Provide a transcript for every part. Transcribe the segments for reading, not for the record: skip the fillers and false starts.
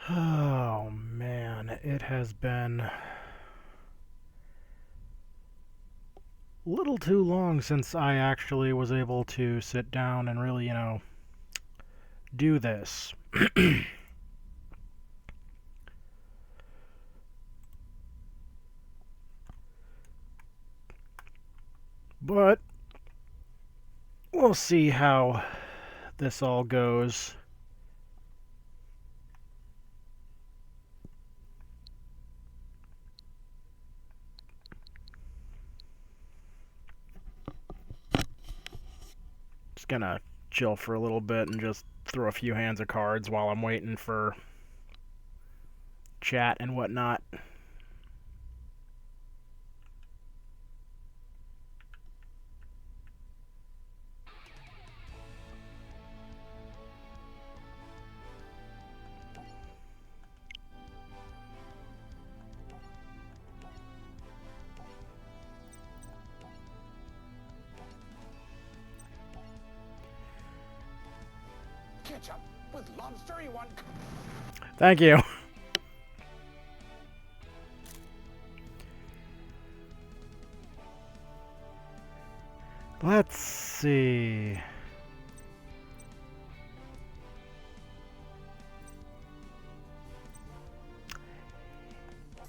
Oh man, it has been a little too long since I actually was able to sit down and really, do this. But we'll see how this all goes. Just gonna chill for a little bit and just throw a few hands of cards while I'm waiting for chat and whatnot. Ketchup with lobster, you want? Thank you. Let's see.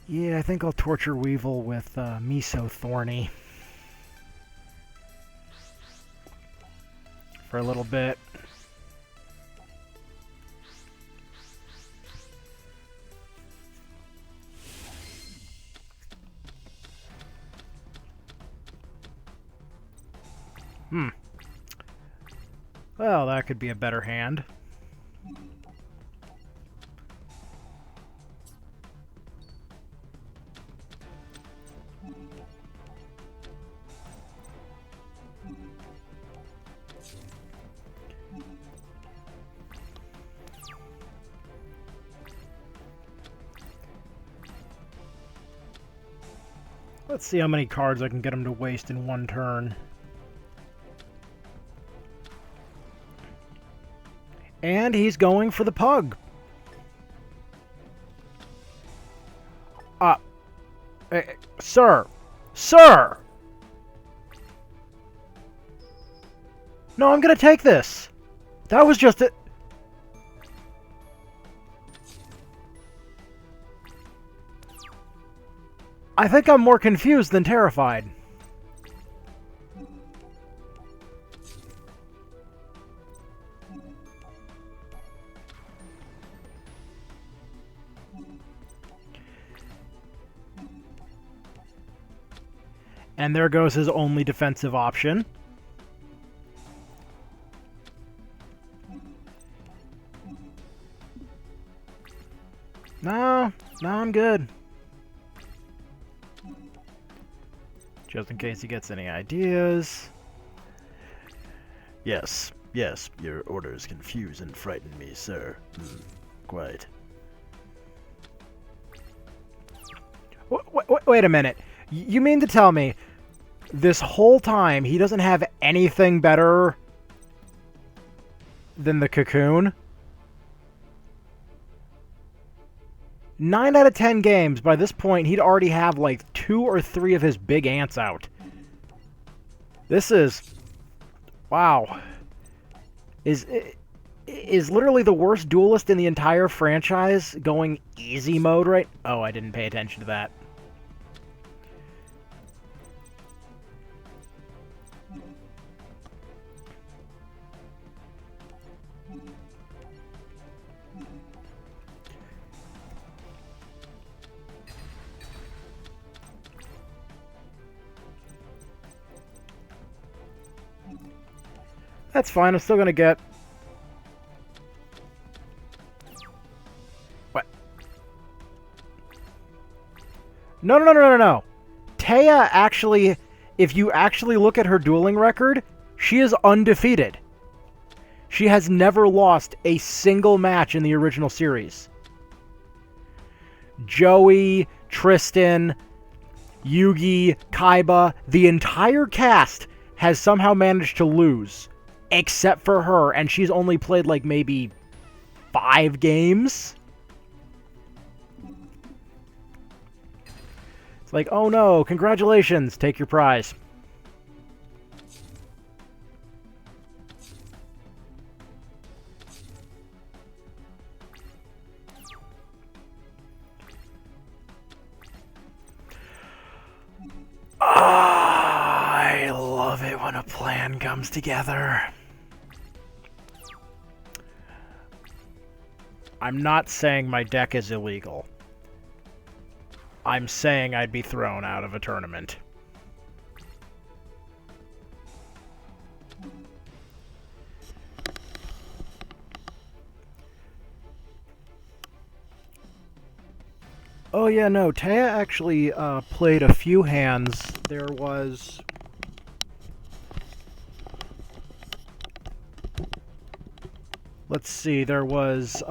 Yeah, I think I'll torture Weevil with Miso Thorny for a little bit. Well, that could be a better hand. Let's see how many cards I can get him to waste in one turn. And he's going for the pug. Sir! Sir! No, I'm gonna take this. That was just it. I think I'm more confused than terrified. And there goes his only defensive option. No, I'm good. Just in case he gets any ideas. Yes, your orders confuse and frighten me, sir. Quite. Wait a minute. You mean to tell me this whole time he doesn't have anything better than the Cocoon? 9 out of 10 games, by this point, he'd already have like 2 or 3 of his big ants out. This is... Wow. Is literally the worst duelist in the entire franchise going easy mode right... Oh, I didn't pay attention to that. That's fine, I'm still gonna get... What? No. Taya actually, if you actually look at her dueling record, she is undefeated. She has never lost a single match in the original series. Joey, Tristan, Yugi, Kaiba, the entire cast has somehow managed to lose. Except for her, and she's only played like maybe 5 games. It's like, oh no, congratulations, take your prize. I love it when a plan comes together. I'm not saying my deck is illegal. I'm saying I'd be thrown out of a tournament. Oh yeah, no, Taya actually played a few hands. There was... Let's see, there was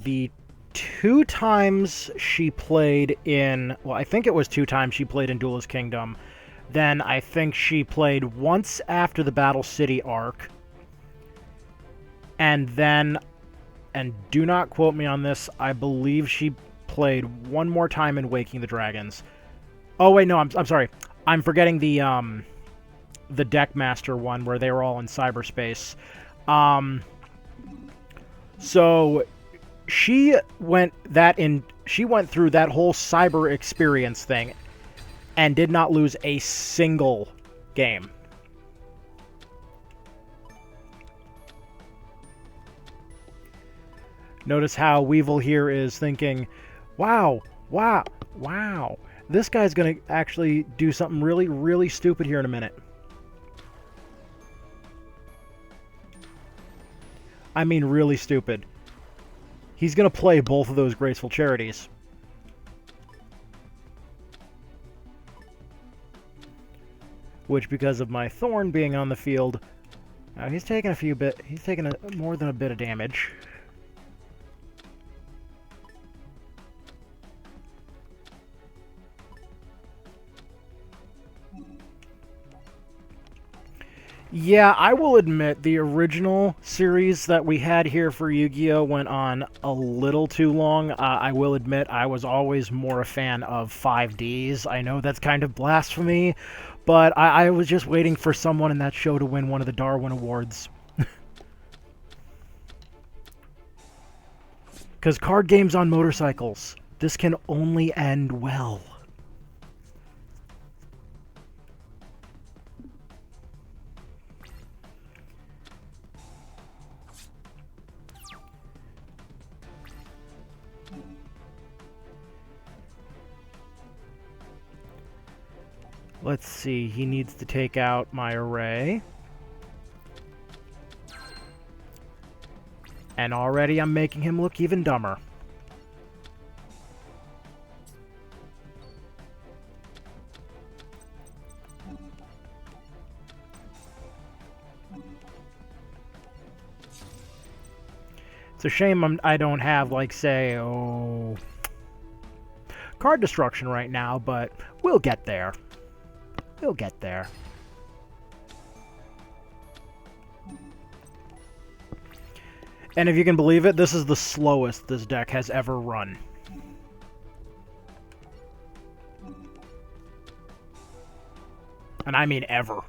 the 2 times she played in... Well, I think it was 2 times she played in Duelist Kingdom. Then I think she played once after the Battle City arc. And then, and do not quote me on this, I believe she played one more time in Waking the Dragons. Oh wait, no, I'm sorry. I'm forgetting the Deckmaster one where they were all in cyberspace. So she went through that whole cyber experience thing and did not lose a single game. Notice how Weevil here is thinking, wow, this guy's going to actually do something really, really stupid here in a minute. I mean really stupid. He's going to play both of those Graceful Charities. Which, because of my Thorn being on the field, he's taking more than a bit of damage. Yeah, I will admit the original series that we had here for Yu-Gi-Oh! Went on a little too long. I will admit I was always more a fan of 5Ds. I know that's kind of blasphemy, but I was just waiting for someone in that show to win one of the Darwin Awards. Because card games on motorcycles, this can only end well. Let's see, he needs to take out my array. And already I'm making him look even dumber. It's a shame I don't have, like, say, card destruction right now, but we'll get there. We'll get there. And if you can believe it, this is the slowest this deck has ever run. And I mean ever.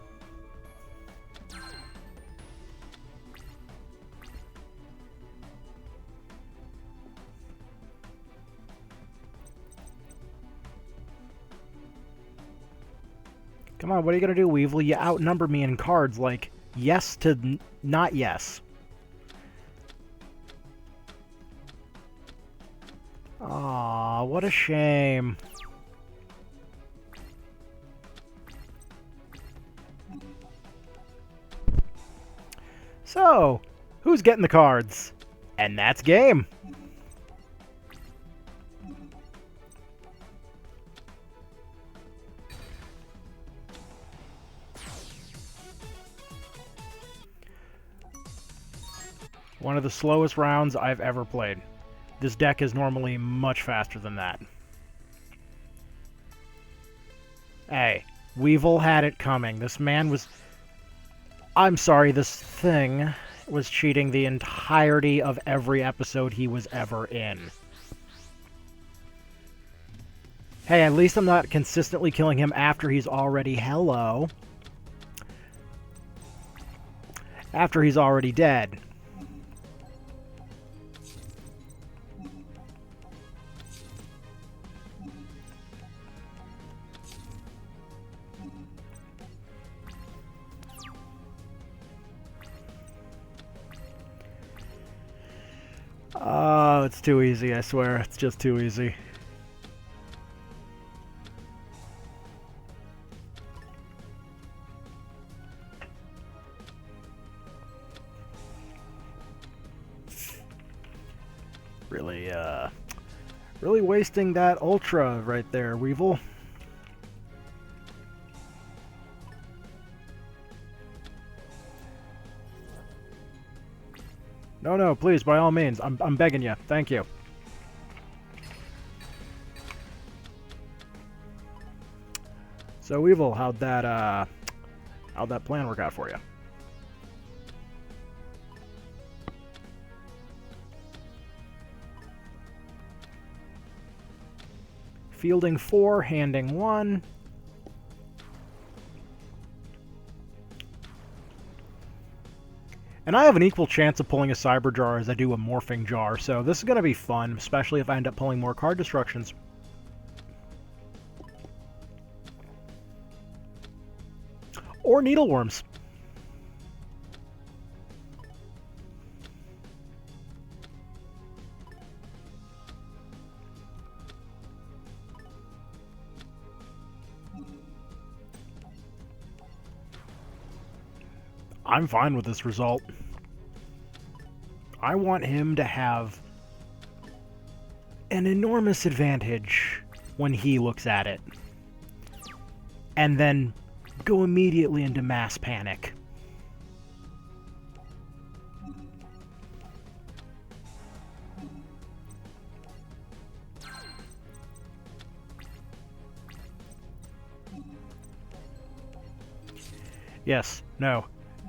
Come on, what are you going to do, Weevil? You outnumber me in cards, like, yes to not yes. Aw, what a shame. So, who's getting the cards? And that's game. One of the slowest rounds I've ever played. This deck is normally much faster than that. Hey, Weevil had it coming. This man was... I'm sorry, this thing was cheating the entirety of every episode he was ever in. Hey, at least I'm not consistently killing him after he's already... Hello. After he's already dead. Oh, it's too easy, I swear. It's just too easy. Really wasting that Ultra right there, Weevil. No, please, by all means. I'm begging you. Thank you. So, Weevil, how'd that plan work out for you? Fielding 4, handing 1. And I have an equal chance of pulling a Cyber Jar as I do a Morphing Jar, so this is going to be fun, especially if I end up pulling more card destructions. Or Needleworms. I'm fine with this result. I want him to have an enormous advantage when he looks at it. And then go immediately into mass panic. Yes, no.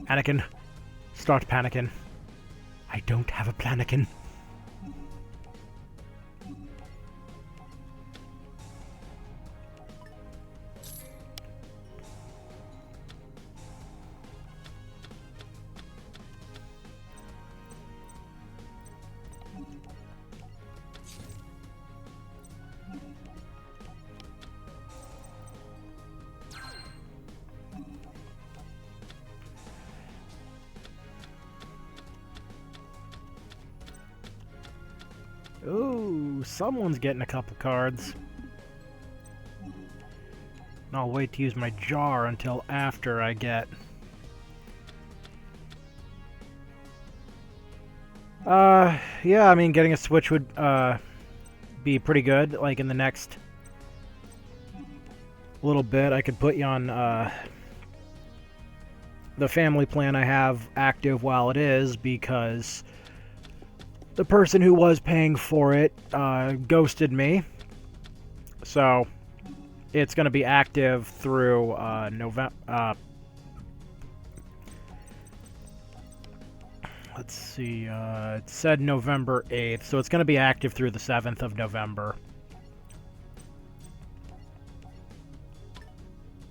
Anakin, start panicking. I don't have a planakin. Ooh, someone's getting a couple cards. And I'll wait to use my jar until after I get... yeah, I mean, getting a switch would, be pretty good. Like, in the next little bit, I could put you on, the family plan I have active while it is, because the person who was paying for it ghosted me. So it's going to be active through November. Let's see. It said November 8th, so it's going to be active through the 7th of November.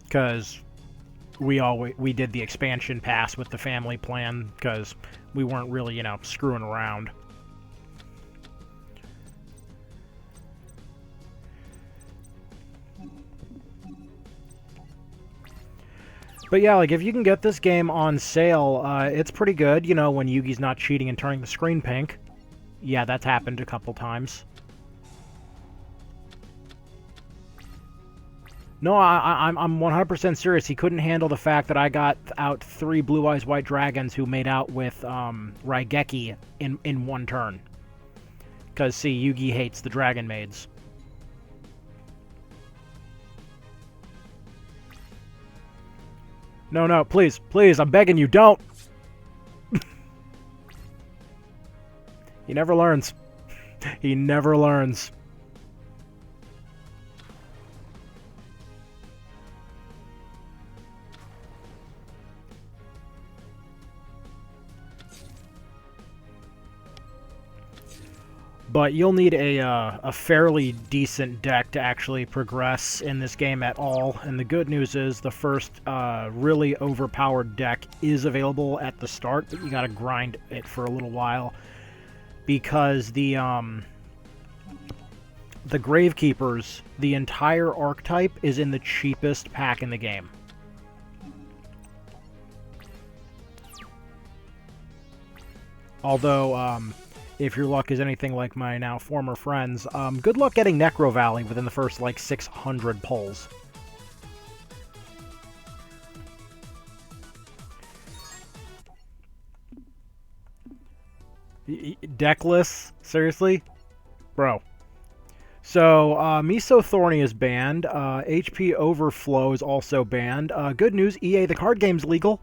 Because we did the expansion pass with the family plan because we weren't really, screwing around. But yeah, like, if you can get this game on sale, it's pretty good, when Yugi's not cheating and turning the screen pink. Yeah, that's happened a couple times. No, I'm 100% serious. He couldn't handle the fact that I got out 3 Blue Eyes White Dragons who made out with Raigeki in one turn. Because, see, Yugi hates the Dragon Maids. No, please, I'm begging you, don't! He never learns. He never learns. but you'll need a fairly decent deck to actually progress in this game at all. And the good news is the first really overpowered deck is available at the start, but you gotta grind it for a little while because the Gravekeepers, the entire archetype, is in the cheapest pack in the game. Although, if your luck is anything like my now former friends, good luck getting Necro Valley within the first, like, 600 pulls. Deckless? Seriously? Bro. So, Miso Thorny is banned. HP Overflow is also banned. Good news, EA, the card game's legal.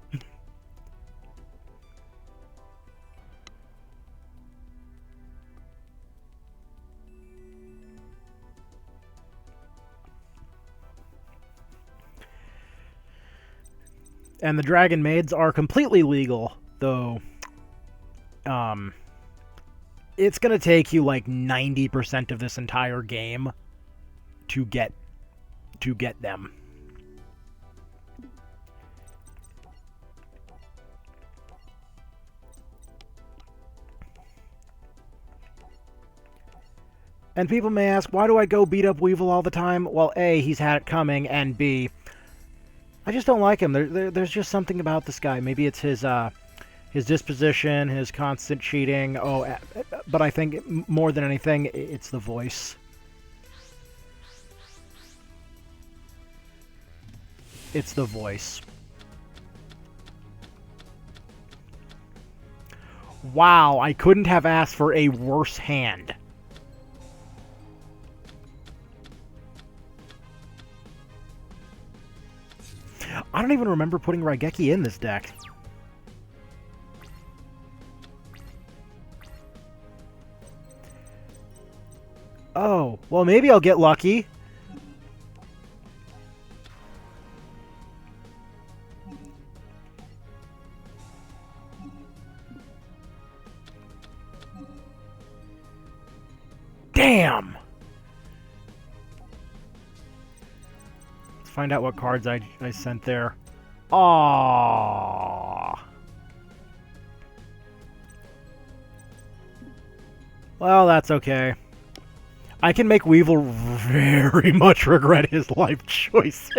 And the Dragon Maids are completely legal, though, it's gonna take you like 90% of this entire game to get them. And people may ask, why do I go beat up Weevil all the time? Well, A, he's had it coming, and B, I just don't like him. There's just something about this guy. Maybe it's his disposition, his constant cheating. Oh, but I think more than anything, it's the voice. It's the voice. Wow, I couldn't have asked for a worse hand. I don't even remember putting Raigeki in this deck. Oh, well maybe I'll get lucky. Damn! Let's find out what cards I sent there. Aww. Well, that's okay. I can make Weevil very much regret his life choices.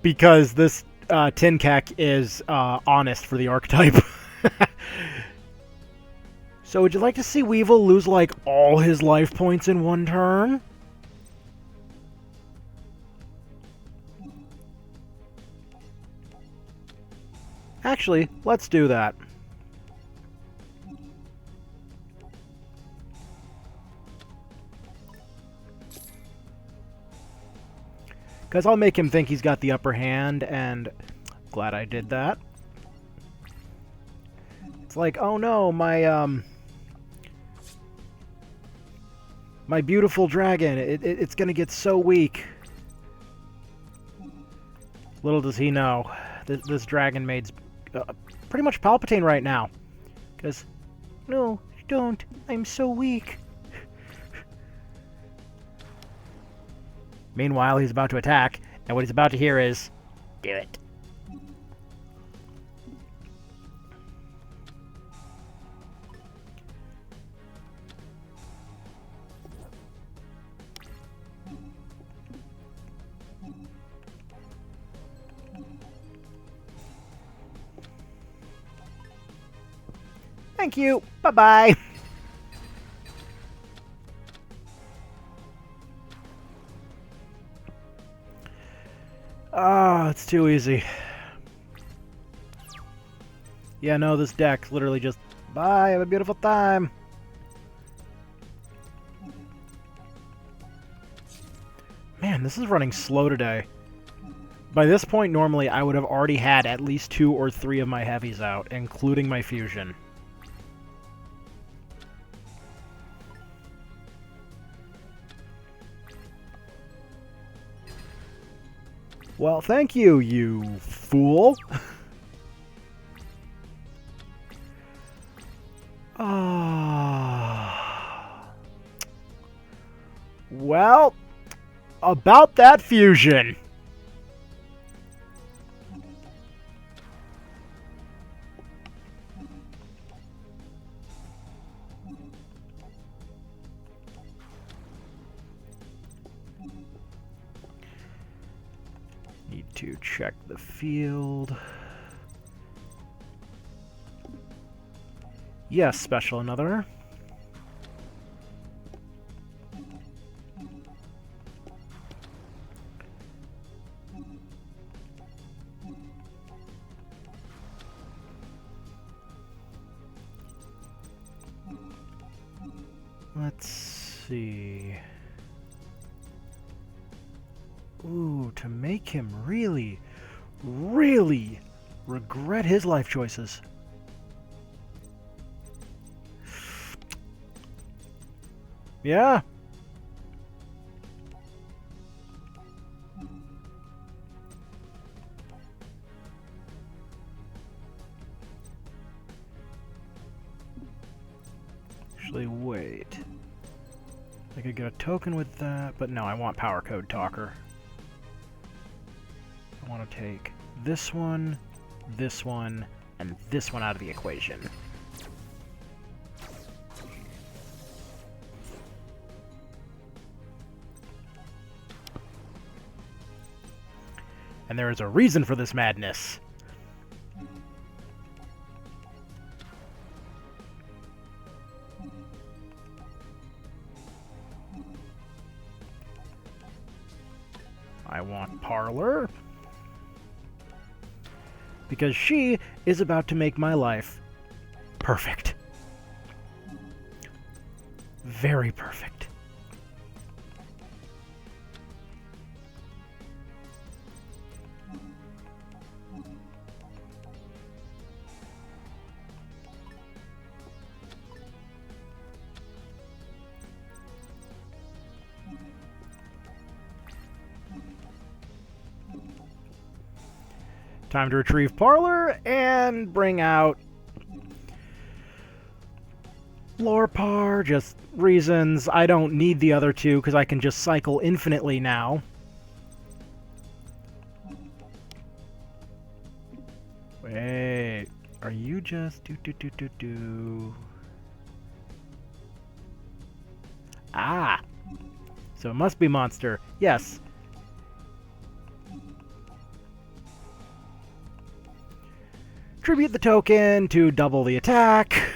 Because this Tinkek is honest for the archetype. So would you like to see Weevil lose, like, all his life points in one turn? Actually, let's do that. Because I'll make him think he's got the upper hand, and glad I did that. It's like, oh no, my beautiful dragon, it's gonna get so weak. Little does he know, this Dragon Maid's pretty much Palpatine right now. Because, no, don't, I'm so weak. Meanwhile, he's about to attack, and what he's about to hear is, do it. Thank you. Bye-bye. Ah, it's too easy. Yeah, no, this deck's literally just, bye, have a beautiful time. Man, this is running slow today. By this point, normally, I would have already had at least 2 or 3 of my heavies out, including my fusion. Well, thank you, you fool. Well, about that fusion. Need to check the field. Yes, special another. Let's see. Ooh, to make him really, really regret his life choices. Yeah. Actually, wait. I could get a token with that, but no, I want Power Code Talker. I want to take this one, and this one out of the equation. And there is a reason for this madness. I want Parlor. Because she is about to make my life perfect. Very perfect. Time to retrieve Parlor and bring out Lorpar. Just reasons. I don't need the other two because I can just cycle infinitely now. Wait, are you just do? Ah, so it must be Monster. Yes. Tribute the token to double the attack.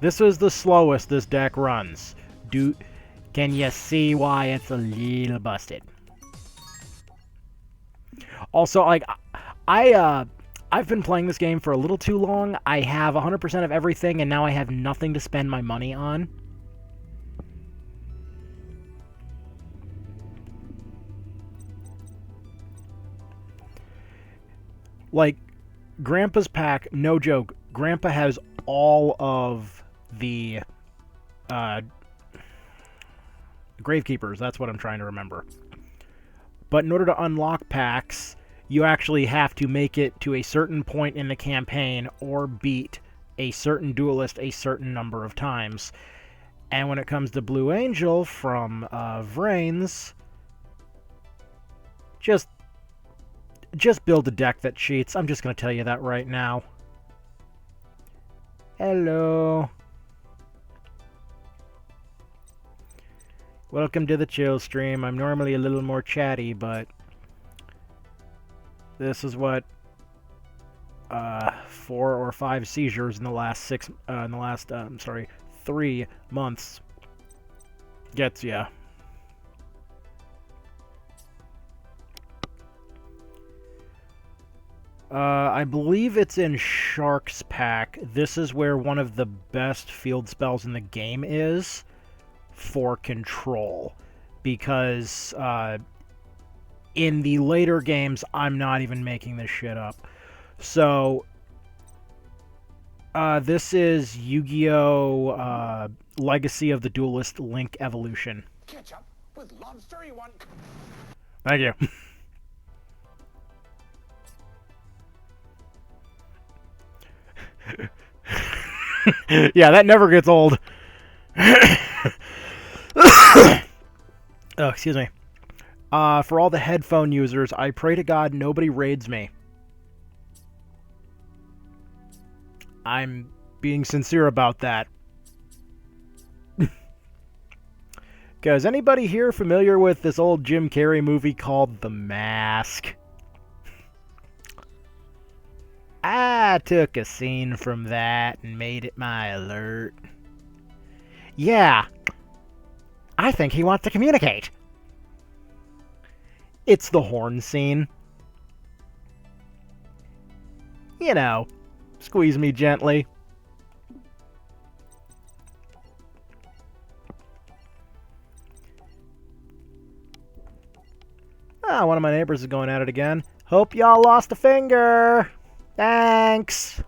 This is the slowest this deck runs. Can you see why it's a little busted? Also, like, I've been playing this game for a little too long. I have 100% of everything, and now I have nothing to spend my money on. Like, Grandpa's pack, no joke, Grandpa has all of the Gravekeepers, that's what I'm trying to remember. But in order to unlock packs, you actually have to make it to a certain point in the campaign or beat a certain duelist a certain number of times. And when it comes to Blue Angel from Vrains, just build a deck that cheats. I'm just going to tell you that right now. Hello. Welcome to the chill stream. I'm normally a little more chatty, but this is what 4 or 5 seizures in the last 3 months gets ya. I believe it's in Shark's pack. This is where one of the best field spells in the game is for control. Because in the later games, I'm not even making this shit up. So, this is Yu-Gi-Oh! Legacy of the Duelist Link Evolution. Catch up with Lobster, you want... Thank you. Yeah, that never gets old. Oh, excuse me. For all the headphone users, I pray to God nobody raids me. I'm being sincere about that. Is anybody here familiar with this old Jim Carrey movie called The Mask? I took a scene from that and made it my alert. Yeah, I think he wants to communicate. It's the horn scene. You know, squeeze me gently. Ah, one of my neighbors is going at it again. Hope y'all lost a finger. Thanks.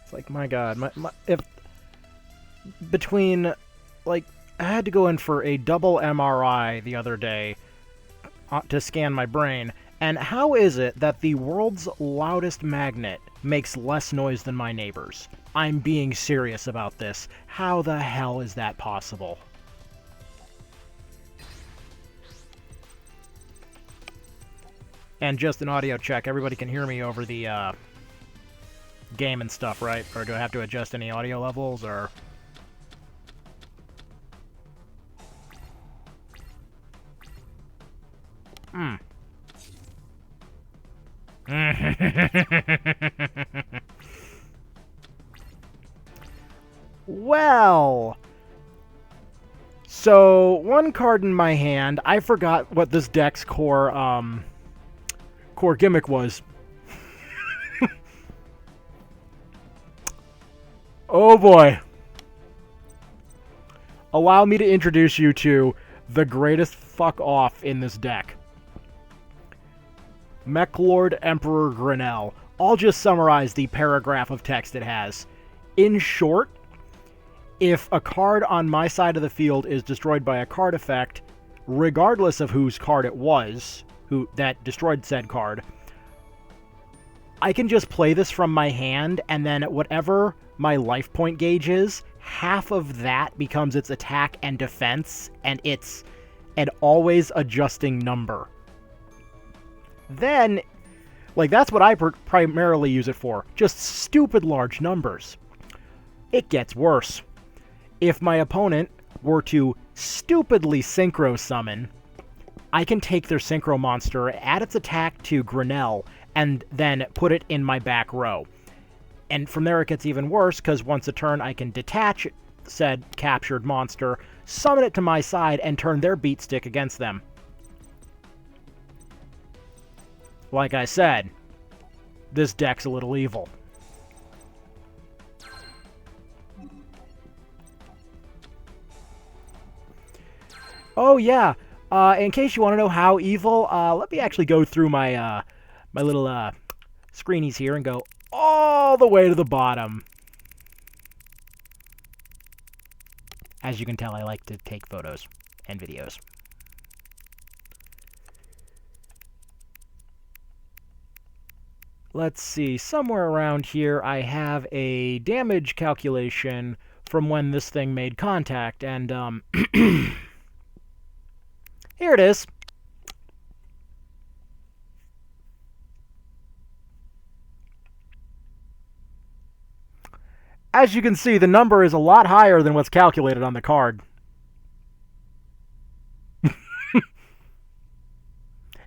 It's like, my God, if between, like, I had to go in for a double MRI the other day to scan my brain, and how is it that the world's loudest magnet makes less noise than my neighbor's? I'm being serious about this. How the hell is that possible? And just an audio check, everybody can hear me over the game and stuff, right? Or do I have to adjust any audio levels, or... Well... So, one card in my hand, I forgot what this deck's core gimmick was. Oh boy. Allow me to introduce you to the greatest fuck off in this deck. Mechlord Emperor Grinnell. I'll just summarize the paragraph of text it has. In short, if a card on my side of the field is destroyed by a card effect, regardless of whose card it was, who that destroyed said card, I can just play this from my hand, and then whatever my life point gauge is, half of that becomes its attack and defense, and it's an always adjusting number. Then, like, that's what I primarily use it for. Just stupid large numbers. It gets worse. If my opponent were to stupidly synchro summon, I can take their synchro monster, add its attack to Grinnell, and then put it in my back row. And from there it gets even worse, because once a turn I can detach said captured monster, summon it to my side, and turn their beat stick against them. Like I said, this deck's a little evil. Oh yeah, in case you want to know how evil, let me actually go through my my little screenies here and go all the way to the bottom. As you can tell, I like to take photos and videos. Let's see, somewhere around here I have a damage calculation from when this thing made contact, and here it is. As you can see, the number is a lot higher than what's calculated on the card.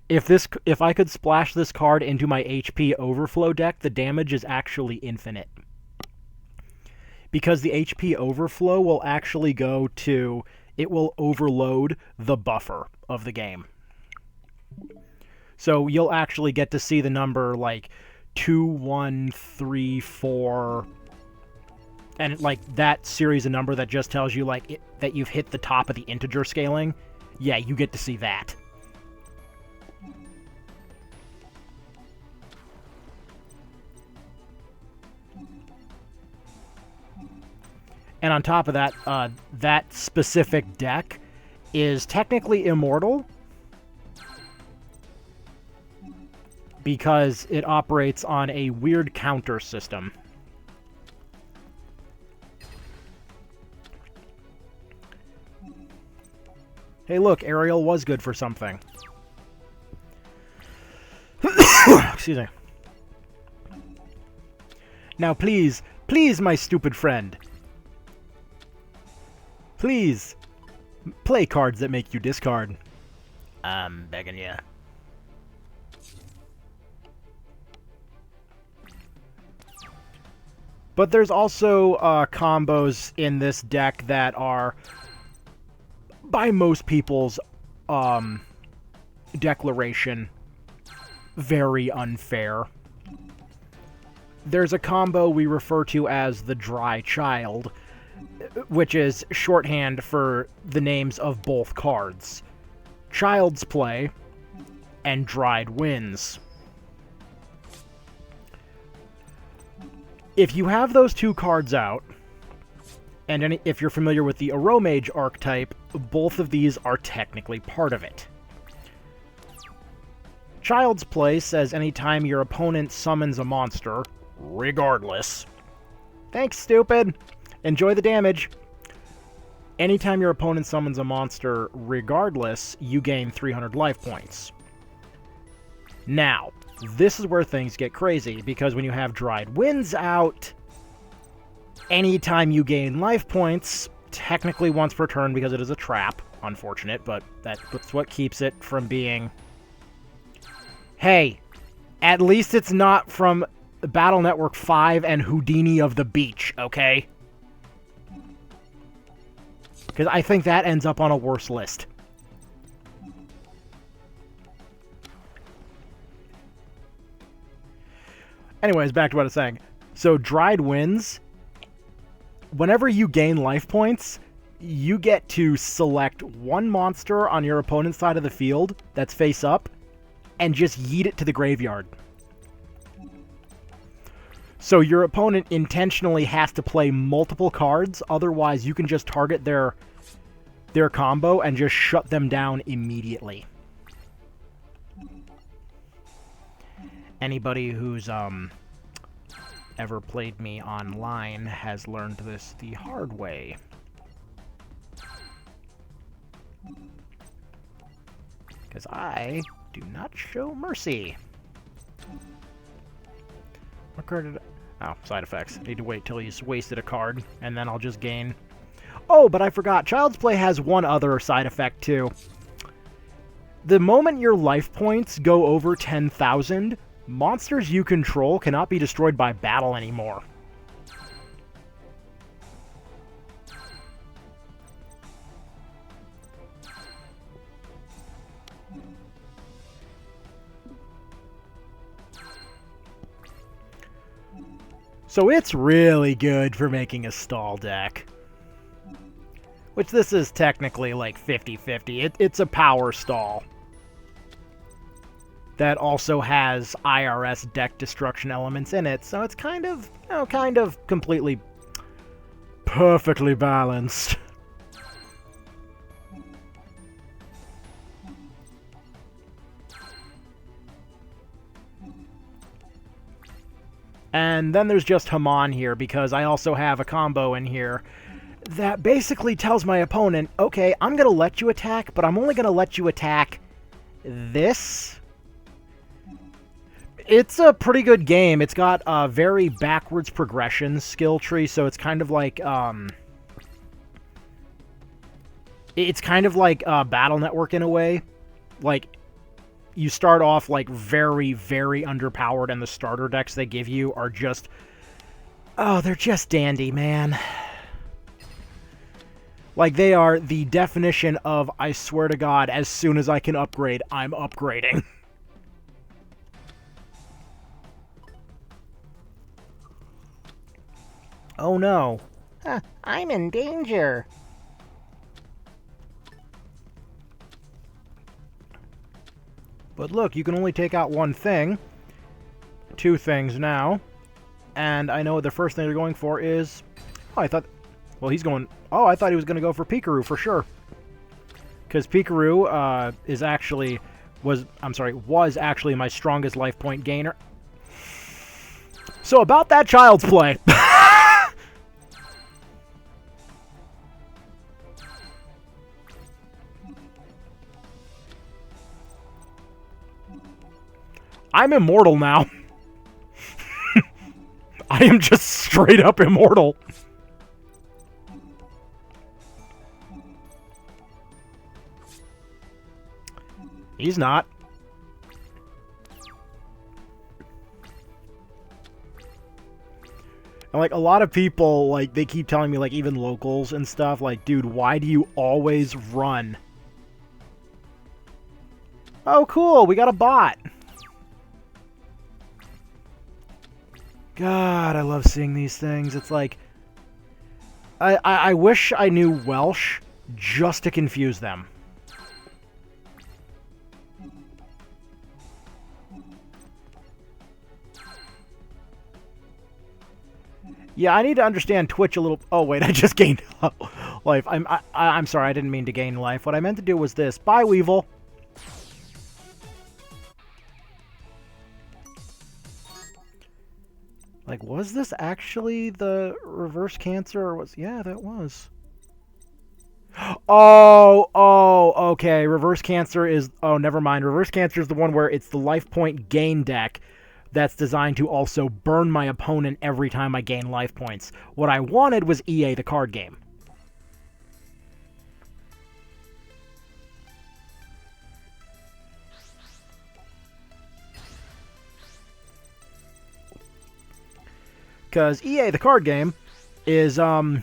If I could splash this card into my HP overflow deck, the damage is actually infinite. Because the HP overflow will actually go to... It will overload the buffer of the game. So you'll actually get to see the number like 2, 1, 3, 4... And like that series of number that just tells you like that you've hit the top of the integer scaling, yeah, you get to see that. And on top of that, that specific deck is technically immortal, because it operates on a weird counter system. Hey, look, Ariel was good for something. Excuse me. Now, please, please, my stupid friend. Please, play cards that make you discard. I'm begging you. But there's also combos in this deck that are, by most people's declaration, very unfair. There's a combo we refer to as the Dry Child, which is shorthand for the names of both cards. Child's Play and Dried Winds. If you have those two cards out, and if you're familiar with the Aromage archetype, both of these are technically part of it. Child's Play says anytime your opponent summons a monster, regardless. Thanks, stupid! Enjoy the damage. Anytime your opponent summons a monster, regardless, you gain 300 life points. Now, this is where things get crazy, because when you have Dried Winds out, anytime you gain life points, technically once per turn because it is a trap, unfortunate, but that's what keeps it from being... Hey, at least it's not from Battle Network 5 and Houdini of the Beach, okay? Because I think that ends up on a worse list. Anyways, back to what I was saying. So, Dried Winds, whenever you gain life points, you get to select one monster on your opponent's side of the field that's face up, and just yeet it to the graveyard. So your opponent intentionally has to play multiple cards, otherwise you can just target their combo and just shut them down immediately. Anybody who's ever played me online has learned this the hard way. Because I do not show mercy. What card did I... Oh, side effects. Need to wait till he's wasted a card, and then I'll just gain. Oh, but I forgot. Child's Play has one other side effect, too. The moment your life points go over 10,000, monsters you control cannot be destroyed by battle anymore. So it's really good for making a stall deck. Which this is technically like 50-50. It's a power stall. That also has IRS deck destruction elements in it, so it's kind of, you know, kind of completely perfectly balanced. And then there's just Haman here, because I also have a combo in here that basically tells my opponent, okay, I'm going to let you attack, but I'm only going to let you attack this. It's a pretty good game. It's got a very backwards progression skill tree, so it's kind of like, it's kind of like Battle Network in a way. Like, you start off, like, very, very underpowered, and the starter decks they give you are just... Oh, they're just dandy, man. Like, they are the definition of, I swear to God, as soon as I can upgrade, I'm upgrading. Oh, no. I'm in danger. But look, you can only take out one thing. Two things now. And I know the first thing they're going for is... Oh, I thought... Well, he's going... Oh, I thought he was going to go for Pikaru for sure. Because Pikaru is actually was actually my strongest life point gainer. So about that Child's Play. I'm immortal now. I am just straight up immortal. He's not. And, like, a lot of people, like, they keep telling me, like, even locals and stuff, like, dude, why do you always run? Oh, cool, we got a bot. God, I love seeing these things. It's like, I wish I knew Welsh just to confuse them. Yeah, I need to understand Twitch a little. Oh wait, I just gained life. I'm sorry, I didn't mean to gain life. What I meant to do was this. Bye, Weevil. Like, was this actually the reverse cancer, or was... Yeah, that was. Oh, okay. Reverse cancer is... Oh, never mind. Reverse cancer is the one where it's the life point gain deck that's designed to also burn my opponent every time I gain life points. What I wanted was EA, the card game. Because EA, the card game, is, well,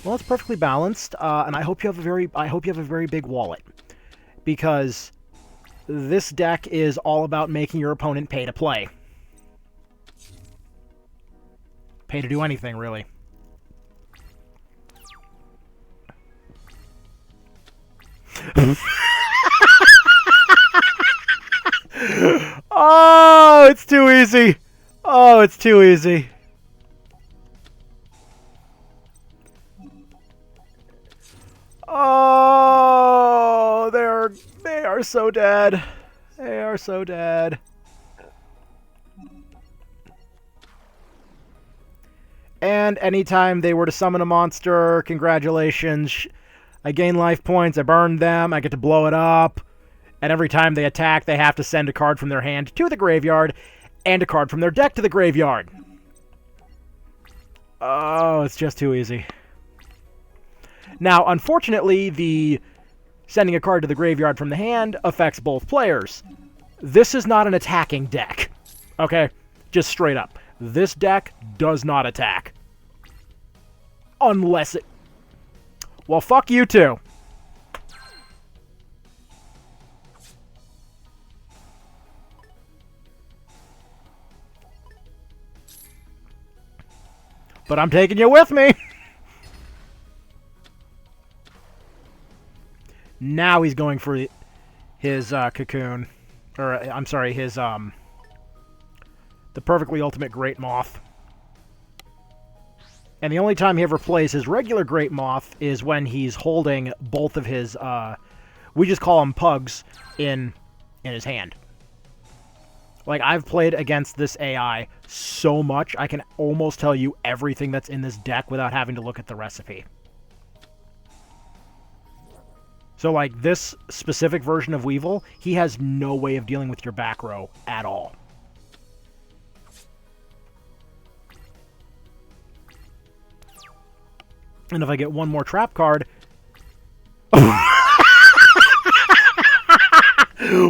it's perfectly balanced, and I hope you have a very big wallet. Because this deck is all about making your opponent pay to play. Pay to do anything, really. Oh, it's too easy. Oh, it's too easy. Oh, they are so dead. They are so dead. And anytime they were to summon a monster, congratulations. I gain life points, I burn them, I get to blow it up. And every time they attack, they have to send a card from their hand to the graveyard and a card from their deck to the graveyard. Oh, it's just too easy. Now, unfortunately, the sending a card to the graveyard from the hand affects both players. This is not an attacking deck. Okay? Just straight up. This deck does not attack. Unless it... Well, fuck you too. But I'm taking you with me. Now he's going for his cocoon. Or, I'm sorry, his, the perfectly ultimate Great Moth. And the only time he ever plays his regular Great Moth is when he's holding both of his, we just call them pugs, in his hand. Like, I've played against this AI so much, I can almost tell you everything that's in this deck without having to look at the recipe. So, like, this specific version of Weevil, he has no way of dealing with your back row at all. And if I get one more trap card...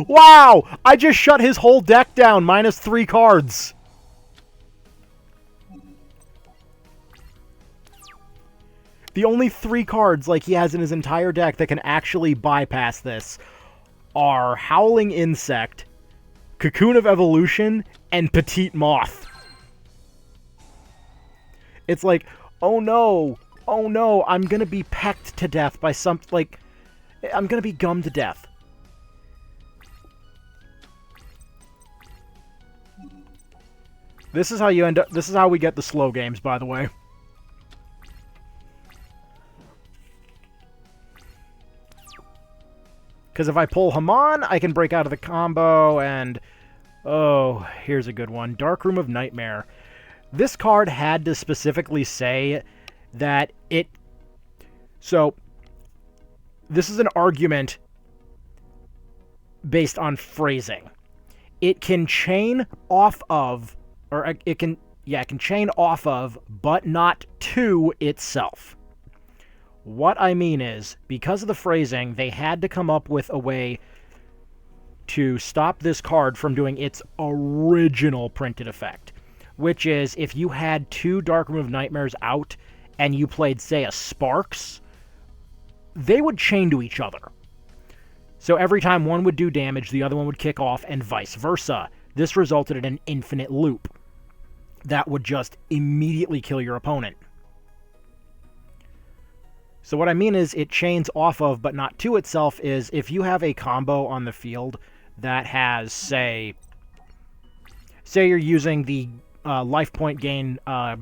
Wow! I just shut his whole deck down, minus 3 cards. The only 3 cards, like, he has in his entire deck that can actually bypass this are Howling Insect, Cocoon of Evolution, and Petite Moth. It's like, oh no, I'm gonna be pecked to death by some, like, I'm gonna be gummed to death. This is how you end up, this is how we get the slow games, by the way. Because if I pull Haman, I can break out of the combo, and... Oh, here's a good one. Darkroom of Nightmare. This card had to specifically say that it... So, this is an argument based on phrasing. It can chain off of, or it can chain off of, but not to itself. What I mean is, because of the phrasing, they had to come up with a way to stop this card from doing its original printed effect, which is if you had 2 Darkroom of Nightmares out and you played, say, a Sparks, they would chain to each other. So every time one would do damage, the other one would kick off, and vice versa. This resulted in an infinite loop that would just immediately kill your opponent. So what I mean is it chains off of, but not to itself, is if you have a combo on the field that has, say you're using the life point gain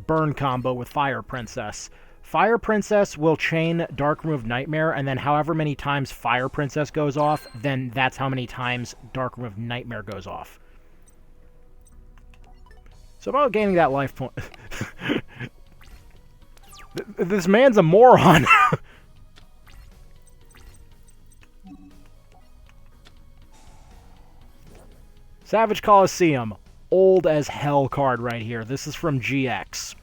burn combo with Fire Princess. Fire Princess will chain Darkroom of Nightmare, and then however many times Fire Princess goes off, then that's how many times Darkroom of Nightmare goes off. So about gaining that life point... This man's a moron! Savage Coliseum. Old as hell card right here. This is from GX.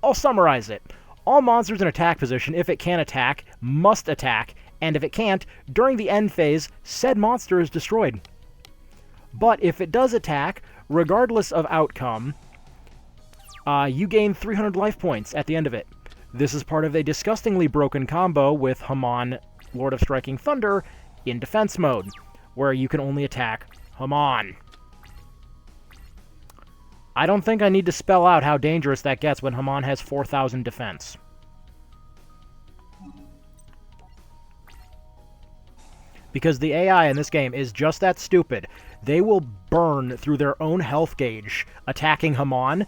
I'll summarize it. All monsters in attack position, if it can attack, must attack, and if it can't, during the end phase, said monster is destroyed. But if it does attack, regardless of outcome, you gain 300 life points at the end of it. This is part of a disgustingly broken combo with Haman, Lord of Striking Thunder, in defense mode, where you can only attack Haman. I don't think I need to spell out how dangerous that gets when Haman has 4,000 defense. Because the AI in this game is just that stupid. They will burn through their own health gauge attacking Haman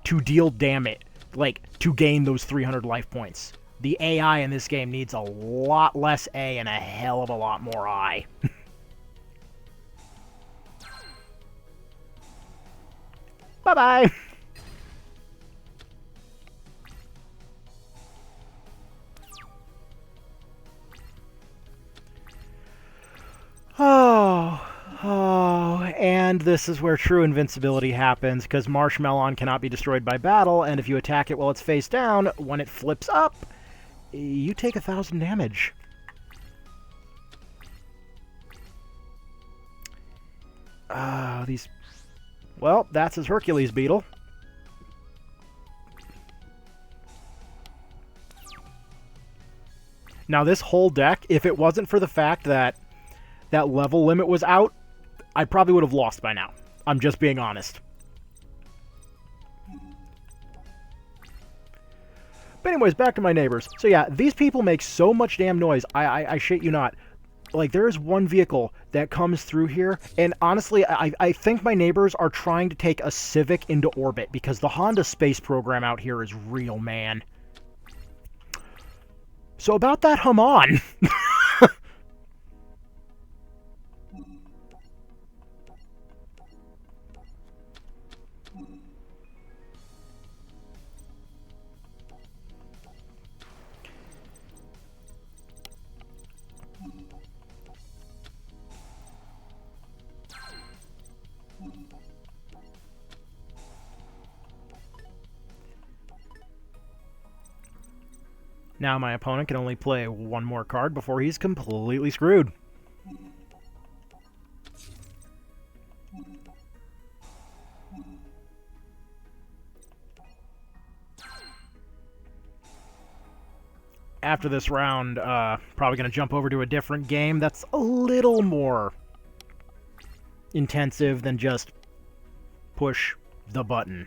to deal damage, like, to gain those 300 life points. The AI in this game needs a lot less A and a hell of a lot more I. Bye-bye! And this is where true invincibility happens, because Marshmallon cannot be destroyed by battle, and if you attack it while it's face down, when it flips up, you take 1,000 damage. Well, that's his Hercules beetle. Now this whole deck, if it wasn't for the fact that that level limit was out, I probably would have lost by now. I'm just being honest. But anyways, back to my neighbors. So yeah, these people make so much damn noise, I shit you not. Like, there is one vehicle that comes through here, and honestly, I think my neighbors are trying to take a Civic into orbit, because the Honda space program out here is real, man. So about that Haman. Now my opponent can only play one more card before he's completely screwed. After this round, probably going to jump over to a different game that's a little more intensive than just push the button.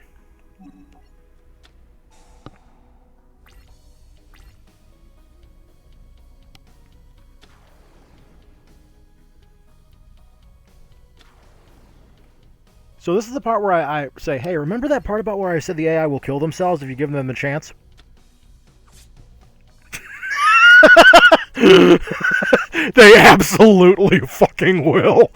So this is the part where I say, hey, remember that part about where I said the AI will kill themselves if you give them the chance? They absolutely fucking will.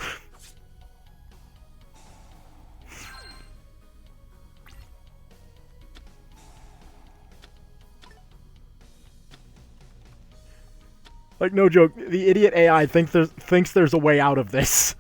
Like, no joke, the idiot AI thinks there's a way out of this.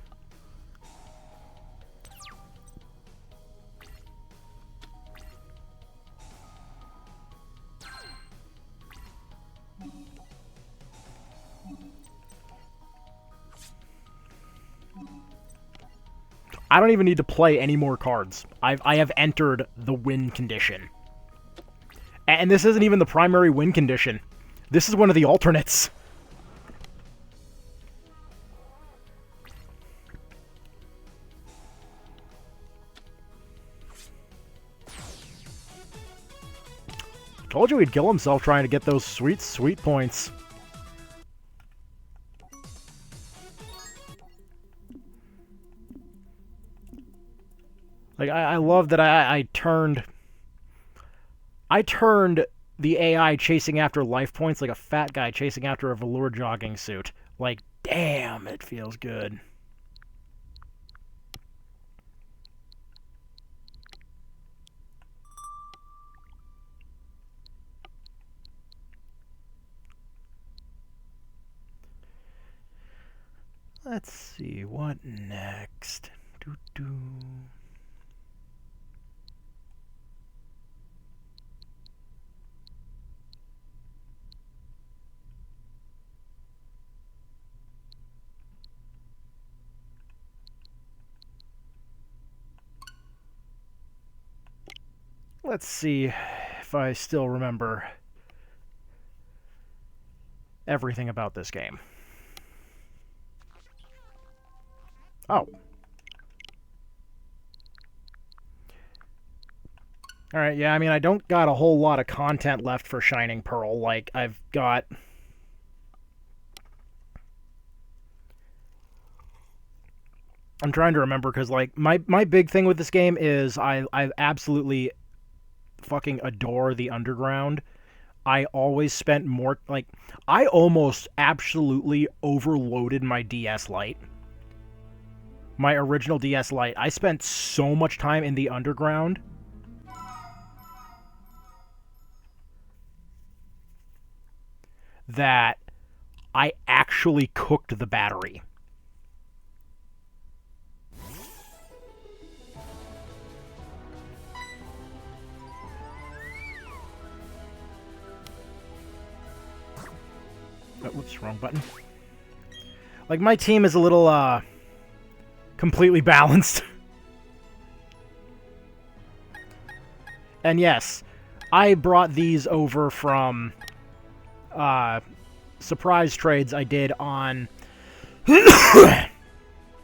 I don't even need to play any more cards. I have entered the win condition. And this isn't even the primary win condition. This is one of the alternates. Told you he'd kill himself trying to get those sweet, sweet points. Like, I love that I turned the AI chasing after life points like a fat guy chasing after a velour jogging suit. Like, damn, it feels good. Let's see, what next? Doo-doo. Let's see if I still remember everything about this game. Oh. Alright, yeah, I mean, I don't got a whole lot of content left for Shining Pearl. Like, I've got... I'm trying to remember, because, like, my big thing with this game is I absolutely fucking adore the Underground. I always spent more... Like, I almost absolutely overloaded my DS Lite. My original DS Lite. I spent so much time in the Underground... that I actually cooked the battery. Oh, whoops, wrong button. Like, my team is a little, completely balanced. And yes, I brought these over from... surprise trades I did on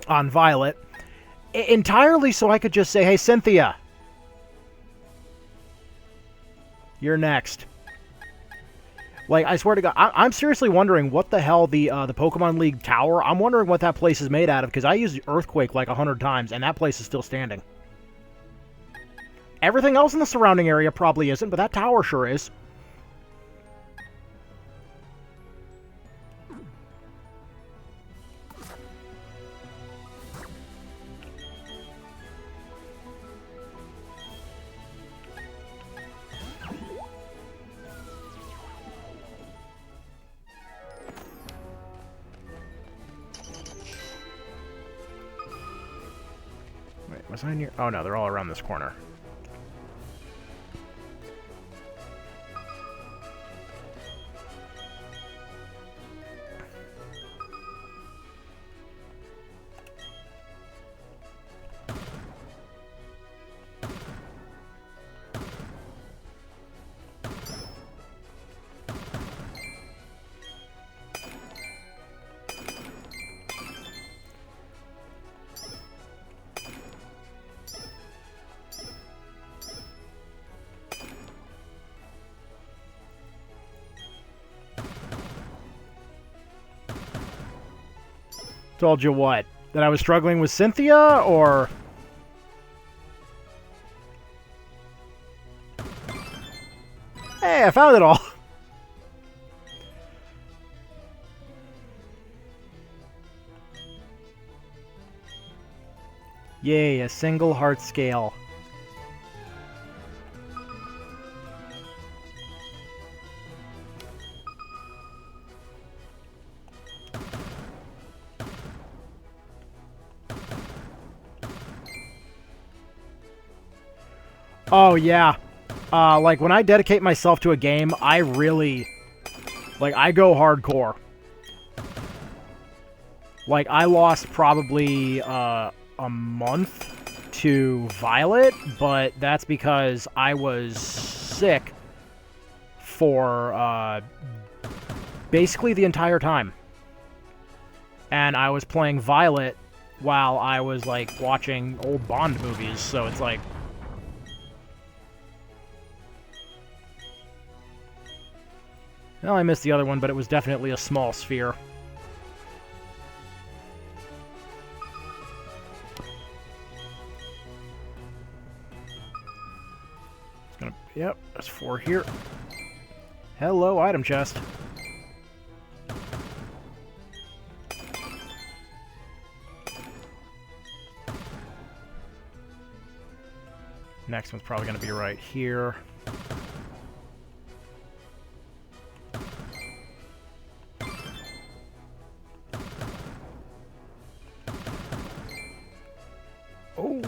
on Violet, entirely so I could just say, hey, Cynthia, you're next. Like, I swear to God, I'm seriously wondering what the hell the Pokemon League tower, I'm wondering what that place is made out of, because I used Earthquake like 100 times, and that place is still standing. Everything else in the surrounding area probably isn't, but that tower sure is. Was I near? Oh no, they're all around this corner. Told you what? That I was struggling with Cynthia, or... Hey, I found it all. Yay, a single heart scale. Oh, yeah. Like, when I dedicate myself to a game, I really... Like, I go hardcore. Like, I lost probably, a month to Violet, but that's because I was sick for, basically the entire time. And I was playing Violet while I was, like, watching old Bond movies, so it's like... Well, I missed the other one, but it was definitely a small sphere. It's gonna... Yep, there's 4 here. Hello, item chest. Next one's probably gonna be right here. Oh.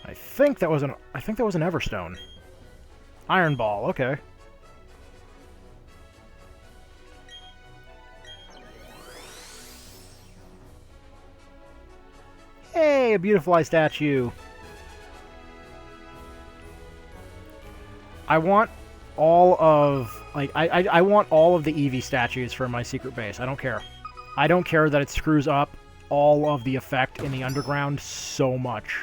I think that was an Everstone. Iron Ball, okay. Hey, a Beautifly statue. I want all of... Like, I want all of the Eevee statues for my secret base. I don't care. I don't care that it screws up all of the effect in the underground so much.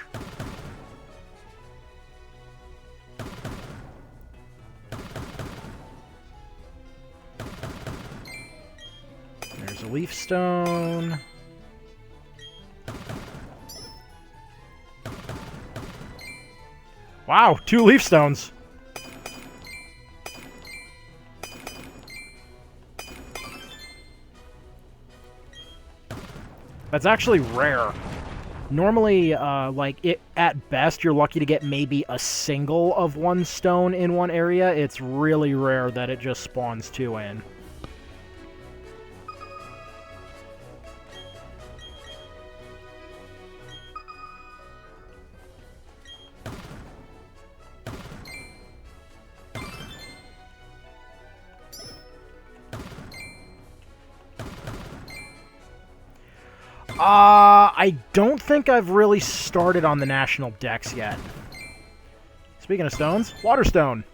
There's a Leaf Stone. Wow, 2 Leaf Stones. That's actually rare. Normally, at best, you're lucky to get maybe a single of 1 stone in one area. It's really rare that it just spawns 2 in. I don't think I've really started on the national decks yet. Speaking of stones, Water Stone.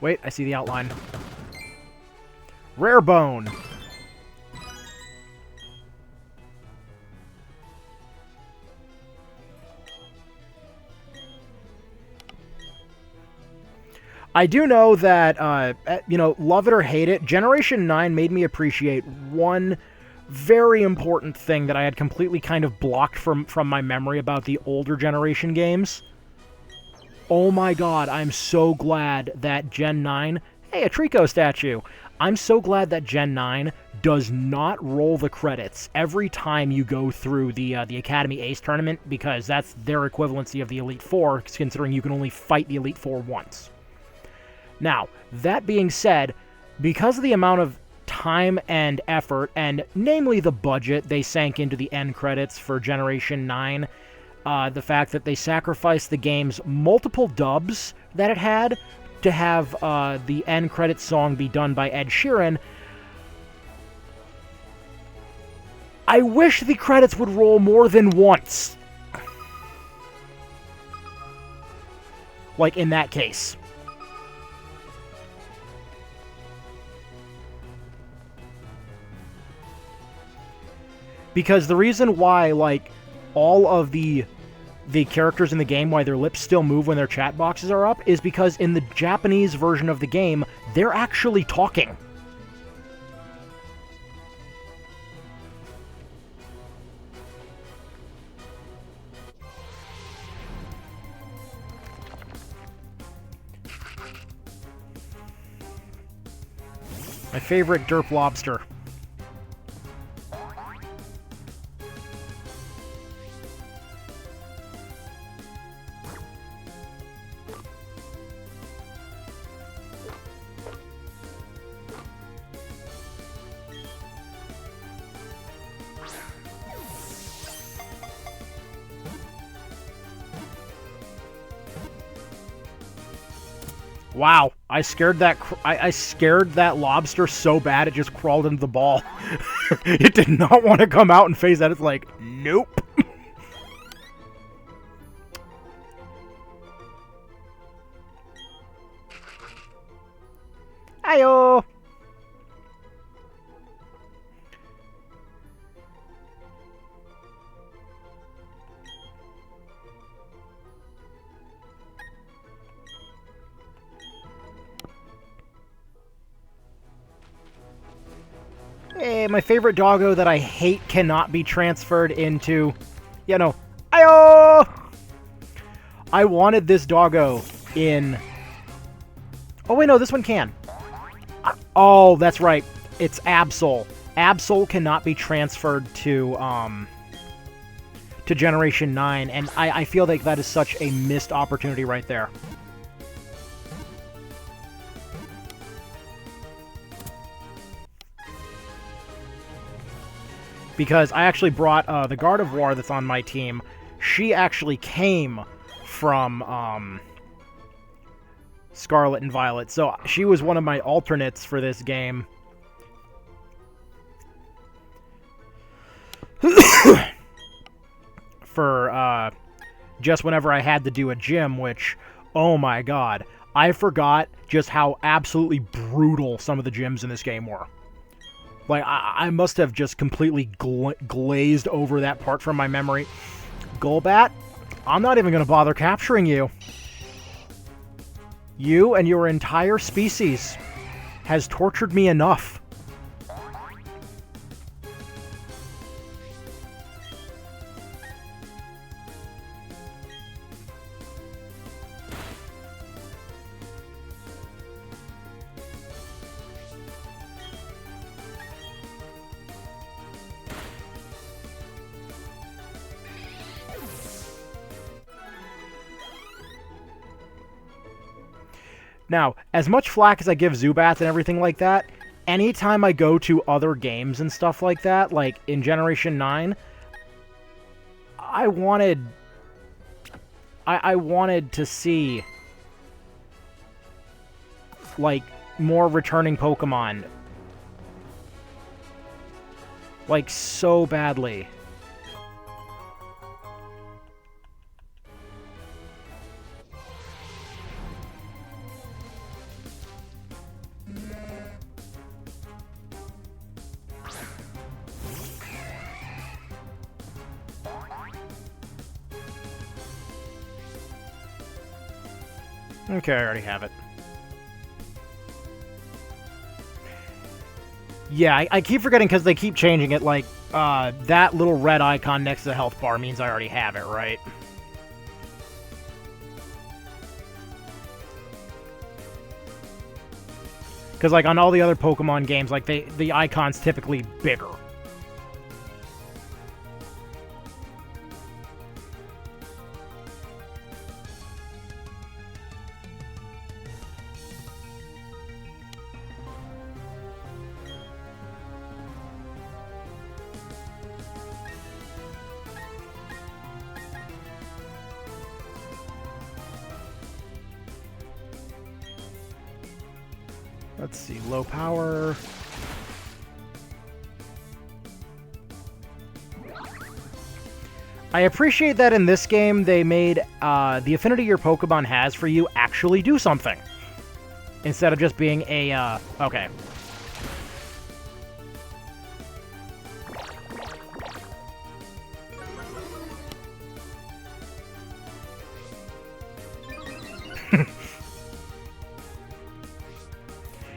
Wait, I see the outline. Rare Bone. I do know that, love it or hate it, Generation 9 made me appreciate one very important thing that I had completely kind of blocked from my memory about the older generation games. Oh my god, I'm so glad that Gen 9... Hey, a Trico statue! I'm so glad that Gen 9 does not roll the credits every time you go through the Academy Ace tournament, because that's their equivalency of the Elite Four, considering you can only fight the Elite Four once. Now, that being said, because of the amount of time and effort, and namely the budget they sank into the end credits for Generation 9, the fact that they sacrificed the game's multiple dubs that it had to have the end credits song be done by Ed Sheeran, I wish the credits would roll more than once. Like in that case. Because the reason why, like, all of the characters in the game, why their lips still move when their chat boxes are up, is because in the Japanese version of the game, they're actually talking. My favorite derp lobster. Wow, I scared that I scared that lobster so bad it just crawled into the ball. It did not want to come out and face that. It's like, nope. Ayo. Hey, my favorite doggo that I hate cannot be transferred into, you know, ayo! I wanted this doggo in... Oh, wait, no, this one can. Oh, that's right. It's Absol. Absol cannot be transferred to Generation 9, and I feel like that is such a missed opportunity right there. Because I actually brought the Gardevoir that's on my team. She actually came from Scarlet and Violet, so she was one of my alternates for this game. For just whenever I had to do a gym, which, oh my god, I forgot just how absolutely brutal some of the gyms in this game were. Like, I must have just completely glazed over that part from my memory. Golbat, I'm not even going to bother capturing you. You and your entire species has tortured me enough. Now, as much flack as I give Zubats and everything like that, anytime I go to other games and stuff like that, like in Generation 9, I wanted to see, like, more returning Pokemon. Like, so badly. Okay, I already have it. Yeah, I keep forgetting because they keep changing it, like, that little red icon next to the health bar means I already have it, right? Because, like, on all the other Pokemon games, like, the icon's typically bigger. Let's see, low power. I appreciate that in this game they made the affinity your Pokemon has for you actually do something. Instead of just being a, okay.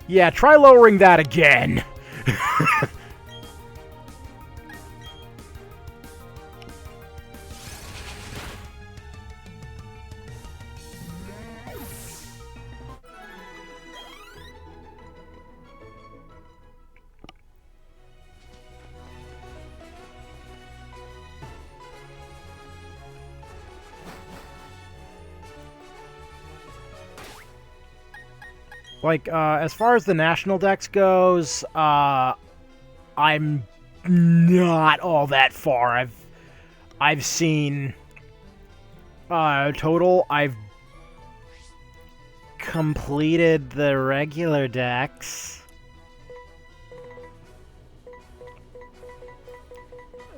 Yeah, try lowering that again. Like, as far as the national dex goes, I'm not all that far. I've seen, total, I've completed the regular dex.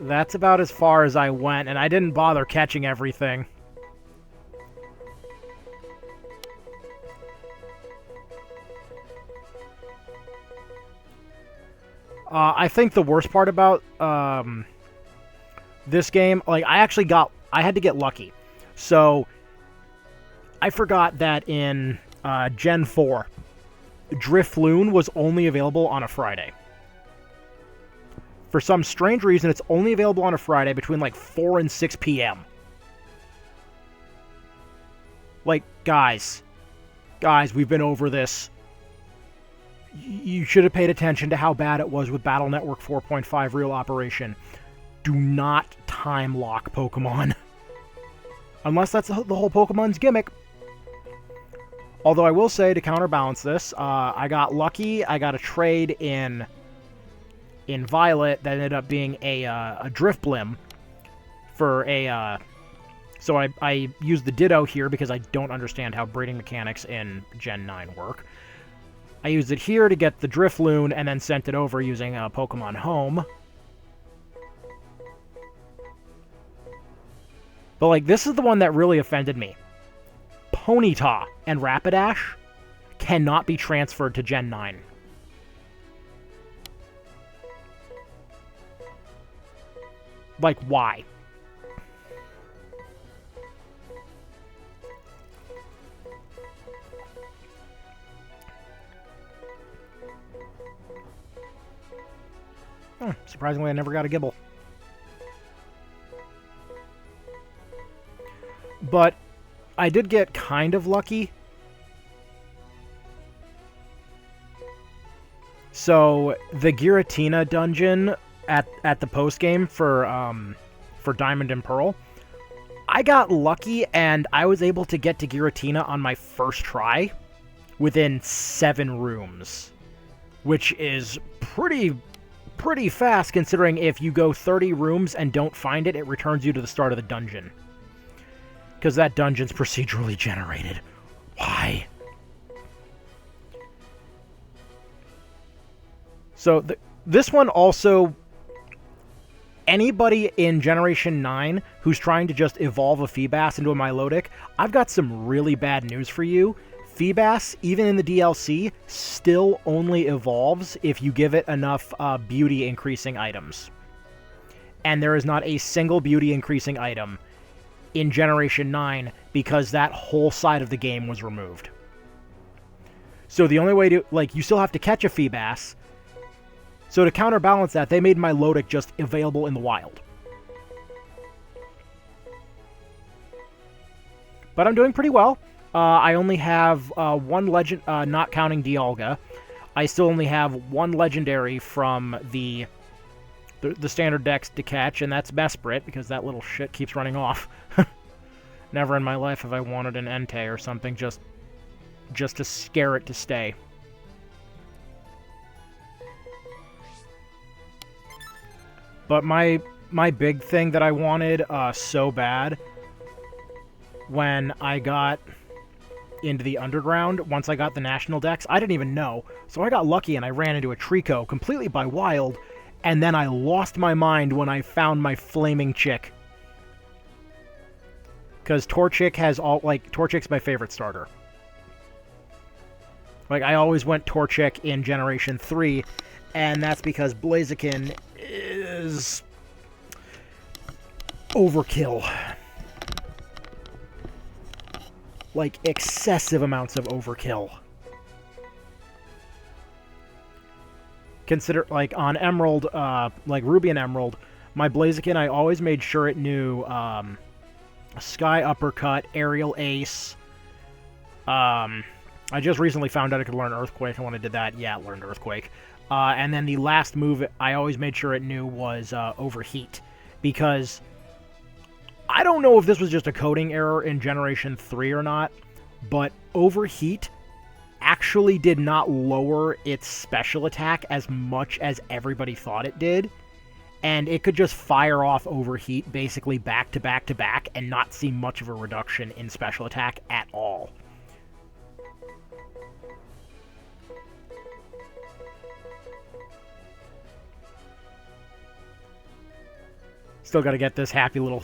That's about as far as I went, and I didn't bother catching everything. I think the worst part about this game, like, I had to get lucky. So, I forgot that in Gen 4, Drifloon was only available on a Friday. For some strange reason, it's only available on a Friday between, like, 4 and 6 p.m. Like, guys, we've been over this. You should have paid attention to how bad it was with Battle Network 4.5 Real Operation. Do not time lock Pokemon. Unless that's the whole Pokemon's gimmick. Although I will say, to counterbalance this, I got lucky. I got a trade in Violet that ended up being a Drifblim for a... so I used the Ditto here because I don't understand how breeding mechanics in Gen 9 work. I used it here to get the Drifloon and then sent it over using Pokemon Home. But, like, this is the one that really offended me. Ponyta and Rapidash cannot be transferred to Gen 9. Like, why? Surprisingly, I never got a Gibble. But I did get kind of lucky. So the Giratina dungeon at the post game for Diamond and Pearl, I got lucky and I was able to get to Giratina on my first try within 7 rooms, which is pretty fast considering if you go 30 rooms and don't find it, it returns you to the start of the dungeon. Because that dungeon's procedurally generated. Why? So, this one also... Anybody in Generation 9 who's trying to just evolve a Feebas into a Milotic, I've got some really bad news for you. Feebas, even in the DLC, still only evolves if you give it enough beauty-increasing items. And there is not a single beauty-increasing item in Generation 9 because that whole side of the game was removed. So the only way to... Like, you still have to catch a Feebas. So to counterbalance that, they made Milotic just available in the wild. But I'm doing pretty well. I only have one legend, not counting Dialga. I still only have one legendary from the standard dex to catch, and that's Mesprit, because that little shit keeps running off. Never in my life have I wanted an Entei or something just to scare it to stay. But my big thing that I wanted so bad when I got into the underground, once I got the national dex, I didn't even know. So I got lucky and I ran into a Trico completely by wild, and then I lost my mind when I found my flaming chick. Because Torchic has all, like, Torchic's my favorite starter. Like, I always went Torchic in Generation 3, and that's because Blaziken is overkill. Like, excessive amounts of overkill. Consider, like, on Emerald, like Ruby and Emerald, my Blaziken, I always made sure it knew, Sky Uppercut, Aerial Ace. I just recently found out I could learn Earthquake, and when I did that, yeah, it learned Earthquake. And then the last move I always made sure it knew was, Overheat. Because I don't know if this was just a coding error in Generation 3 or not, but Overheat actually did not lower its special attack as much as everybody thought it did. And it could just fire off Overheat basically back to back to back and not see much of a reduction in special attack at all. Still got to get this happy little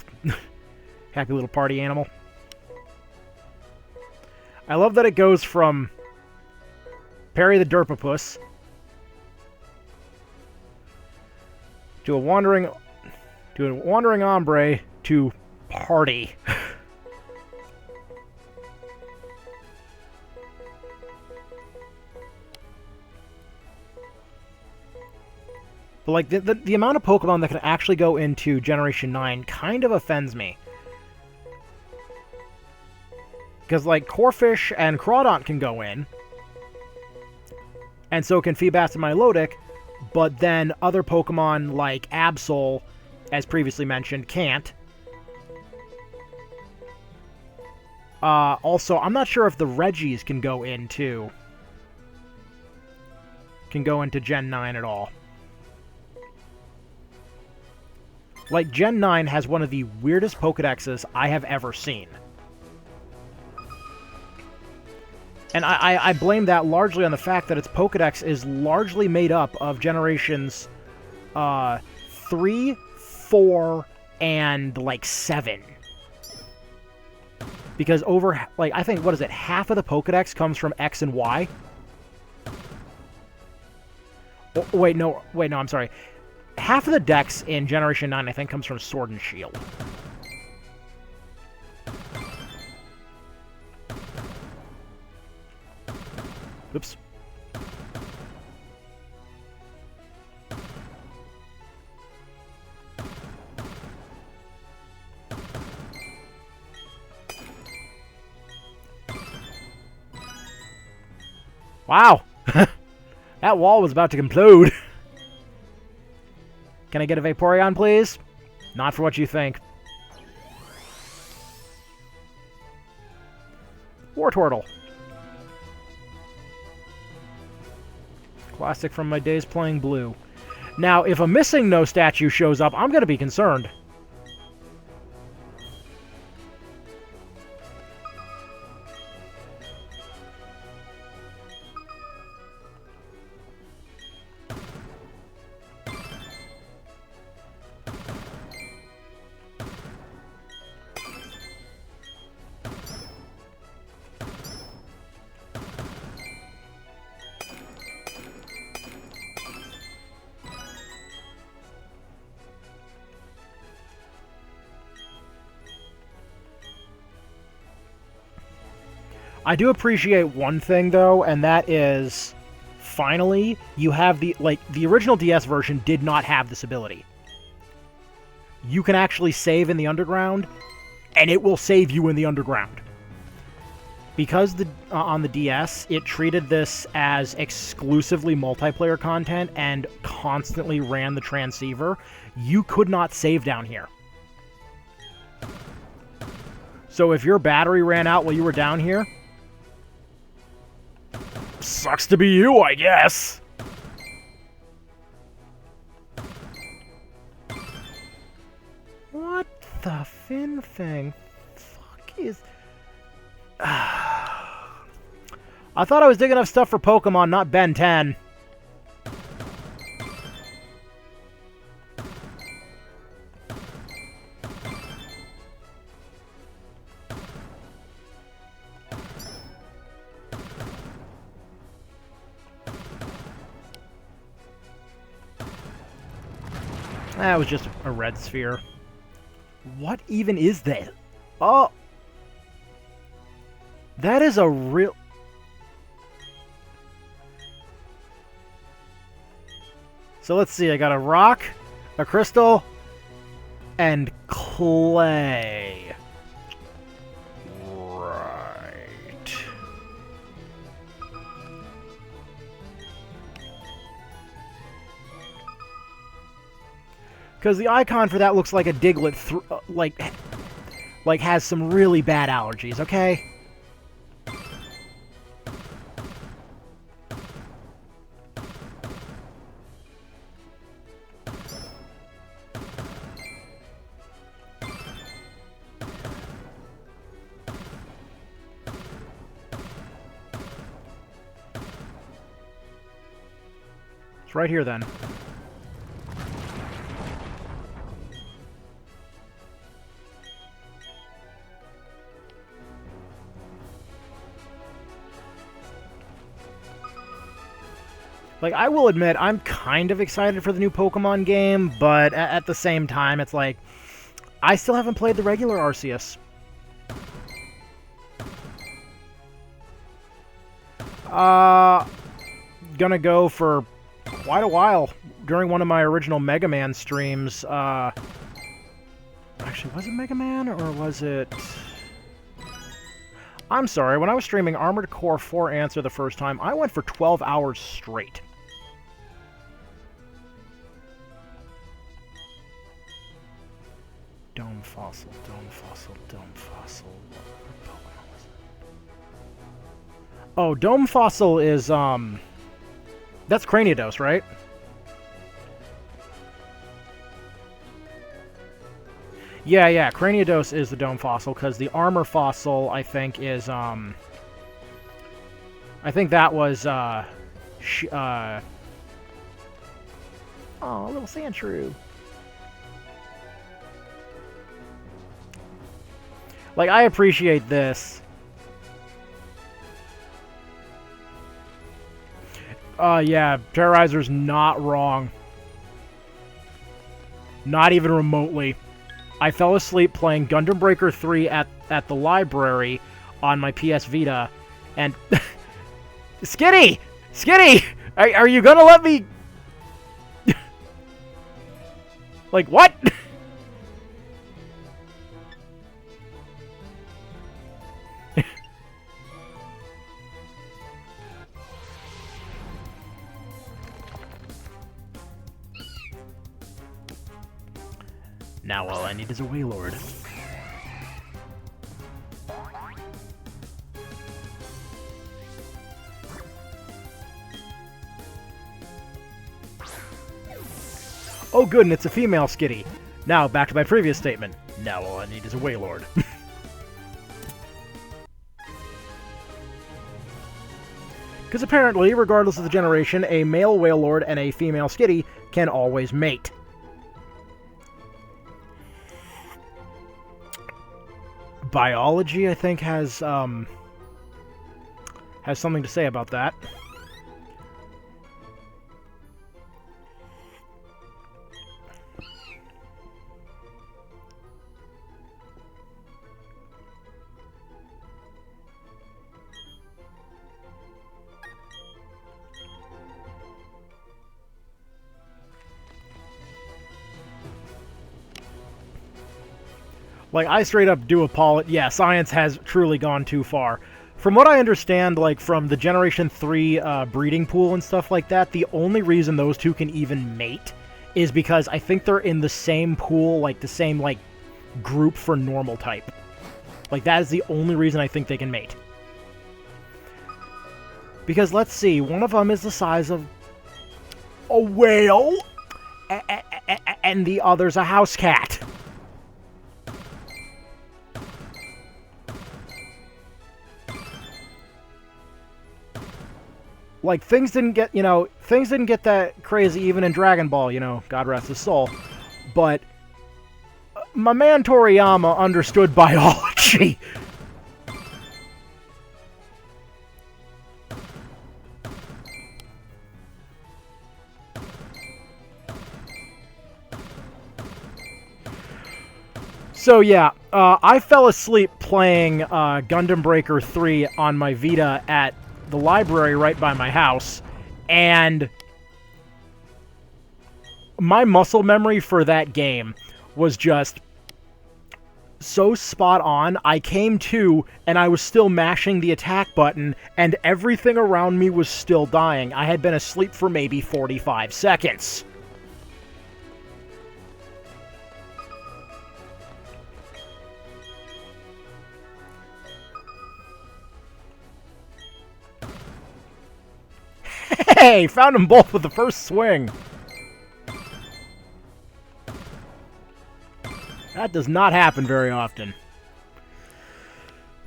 party animal. I love that it goes from Perry the Derpopus to a wandering hombre to party. But like the amount of Pokemon that can actually go into Generation 9 kind of offends me. Because like Corphish and Crawdont can go in, and so can Feebas and Milotic, but then other Pokemon like Absol, as previously mentioned, can't. Also, I'm not sure if the Regis can go into Gen 9 at all. Like, Gen 9 has one of the weirdest Pokedexes I have ever seen. And I blame that largely on the fact that its Pokedex is largely made up of generations 3, 4, and, like, 7. Because over, like, I think, what is it, half of the Pokedex comes from X and Y? Oh, wait, no, I'm sorry. Half of the Dex in Generation 9, I think, comes from Sword and Shield. Oops. Wow! That wall was about to implode. Can I get a Vaporeon, please? Not for what you think. Wartortle. Classic from my days playing Blue. Now, if a Missing No statue shows up, I'm going to be concerned. I do appreciate one thing, though, and that is, finally, you have the original DS version did not have this ability. You can actually save in the underground, and it will save you in the underground. Because on the DS, it treated this as exclusively multiplayer content and constantly ran the transceiver, you could not save down here. So if your battery ran out while you were down here, sucks to be you, I guess. What the fin thing? Fuck is... I thought I was digging up stuff for Pokemon, not Ben 10. That was just a red sphere. What even is that? Oh! That is a real... So let's see, I got a rock, a crystal, and clay. Right. Because the icon for that looks like a Diglett, like has some really bad allergies, okay? It's right here then. Like, I will admit, I'm kind of excited for the new Pokemon game, but at the same time, it's like, I still haven't played the regular Arceus. Gonna go for quite a while. During one of my original Mega Man streams, actually, was it Mega Man, or was it... I'm sorry, when I was streaming Armored Core 4 Answer the first time, I went for 12 hours straight. Dome Fossil, Dome Fossil, Dome Fossil. What Pokemon was it? Oh, Dome Fossil is, that's Cranidos, right? Yeah, Cranidos is the Dome Fossil, because the Armor Fossil, I think, is, I think that was, oh, little Sandshrew. Like, I appreciate this. Yeah, Terrorizer's not wrong. Not even remotely. I fell asleep playing Gundam Breaker 3 at the library on my PS Vita, and... Skitty! Skitty! Are you gonna let me... Like, what? Now all I need is a Wailord. Oh good, and it's a female Skitty. Now, back to my previous statement. Now all I need is a Wailord. Because apparently, regardless of the generation, a male Wailord and a female Skitty can always mate. Biology, I think, has something to say about that. Like, I straight up do apologize. Yeah, science has truly gone too far. From what I understand, like, from the Generation 3 breeding pool and stuff like that, the only reason those two can even mate is because I think they're in the same pool, like, the same, like, group for normal type. Like, that is the only reason I think they can mate. Because, let's see, one of them is the size of a whale, and the other's a house cat. Like, things didn't get, things didn't get that crazy even in Dragon Ball, God rest his soul. But my man Toriyama understood biology. So yeah, I fell asleep playing Gundam Breaker 3 on my Vita at the library right by my house, and my muscle memory for that game was just so spot on. I came to, and I was still mashing the attack button, and everything around me was still dying. I had been asleep for maybe 45 seconds. Hey, found them both with the first swing. That does not happen very often.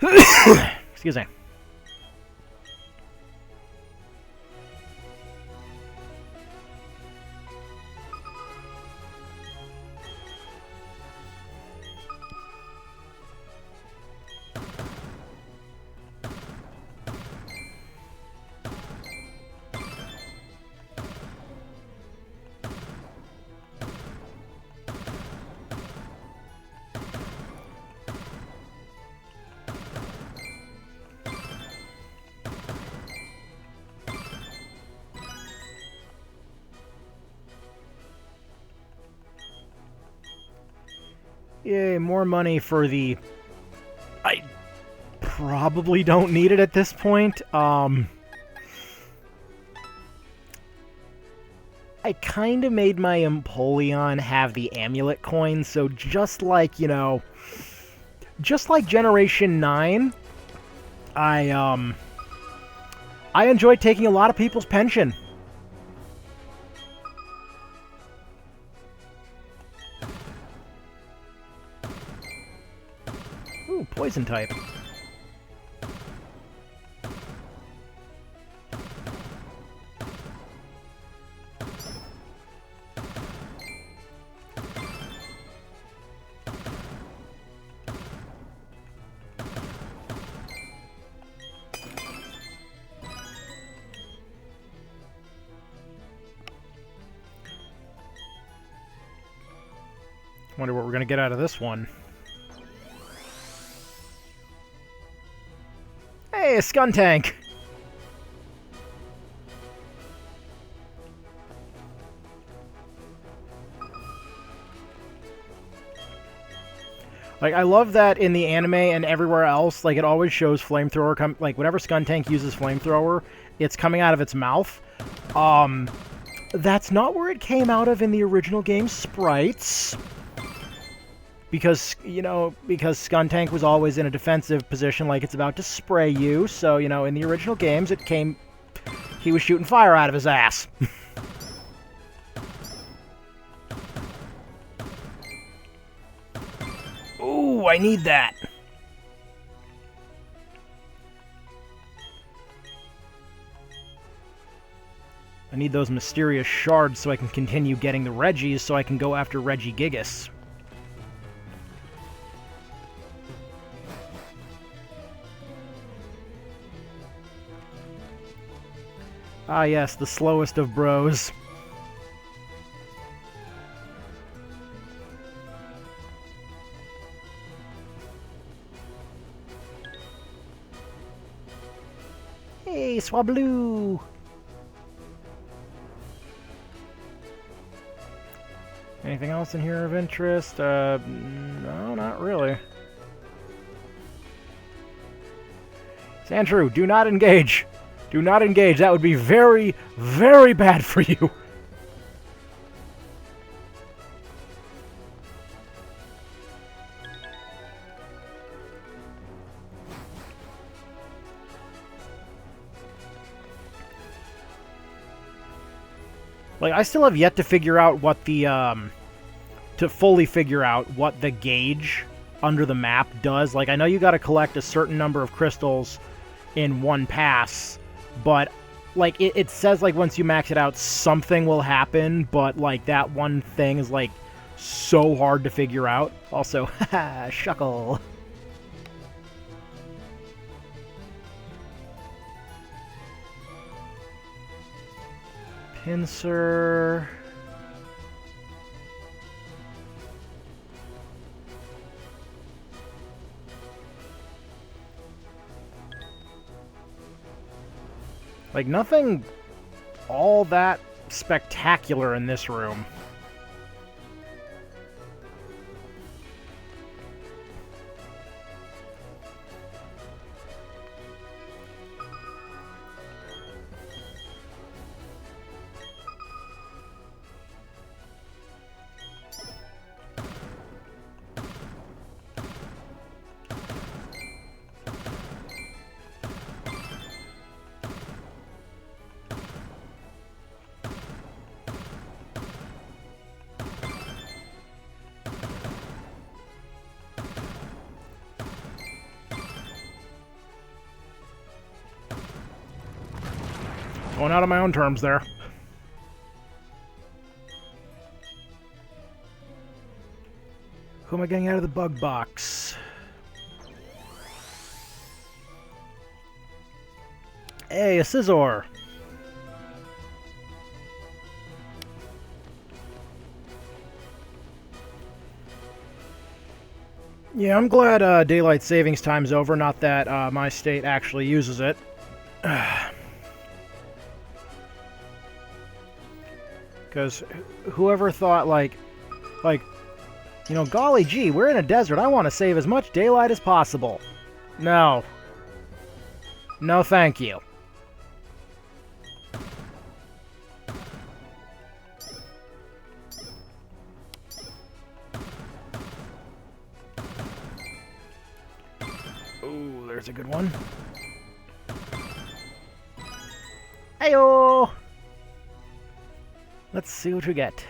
Excuse me. Yay, more money for the... I probably don't need it at this point. I kind of made my Empoleon have the amulet coin, so just like, you know... Just like Generation 9, I enjoyed taking a lot of people's pension. Ooh, poison type. Wonder what we're gonna get out of this one. Hey, a Skuntank! Like, I love that in the anime and everywhere else, like, it always shows Flamethrower like, whenever Skuntank uses Flamethrower, it's coming out of its mouth. That's not where it came out of in the original game sprites. Because, you know, because Skuntank was always in a defensive position, like it's about to spray you, so, you know, in the original games, he was shooting fire out of his ass. Ooh, I need that. I need those mysterious shards so I can continue getting the Regis so I can go after Regigigas. Ah yes, the slowest of bros. Hey, Swablu! Anything else in here of interest? No, not really. Sandshrew, do not engage! Do not engage. That would be very, very bad for you. Like, I still have yet to figure out what the, to fully figure out what the gauge under the map does. Like, I know you gotta collect a certain number of crystals in one pass, but, like, it says, like, once you max it out, something will happen, but, like, that one thing is, like, so hard to figure out. Also, haha, Shuckle. Pinsir. Like, nothing all that spectacular in this room. Going out on my own terms there. Who am I getting out of the bug box? Hey, a Scizor! Yeah, I'm glad Daylight Savings Time's over, not that my state actually uses it. Because whoever thought, like, You know, golly gee, we're in a desert. I want to save as much daylight as possible. No. No, thank you. Ooh, there's a good one. Heyo! Let's see what we get.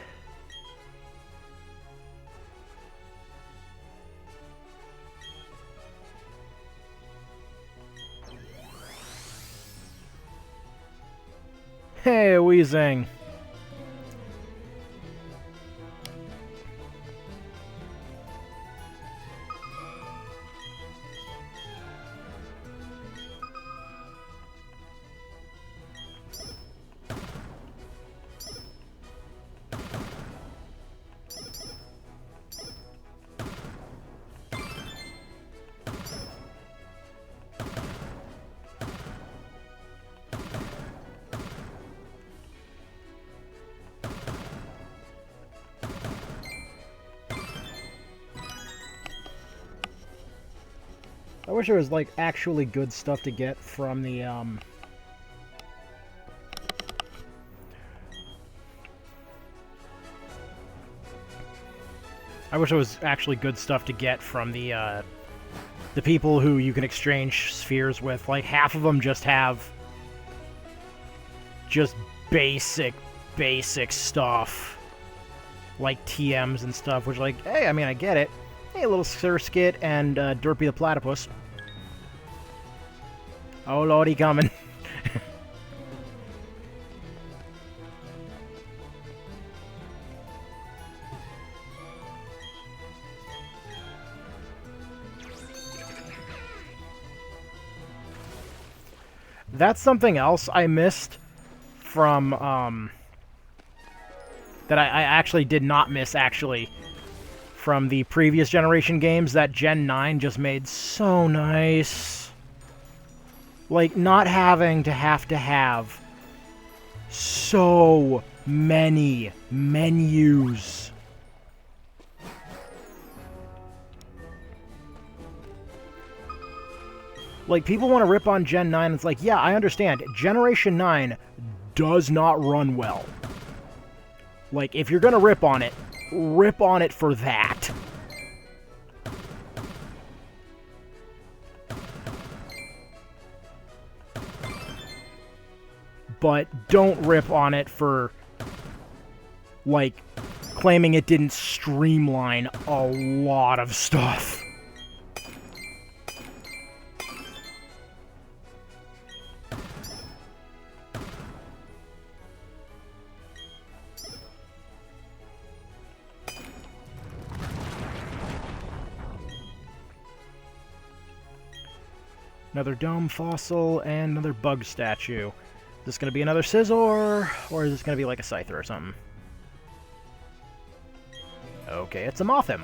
Hey, Weezing. I wish there was, like, actually good stuff to get from the, I wish there was actually good stuff to get from the people who you can exchange spheres with. Like, half of them just have just basic stuff. Like TMs and stuff, which, like, hey, I mean, I get it. Hey, a little Surskit and Derpy the Platypus. Oh, lordy, coming. That's something else I missed from, that I actually did not miss, actually, from the previous generation games that Gen 9 just made so nice. Like, not having to have so many menus. Like, people want to rip on Gen 9, it's like, yeah, I understand. Generation 9 does not run well. Like, if you're gonna rip on it for that. But don't rip on it for, like, claiming it didn't streamline a lot of stuff. Another dome fossil, and another bug statue. Is this going to be another Scizor, or is this going to be like a Scyther or something? Okay, it's a Mothim.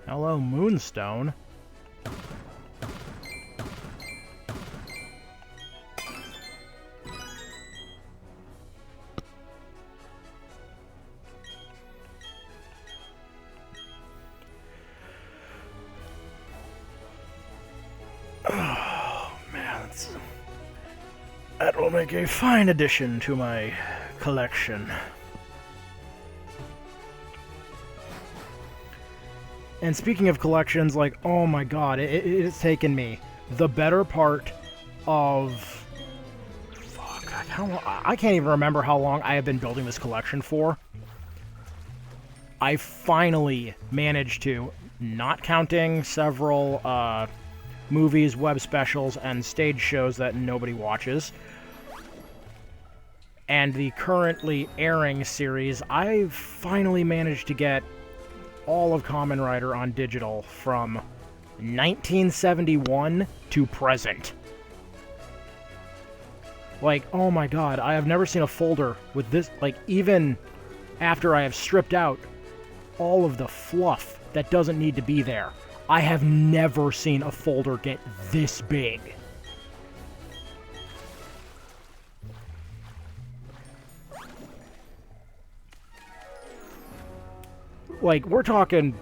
Hello, Moonstone. Oh, man. That will make a fine addition to my collection. And speaking of collections, like, oh my god, it has taken me the better part of... Fuck, I can't even remember how long I have been building this collection for. I finally managed to, not counting several movies, web specials, and stage shows that nobody watches, and the currently airing series, I've finally managed to get all of Kamen Rider on digital from 1971 to present. Like, oh my god, I have never seen a folder with this, like, even after I have stripped out all of the fluff that doesn't need to be there. I have never seen a folder get this big. Like, we're talking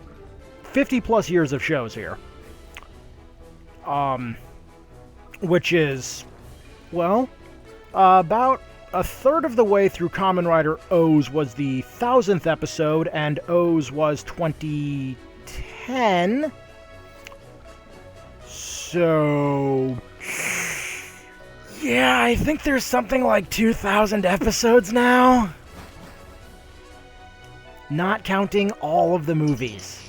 50 plus years of shows here. Which is, well, about a third of the way through Kamen Rider O's was the 1000th episode, and O's was 2010. So, yeah, I think there's something like 2,000 episodes now. Not counting all of the movies.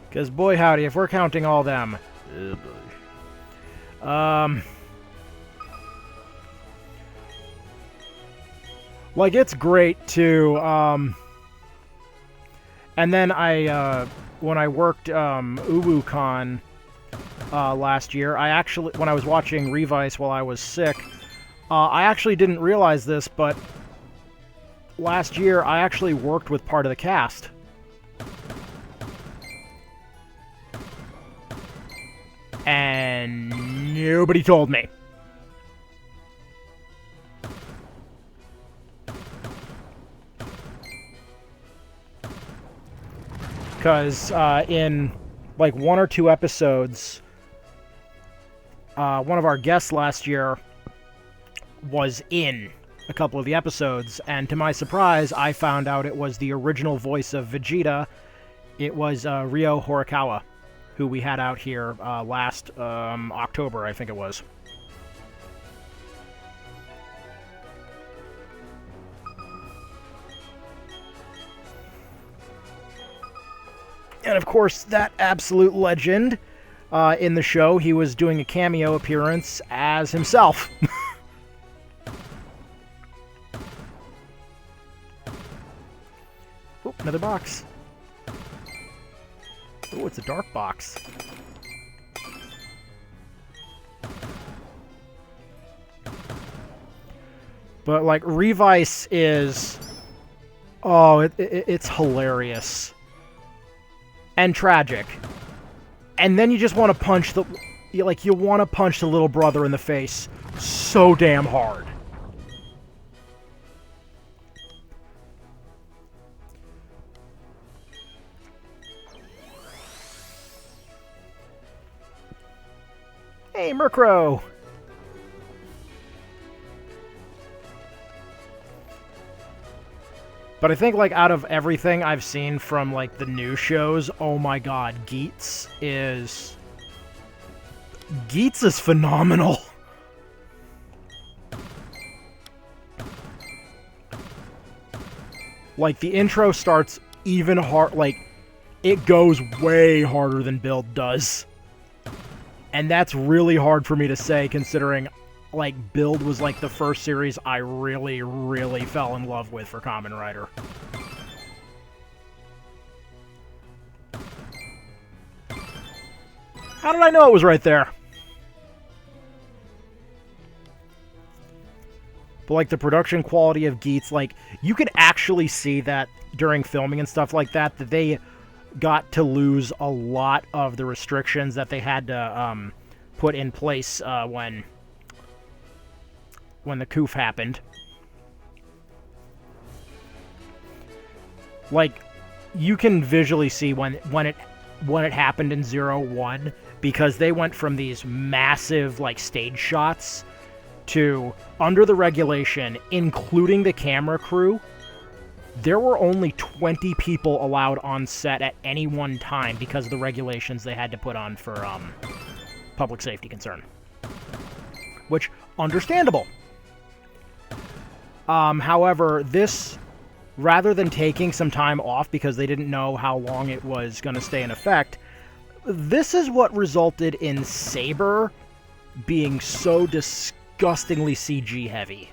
Because, boy howdy, if we're counting all them... like, it's great, too. And then when I worked UbuCon last year, when I was watching Revice while I was sick, I actually didn't realize this, but last year I actually worked with part of the cast. And nobody told me. Because in like 1 or 2 episodes, one of our guests last year was in a couple of the episodes, and to my surprise, I found out it was the original voice of Vegeta. It was Ryo Horikawa, who we had out here last October, I think it was. And of course, that absolute legend in the show, he was doing a cameo appearance as himself. Oh, another box. Oh, it's a dark box. But, like, Revice is... oh, it's hilarious. And tragic. And then you just want to punch the... you want to punch the little brother in the face so damn hard. Hey, Murkrow! But I think, like, out of everything I've seen from, like, the new shows, oh my god, Geats is phenomenal. Like, the intro starts even hard, like, it goes way harder than Build does. And that's really hard for me to say, considering, like, Build was, like, the first series I really, really fell in love with for Kamen Rider. How did I know it was right there? But, like, the production quality of Geats, like, you could actually see that during filming and stuff like that, that they got to lose a lot of the restrictions that they had to put in place when the coup happened. Like, you can visually see when it happened in 01, because they went from these massive, like, stage shots to, under the regulation, including the camera crew, there were only 20 people allowed on set at any one time because of the regulations they had to put on for public safety concern. Which, understandable. However, this, rather than taking some time off because they didn't know how long it was going to stay in effect, this is what resulted in Saber being so disgusting disgustingly CG heavy.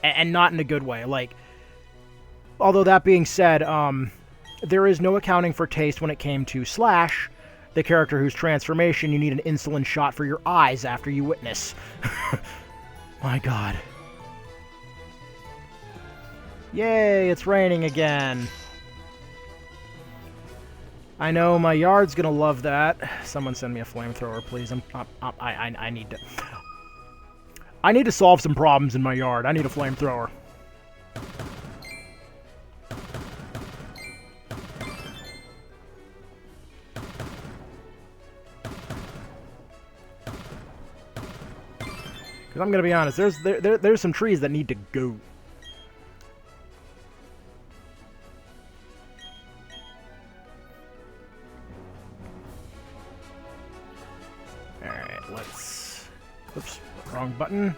And not in a good way. Like, although that being said, there is no accounting for taste when it came to Slash, the character whose transformation you need an insulin shot for your eyes after you witness. My god. Yay, it's raining again. I know my yard's gonna love that. Someone send me a flamethrower, please. I need to... I need to solve some problems in my yard. I need a flamethrower. Because I'm gonna be honest, there's some trees that need to go. Alright, let's... Oops, wrong button.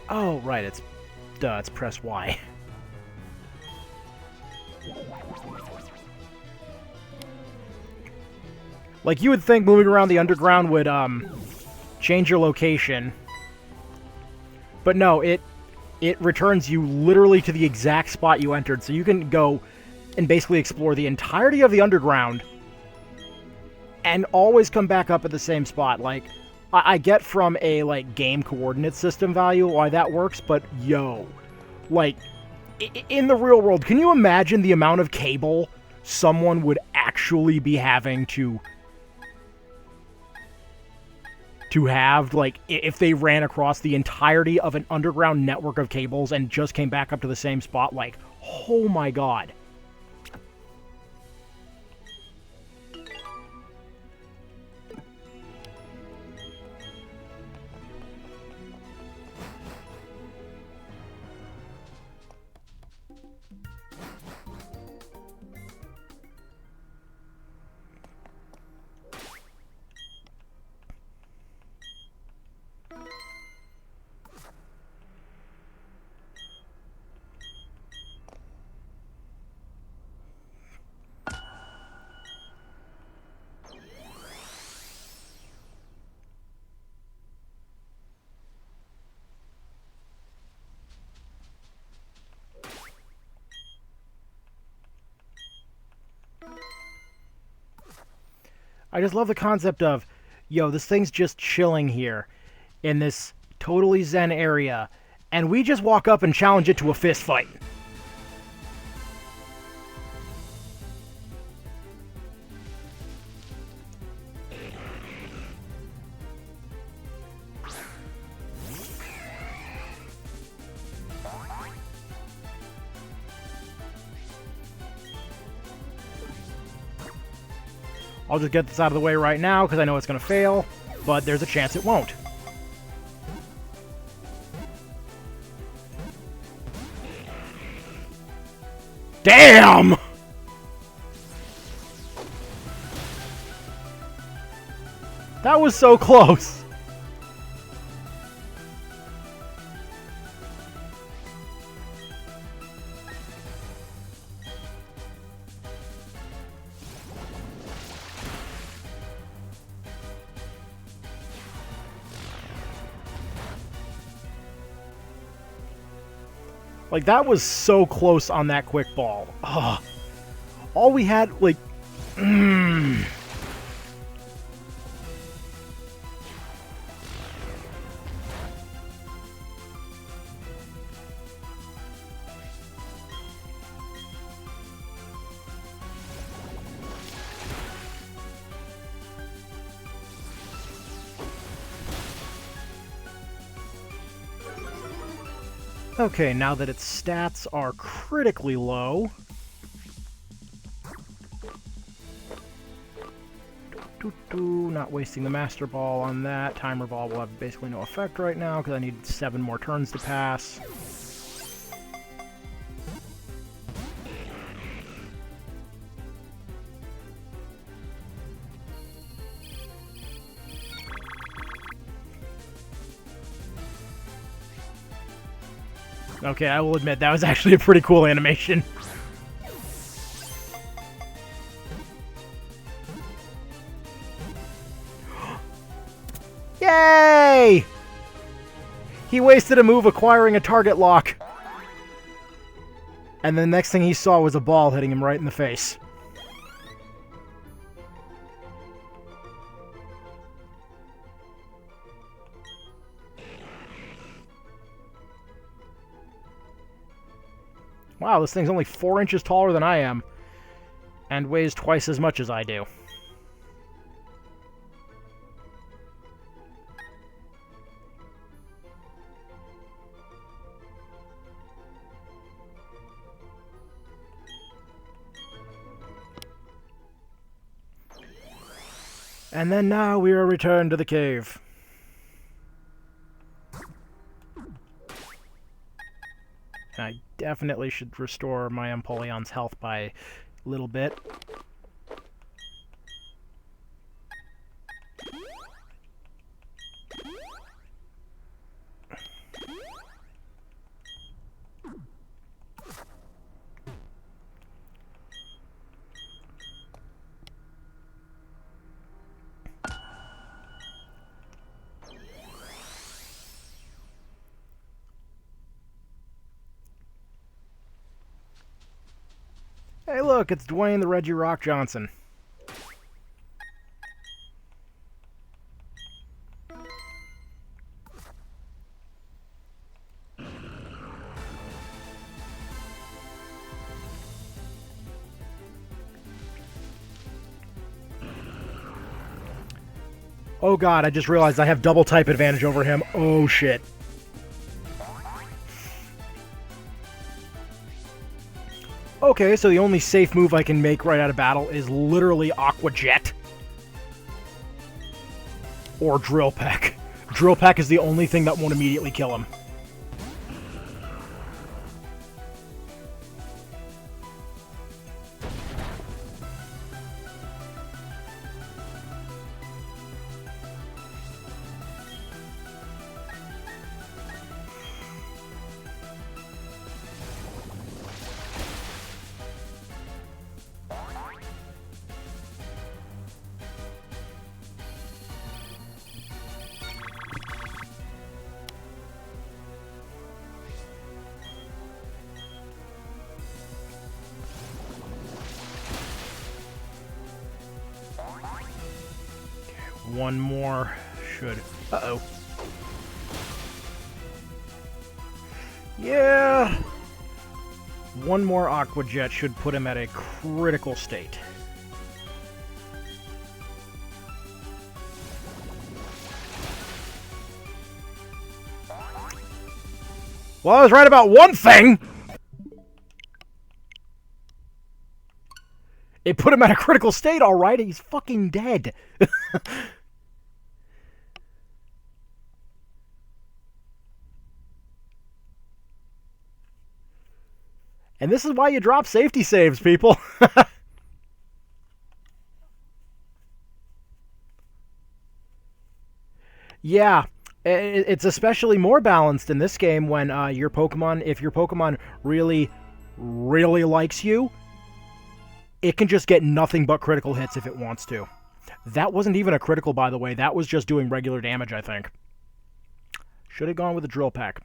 Oh, right, it's press Y. Like, you would think moving around the underground would, change your location. But no, it returns you literally to the exact spot you entered, so you can go and basically explore the entirety of the underground and always come back up at the same spot. Like, I get from a, like, game coordinate system value why that works, but yo, like, in the real world, can you imagine the amount of cable someone would actually be having to have, like, if they ran across the entirety of an underground network of cables and just came back up to the same spot? Like, oh my god. I just love the concept of, yo, this thing's just chilling here in this totally zen area, and we just walk up and challenge it to a fist fight. I'll just get this out of the way right now because I know it's going to fail, but there's a chance it won't. Damn! That was so close. Like, that was so close on that quick ball. Ugh. All we had, like... Okay, now that its stats are critically low... Not wasting the Master Ball on that. Timer Ball will have basically no effect right now because I need 7 more turns to pass. Okay, I will admit, that was actually a pretty cool animation. Yay! He wasted a move acquiring a target lock. And the next thing he saw was a ball hitting him right in the face. Wow, this thing's only 4 inches taller than I am. And weighs twice as much as I do. And then now we are returned to the cave. I definitely should restore my Empoleon's health by a little bit. Hey look, it's Dwayne the Reggie Rock Johnson. Oh god, I just realized I have double type advantage over him. Oh shit. Okay, so the only safe move I can make right out of battle is literally Aqua Jet. Or Drill Peck. Drill Peck is the only thing that won't immediately kill him. One more should... Uh-oh. Yeah! One more Aqua Jet should put him at a critical state. Well, I was right about one thing! It put him at a critical state, alright? He's fucking dead. And this is why you drop safety saves, people. Yeah, it's especially more balanced in this game when your Pokemon, if your Pokemon really, really likes you, it can just get nothing but critical hits if it wants to. That wasn't even a critical, by the way. That was just doing regular damage, I think. Should have gone with a Drill Peck.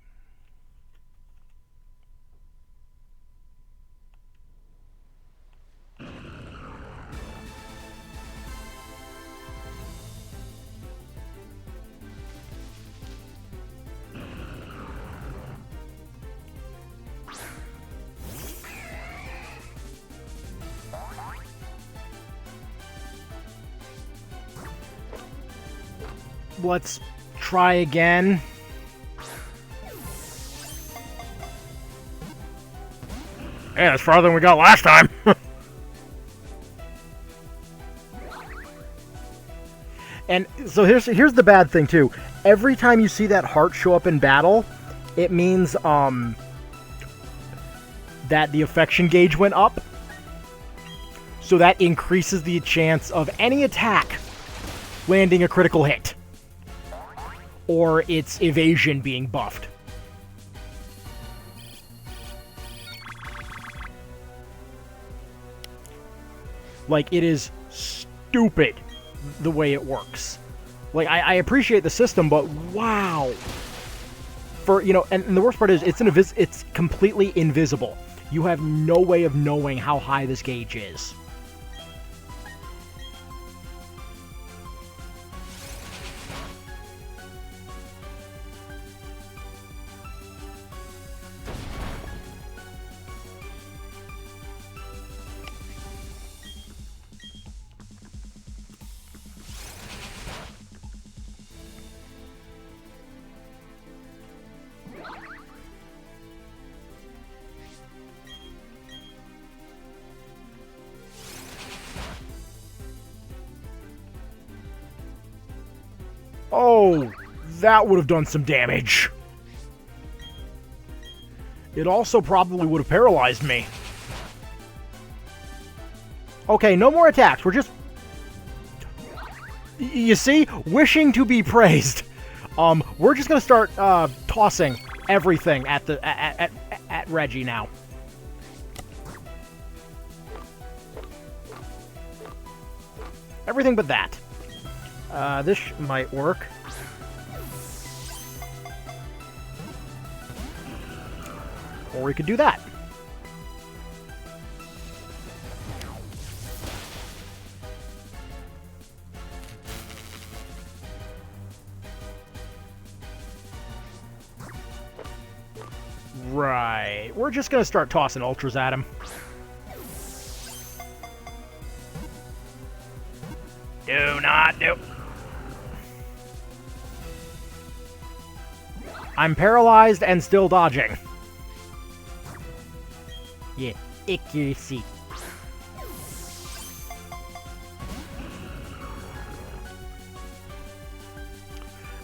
Let's try again. Yeah, that's farther than we got last time. And so here's the bad thing too. Every time you see that heart show up in battle, it means that the affection gauge went up. So that increases the chance of any attack landing a critical hit. Or its evasion being buffed. Like, it is stupid the way it works. Like, I appreciate the system, but wow. For, you know, and the worst part is it's completely invisible. You have no way of knowing how high this gauge is. Oh, that would have done some damage. It also probably would have paralyzed me. Okay, no more attacks. We're just... You see? Wishing to be praised. We're just gonna start, tossing everything at the... at Reggie now. Everything but that. This might work. Or we could do that. Right. We're just gonna start tossing ultras at him. Do not do... I'm paralyzed and still dodging. Yeah, accuracy.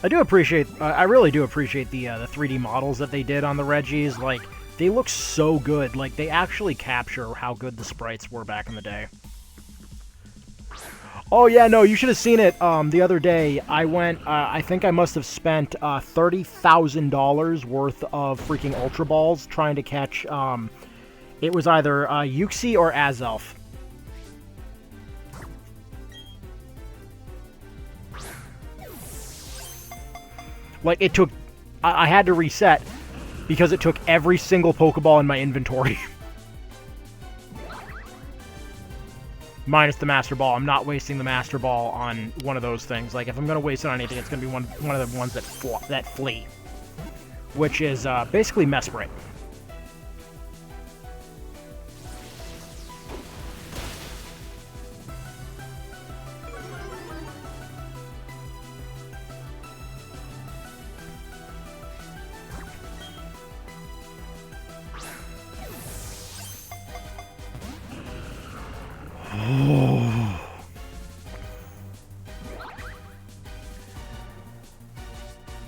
I do appreciate, I really do appreciate the 3D models that they did on the Reggies. Like, they look so good. Like, they actually capture how good the sprites were back in the day. Oh, yeah, no, you should have seen it the other day. I went, I think I must have spent $30,000 worth of freaking Ultra Balls trying to catch, it was either Yuxi or Azelf. Like, it took, I had to reset because it took every single Pokeball in my inventory. Minus the Master Ball. I'm not wasting the Master Ball on one of those things. Like, if I'm going to waste it on anything, it's going to be one of the ones that flee. Which is basically Mesprit.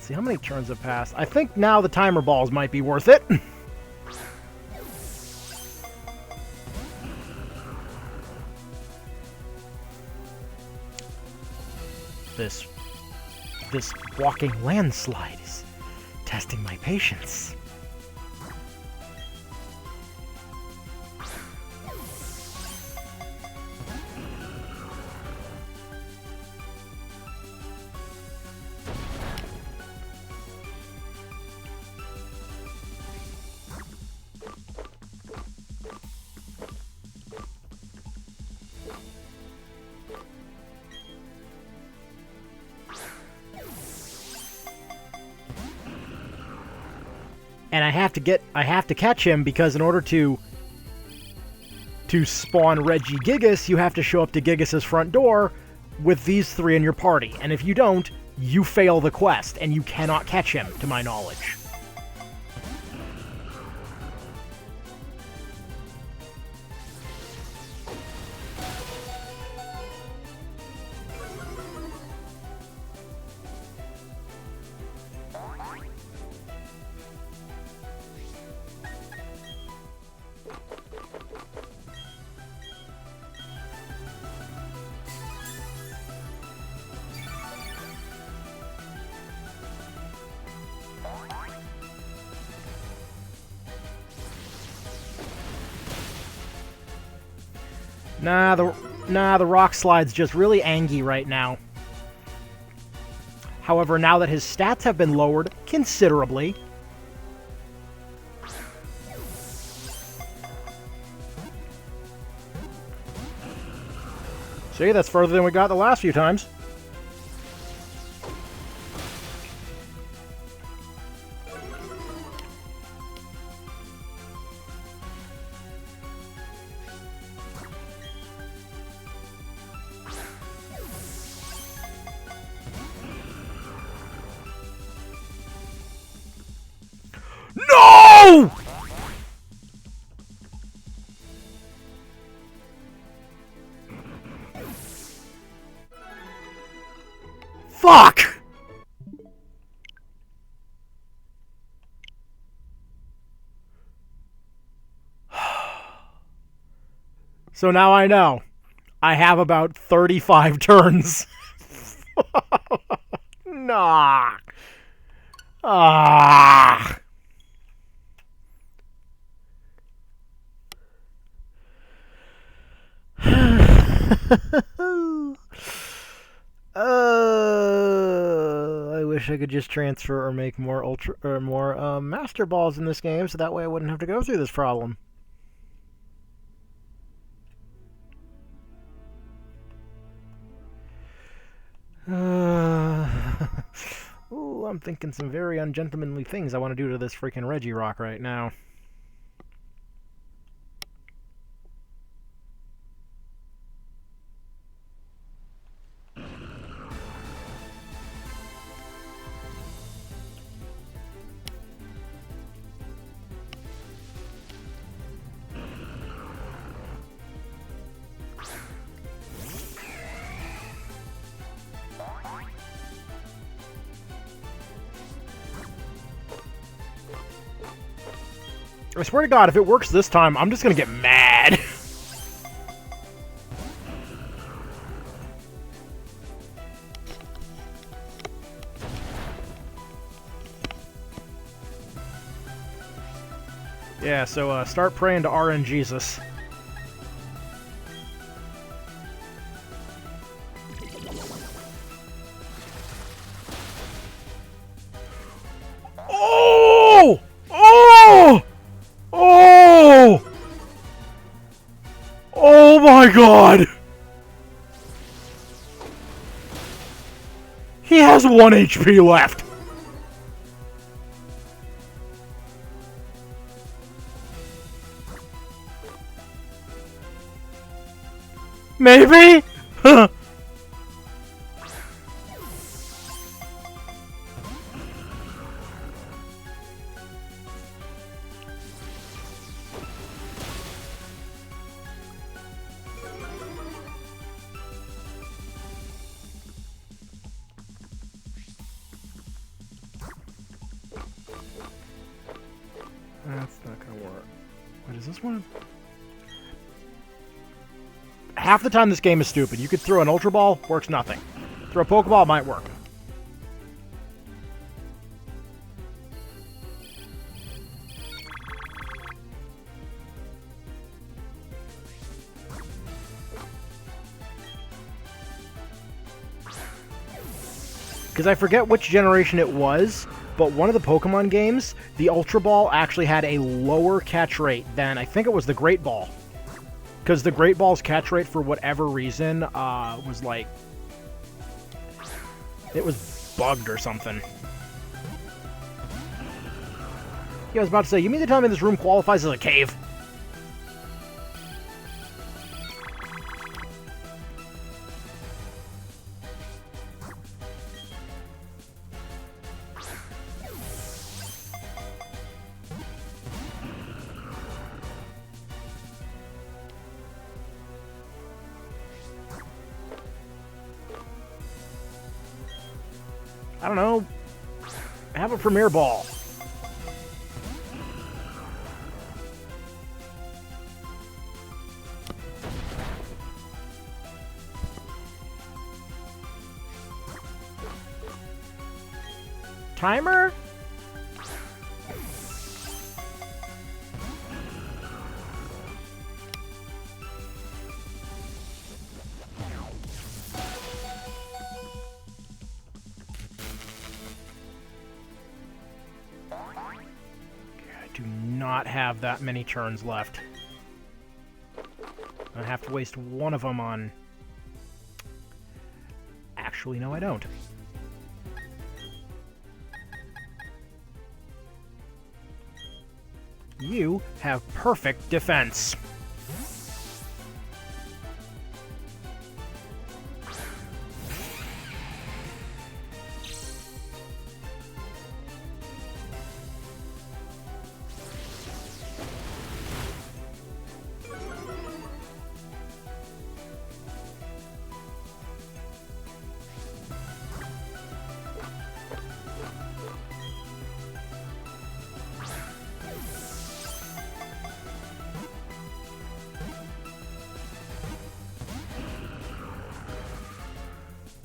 See how many turns have passed. I think now the timer balls might be worth it. This walking landslide is testing my patience. And I have to catch him because in order to spawn Regigigas, you have to show up to Gigas' front door with these three in your party. And if you don't, you fail the quest, and you cannot catch him, to my knowledge. Nah, Nah, the rock slide's just really angry right now. However, now that his stats have been lowered considerably... See, that's further than we got the last few times. No! Fuck! So now I know. I have about 35 turns. Nah. Ah. I wish I could just transfer or make more master balls in this game, so that way I wouldn't have to go through this problem. Ooh, I'm thinking some very ungentlemanly things I want to do to this freaking Regirock right now. I swear to God, if it works this time, I'm just gonna get mad. Yeah, so start praying to RNGesus. Oh! Oh! Oh! Oh my God! He has 1 HP left. Maybe? Huh. That's not gonna work. What is this one? Half the time this game is stupid. You could throw an Ultra Ball, works nothing. Throw a Pokeball, might work. Because I forget which generation it was, but one of the Pokemon games, the Ultra Ball actually had a lower catch rate than, I think it was the Great Ball. Because the Great Ball's catch rate, for whatever reason, was like... it was bugged or something. Yeah, I was about to say, you mean to tell me this room qualifies as a cave? I don't know. Have a Premier Ball. Timer? not have that many turns left. I have to waste one of them on... Actually, no, I don't. You have perfect defense.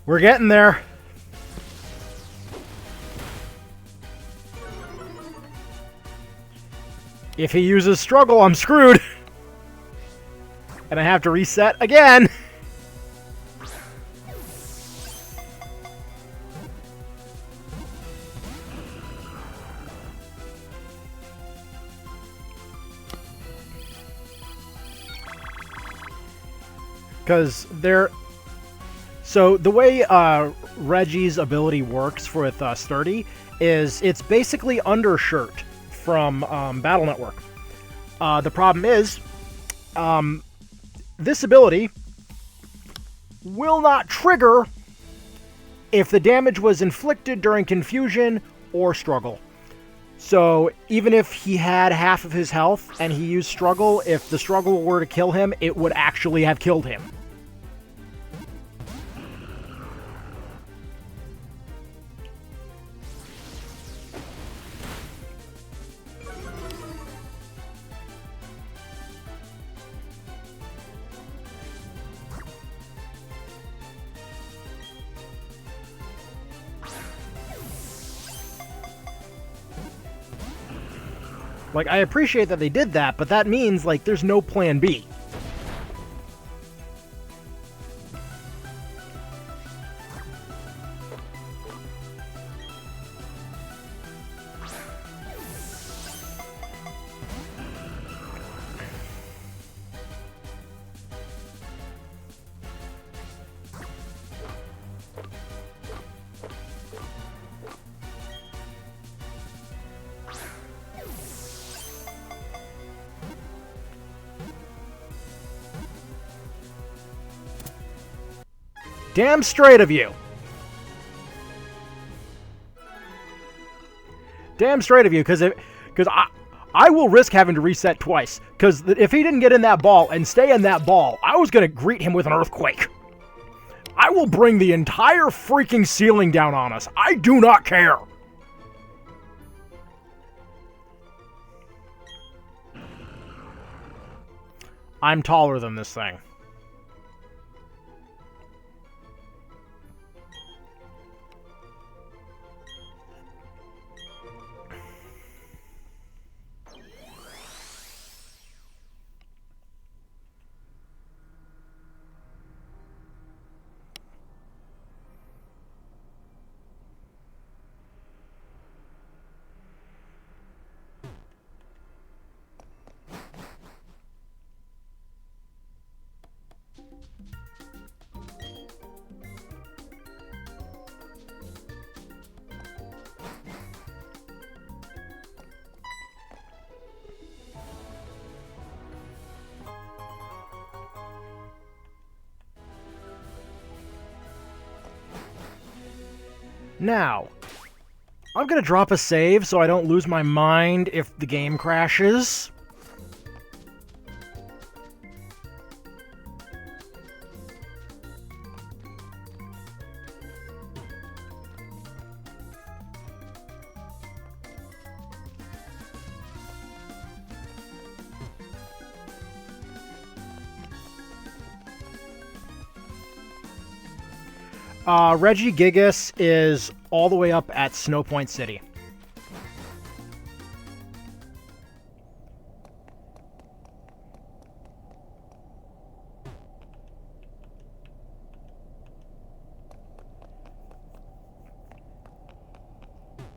We're getting there. If he uses struggle, I'm screwed. And I have to reset again. Because they're... So the way Regi's ability works with Sturdy is it's basically Undershirt from Battle Network. The problem is this ability will not trigger if the damage was inflicted during confusion or struggle. So even if he had half of his health and he used struggle, if the struggle were to kill him, it would actually have killed him. Like, I appreciate that they did that, but that means, like, there's no plan B. Damn straight of you. Damn straight of you, because I will risk having to reset twice. Because if he didn't get in that ball and stay in that ball, I was going to greet him with an earthquake. I will bring the entire freaking ceiling down on us. I do not care. I'm taller than this thing. Now, I'm going to drop a save so I don't lose my mind if the game crashes. Regigigas is all the way up at Snowpoint City.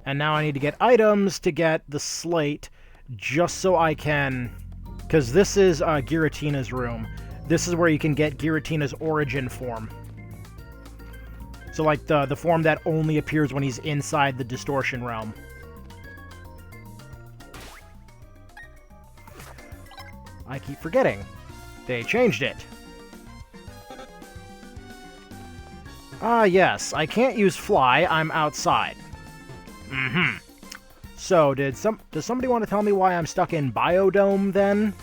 And now I need to get items to get the slate. just so I can... Because this is Giratina's room. This is where you can get Giratina's origin form. So, like, the form that only appears when he's inside the Distortion Realm. I keep forgetting. They changed it. Ah, yes. I can't use fly. I'm outside. Mm-hmm. So, does somebody want to tell me why I'm stuck in Biodome, then?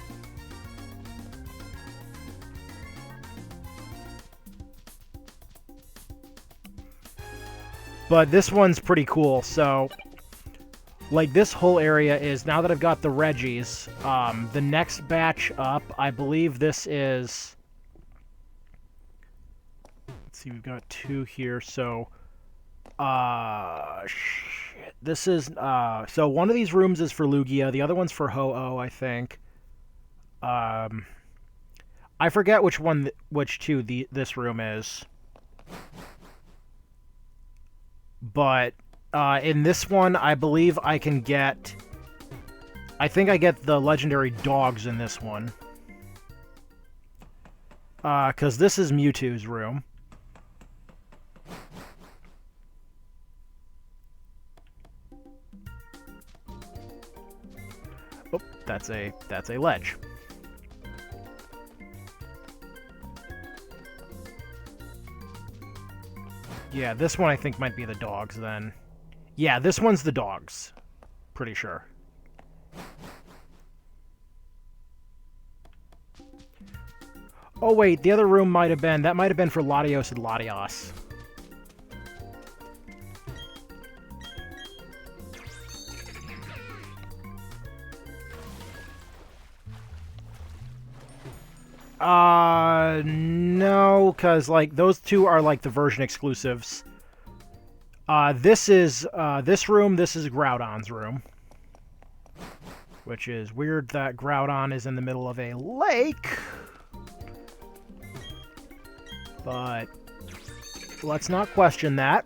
But this one's pretty cool, so... Like, this whole area is... Now that I've got the Reggies, the next batch up, I believe this is... Let's see, we've got 2 here, so... Shit. This is, so one of these rooms is for Lugia, the other one's for Ho-Oh, I think. I forget which two this room is. But, in this one, I believe I can get... I think I get the legendary dogs in this one. Because this is Mewtwo's room. Oh, that's a ledge. Yeah, this one I think might be the dogs then. Yeah, this one's the dogs. Pretty sure. Oh wait, the other room might have been... That might have been for Latios and Latios. No, because, like, those two are, like, the version exclusives. This is Groudon's room. Which is weird that Groudon is in the middle of a lake. But let's not question that.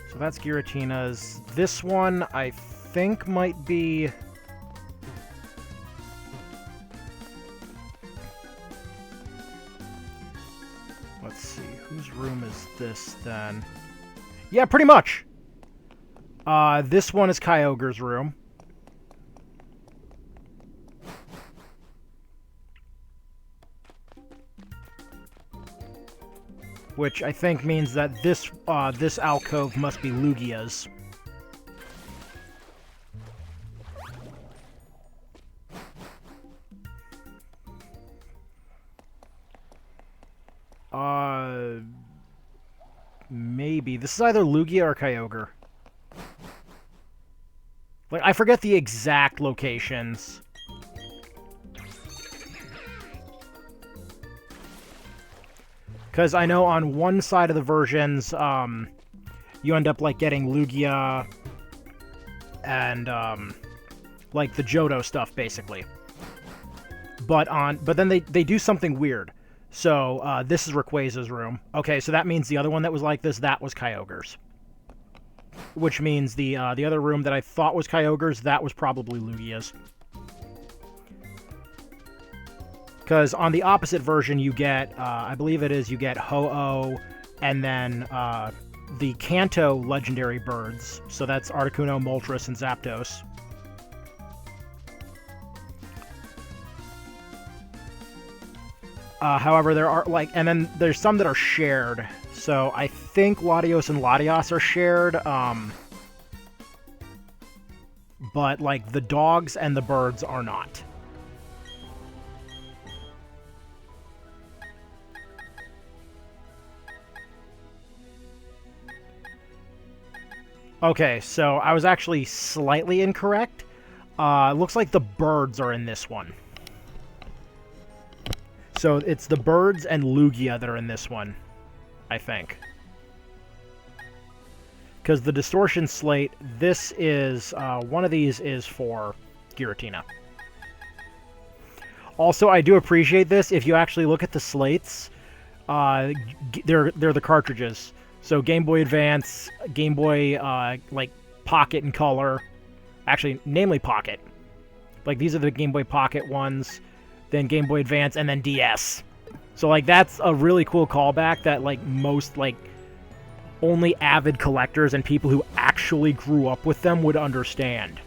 So that's Giratina's. This one, I think, might be... Let's see, whose room is this, then? Yeah, pretty much! This one is Kyogre's room. Which I think means that this alcove must be Lugia's. Maybe. This is either Lugia or Kyogre. Like, I forget the exact locations. Because I know on one side of the versions, you end up, like, getting Lugia and, like, the Johto stuff, basically. But then they do something weird. So, this is Rayquaza's room. Okay, so that means the other one that was like this, that was Kyogre's. Which means the other room that I thought was Kyogre's, that was probably Lugia's. Because on the opposite version, you get, I believe it is, you get Ho-Oh, and then the Kanto legendary birds. So that's Articuno, Moltres, and Zapdos. However, there are, like, and then there's some that are shared. So I think Latios and Latios are shared, but, like, the dogs and the birds are not. Okay, so I was actually slightly incorrect. Looks like the birds are in this one. So it's the birds and Lugia that are in this one, I think. Because the Distortion Slate, this is, one of these is for Giratina. Also, I do appreciate this. If you actually look at the slates, they're the cartridges. So Game Boy Advance, Game Boy, like, Pocket and Color. Actually, namely Pocket. Like, these are the Game Boy Pocket ones, then Game Boy Advance, and then DS. So, like, that's a really cool callback that, like, most, like, only avid collectors and people who actually grew up with them would understand.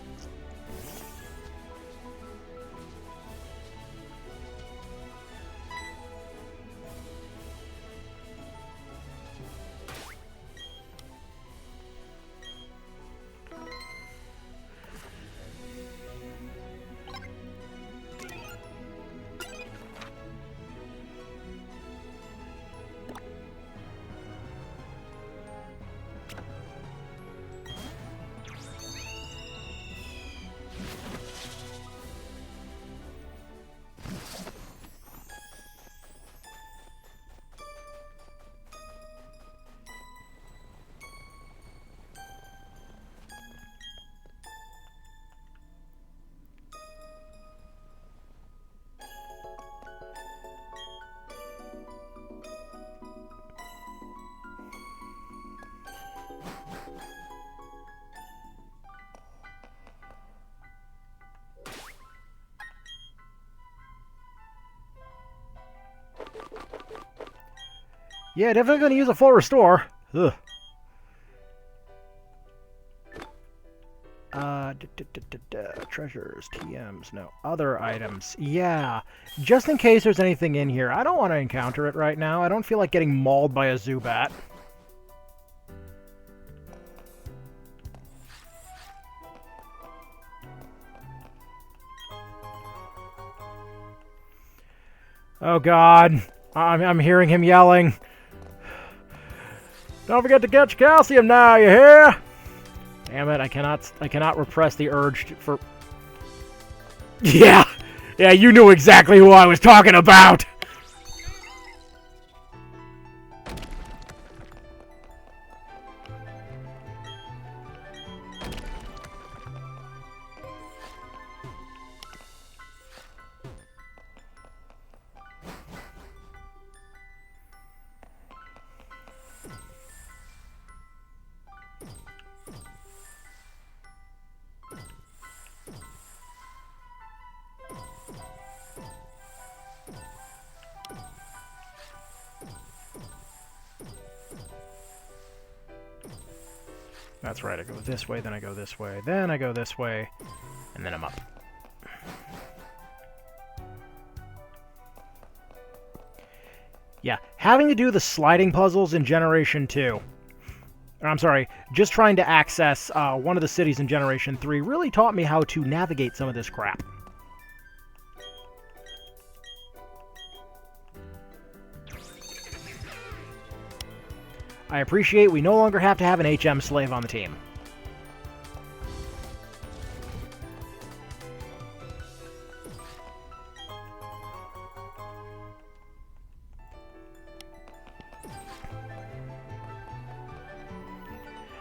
Yeah, definitely going to use a full restore. Ugh. Treasures, TMs, no. Other items. Yeah, just in case there's anything in here. I don't want to encounter it right now. I don't feel like getting mauled by a Zubat. Oh god, I'm hearing him yelling. Don't forget to catch calcium now, you hear? Damn it, I cannot repress the urge for... Yeah! Yeah, you knew exactly who I was talking about! That's right, I go this way, then I go this way, then I go this way, and then I'm up. Yeah, having to do the sliding puzzles in Generation 2, or I'm sorry, just trying to access one of the cities in Generation 3 really taught me how to navigate some of this crap. I appreciate we no longer have to have an HM slave on the team.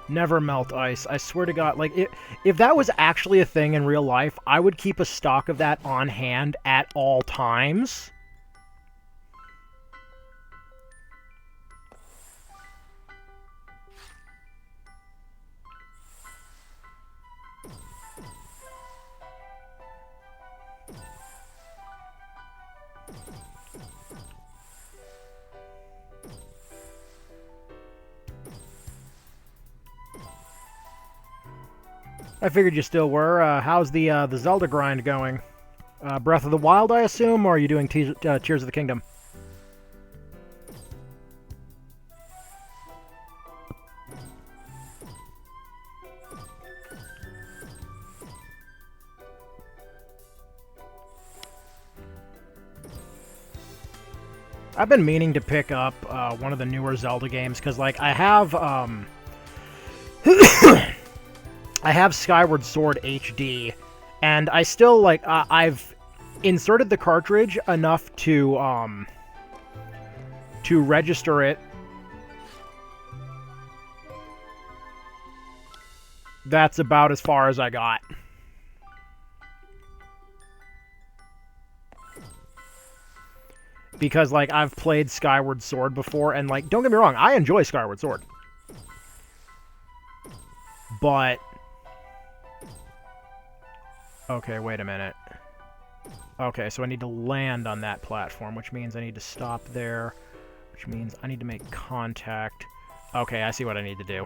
Never melt ice. I swear to God, like, if that was actually a thing in real life, I would keep a stock of that on hand at all times. I figured you still were. How's the Zelda grind going? Breath of the Wild, I assume, or are you doing Tears of the Kingdom? I've been meaning to pick up one of the newer Zelda games, because, like, I have... I have Skyward Sword HD, and I still, like, I've inserted the cartridge enough to register it. That's about as far as I got. Because, like, I've played Skyward Sword before, and, like, don't get me wrong, I enjoy Skyward Sword. But... Okay, wait a minute. Okay, so I need to land on that platform, which means I need to stop there, which means I need to make contact. Okay, I see what I need to do.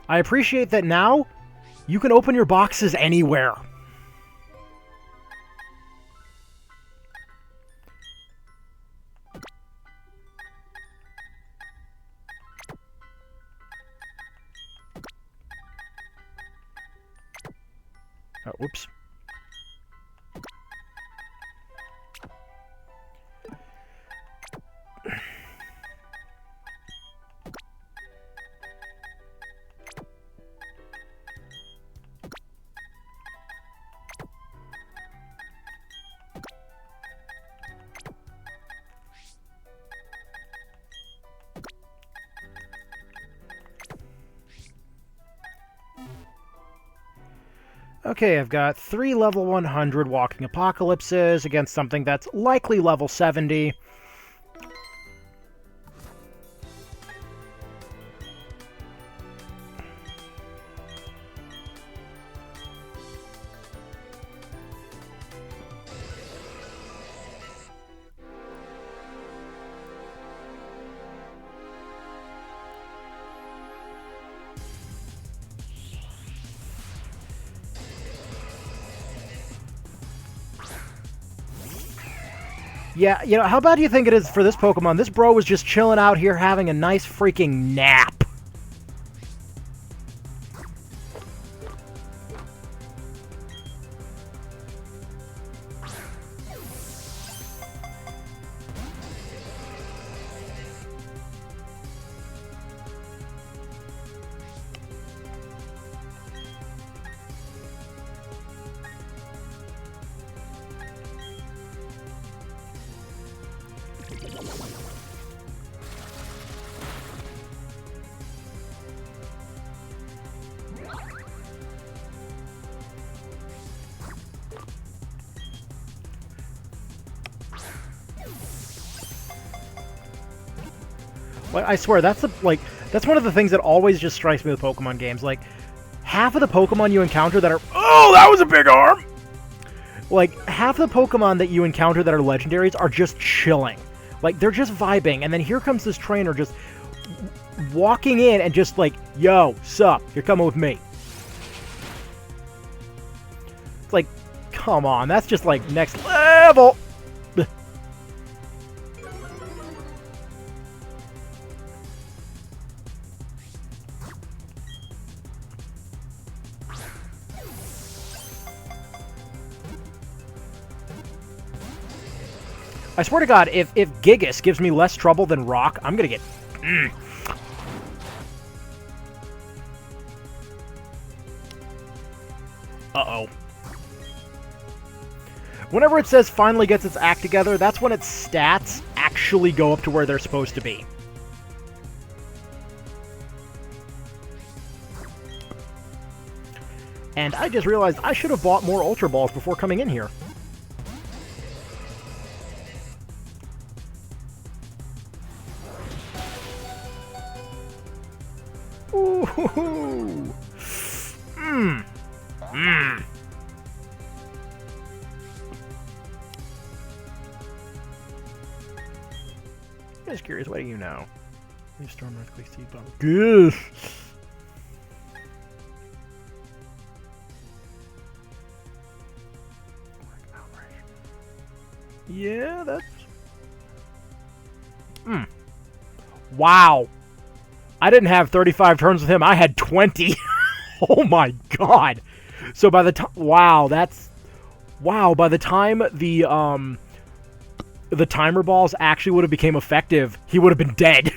I appreciate that now you can open your boxes anywhere. Oh, whoops. Okay, I've got 3 level 100 Walking Apocalypses against something that's likely level 70. Yeah, you know, how bad do you think it is for this Pokemon? This bro was just chilling out here having a nice freaking nap. Like, I swear, that's that's one of the things that always just strikes me with Pokemon games. Like, half of the Pokemon you encounter that are... Oh, that was a big arm! Like, half the Pokemon that you encounter that are legendaries are just chilling. Like, they're just vibing, and then here comes this trainer just walking in and just like, yo, sup, you're coming with me. It's like, come on, that's just like next level! I swear to God, if Gigas gives me less trouble than Rock, I'm gonna get... Uh-oh. Whenever it says finally gets its act together, that's when its stats actually go up to where they're supposed to be. And I just realized I should have bought more Ultra Balls before coming in here. Ooh. I'm just curious, what do you know? Storm, earthquake, sea bomb. Good. Yeah, that's... Wow. I didn't have 35 turns with him. I had 20. Oh my god. So by the time... Wow, that's... Wow, by the time the timer balls actually would have became effective, he would have been dead.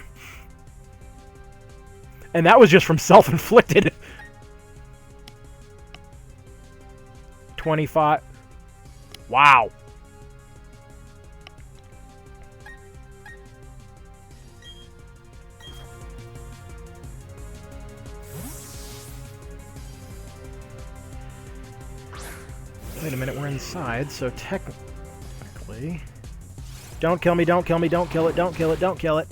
And that was just from self-inflicted. 25. Wow. Wait a minute, we're inside, so technically... Don't kill me, don't kill me, don't kill it, don't kill it, don't kill it.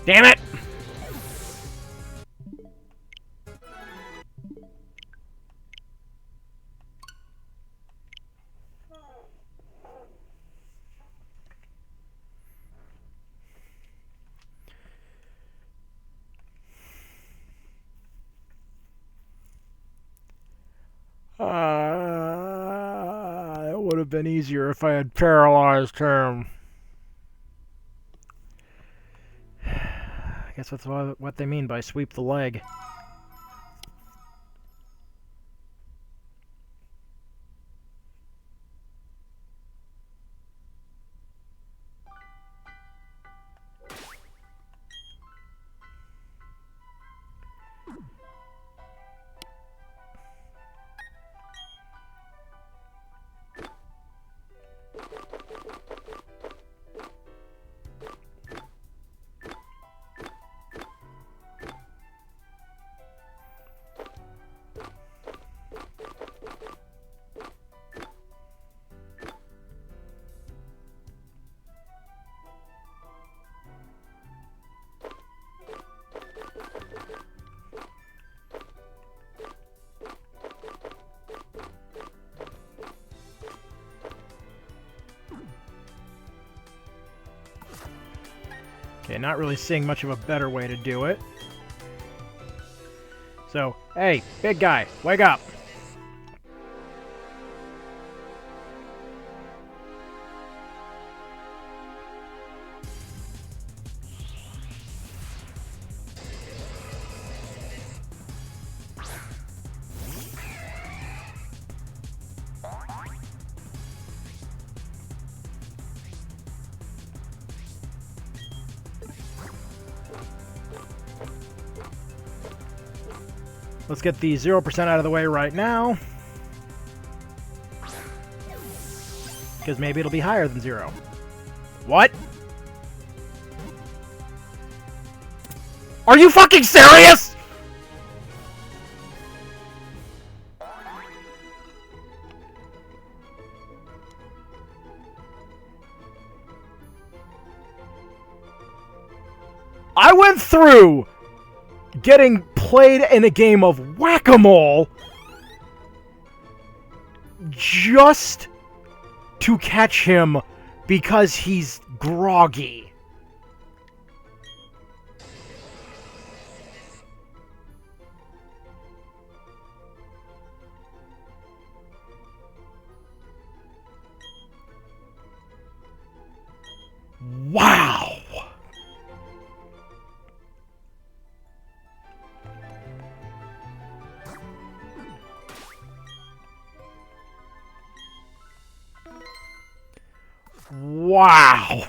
Damn it! It would have been easier if I had paralyzed him. I guess that's what they mean by sweep the leg. Okay, not really seeing much of a better way to do it. So, hey, big guy, wake up! Let's get the 0% out of the way right now. Because maybe it'll be higher than 0. What? Are you fucking serious?! I went through getting played in a game of whack-a-mole just to catch him because he's groggy. Wow. Wow.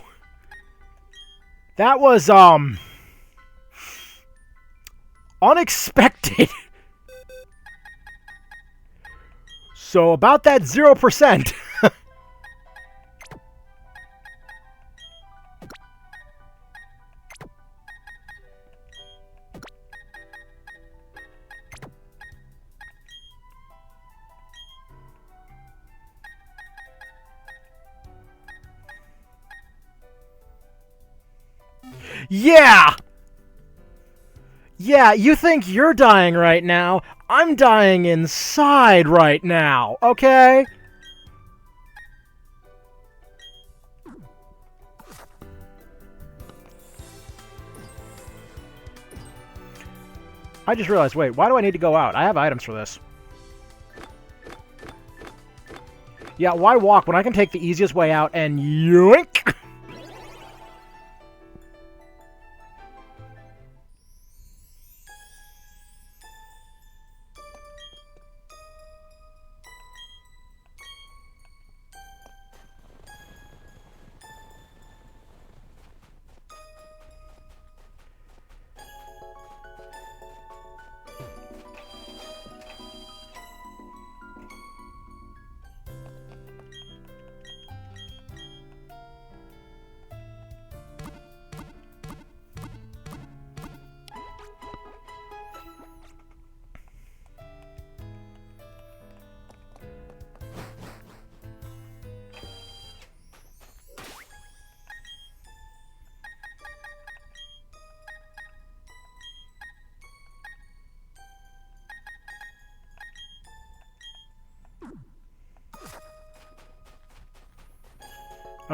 That was, unexpected. So, about that 0%. Yeah! Yeah, you think you're dying right now. I'm dying inside right now, okay? I just realized, wait, why do I need to go out? I have items for this. Yeah, why walk when I can take the easiest way out and yoink?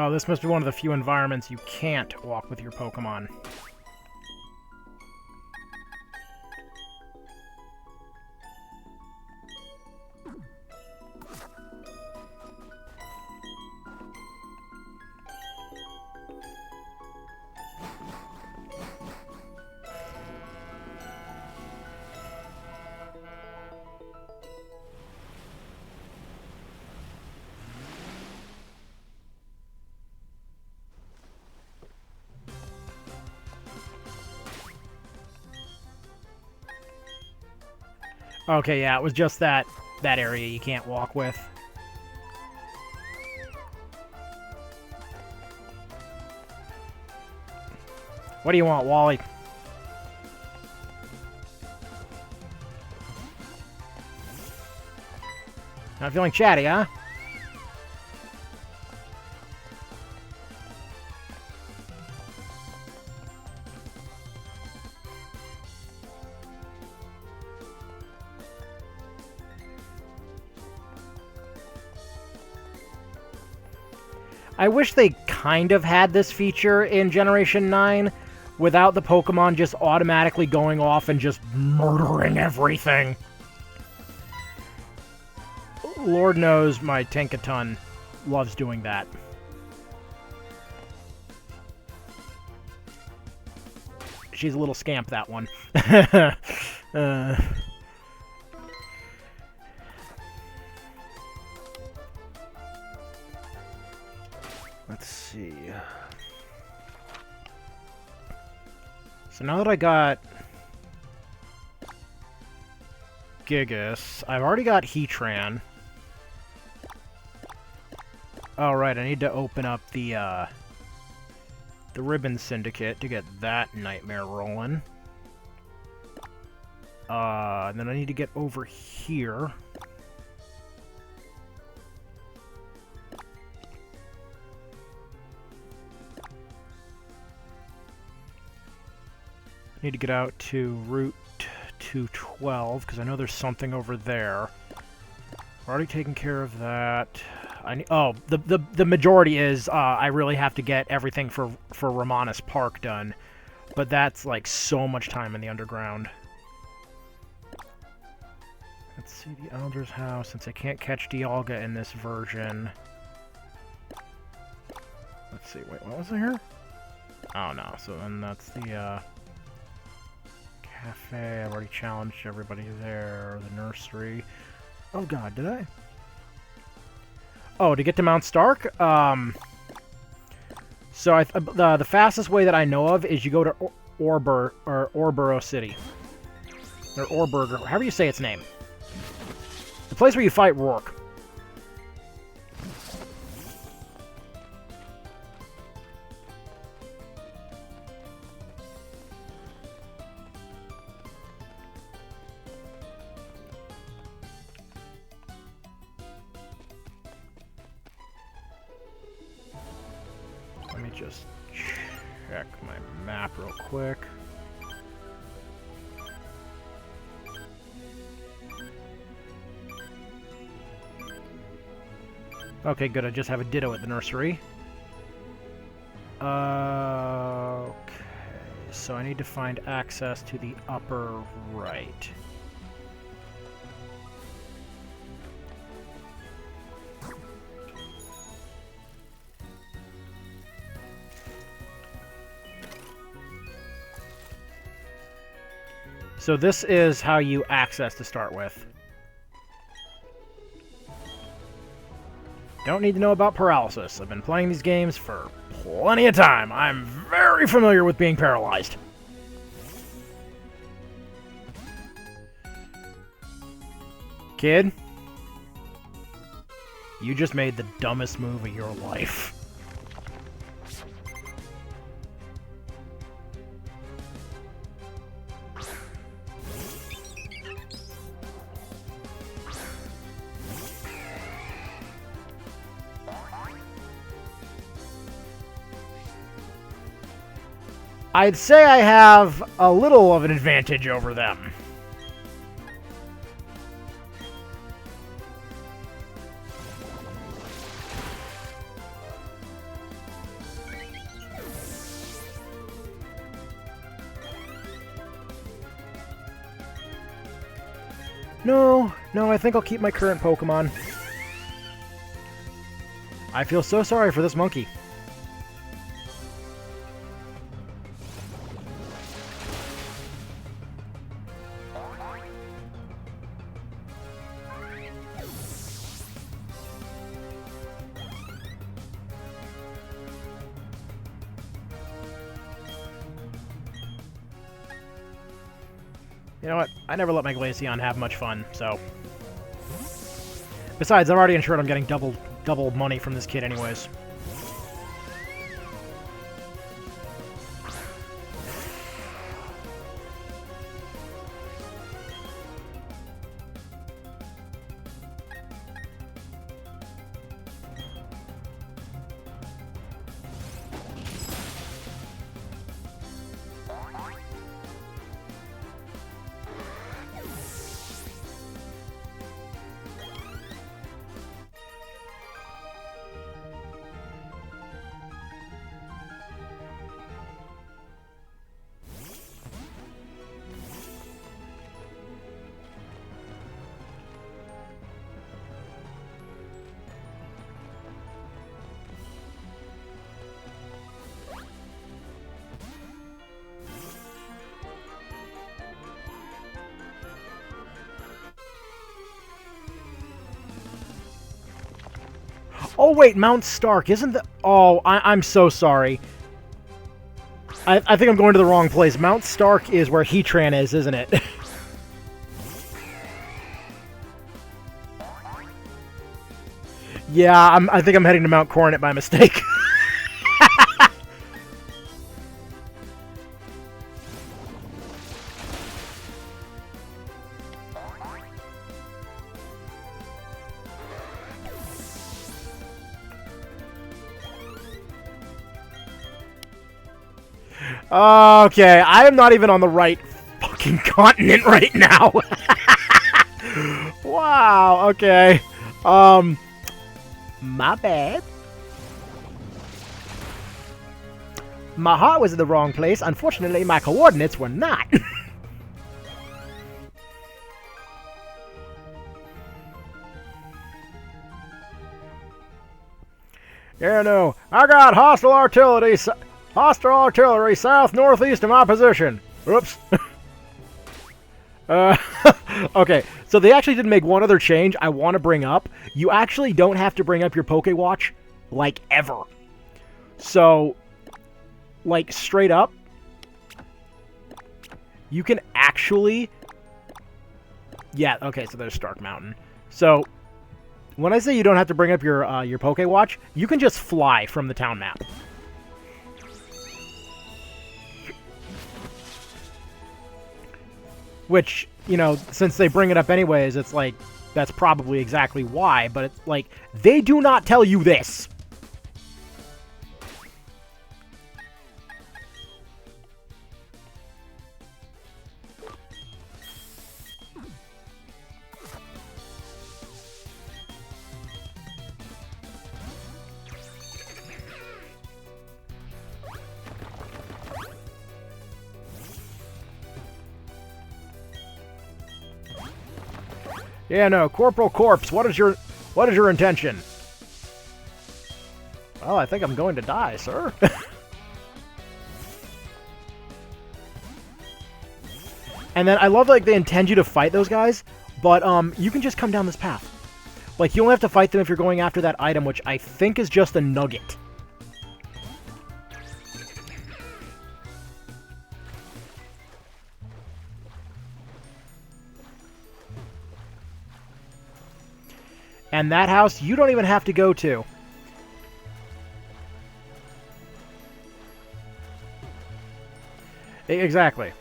Oh, this must be one of the few environments you can't walk with your Pokemon. Okay, yeah, it was just that area you can't walk with. What do you want, Wally? Not feeling chatty, huh? I wish they kind of had this feature in Generation 9 without the Pokemon just automatically going off and just murdering everything. Lord knows my Tinkaton loves doing that. She's a little scamp, that one. Let's see. So now that I got Gigas, I've already got Heatran. Oh, right, I need to open up the Ribbon Syndicate to get that nightmare rolling. And then I need to get over here. Need to get out to Route 212, because I know there's something over there. We're already taking care of that. The majority is I really have to get everything for Romanus Park done. But that's like so much time in the underground. Let's see the Elder's House, since I can't catch Dialga in this version. Let's see, wait, what was I here? Oh no, so then that's the Cafe. I've already challenged everybody there. The nursery. Oh god, did I? Oh, to get to Mount Stark? So the fastest way that I know of is you go to Orboro City. Or Orberg, however you say its name. The place where you fight Rourke. Let me just check my map real quick. Okay, good. I just have a Ditto at the nursery. Okay. So I need to find access to the upper right. So this is how you access to start with. Don't need to know about paralysis. I've been playing these games for plenty of time. I'm very familiar with being paralyzed. Kid, you just made the dumbest move of your life. I'd say I have a little of an advantage over them. No, I think I'll keep my current Pokemon. I feel so sorry for this monkey. You know what? I never let my Glaceon have much fun, so... Besides, I'm already insured I'm getting double money from this kid anyways. Oh, wait, Mount Stark, isn't the... Oh, I'm so sorry. I think I'm going to the wrong place. Mount Stark is where Heatran is, isn't it? Yeah, I think I'm heading to Mount Coronet by mistake. Okay, I am not even on the right fucking continent right now. Wow, okay. My bad. My heart was in the wrong place. Unfortunately, my coordinates were not. Yeah, no. I got hostile artillery south-northeast of my position. Oops. Okay, so they actually did make one other change I want to bring up. You actually don't have to bring up your Pokewatch, like, ever. So, like, straight up, you can actually... Yeah, okay, so there's Stark Mountain. So, when I say you don't have to bring up your Pokewatch, you can just fly from the town map. Which, you know, since they bring it up anyways, it's like, that's probably exactly why, but it's like, they do not tell you this. Yeah, no, Corporal Corpse, what is your intention? Well, I think I'm going to die, sir. And then I love, like, they intend you to fight those guys, but you can just come down this path. Like, you only have to fight them if you're going after that item, which I think is just a nugget. And that house, you don't even have to go to. Exactly.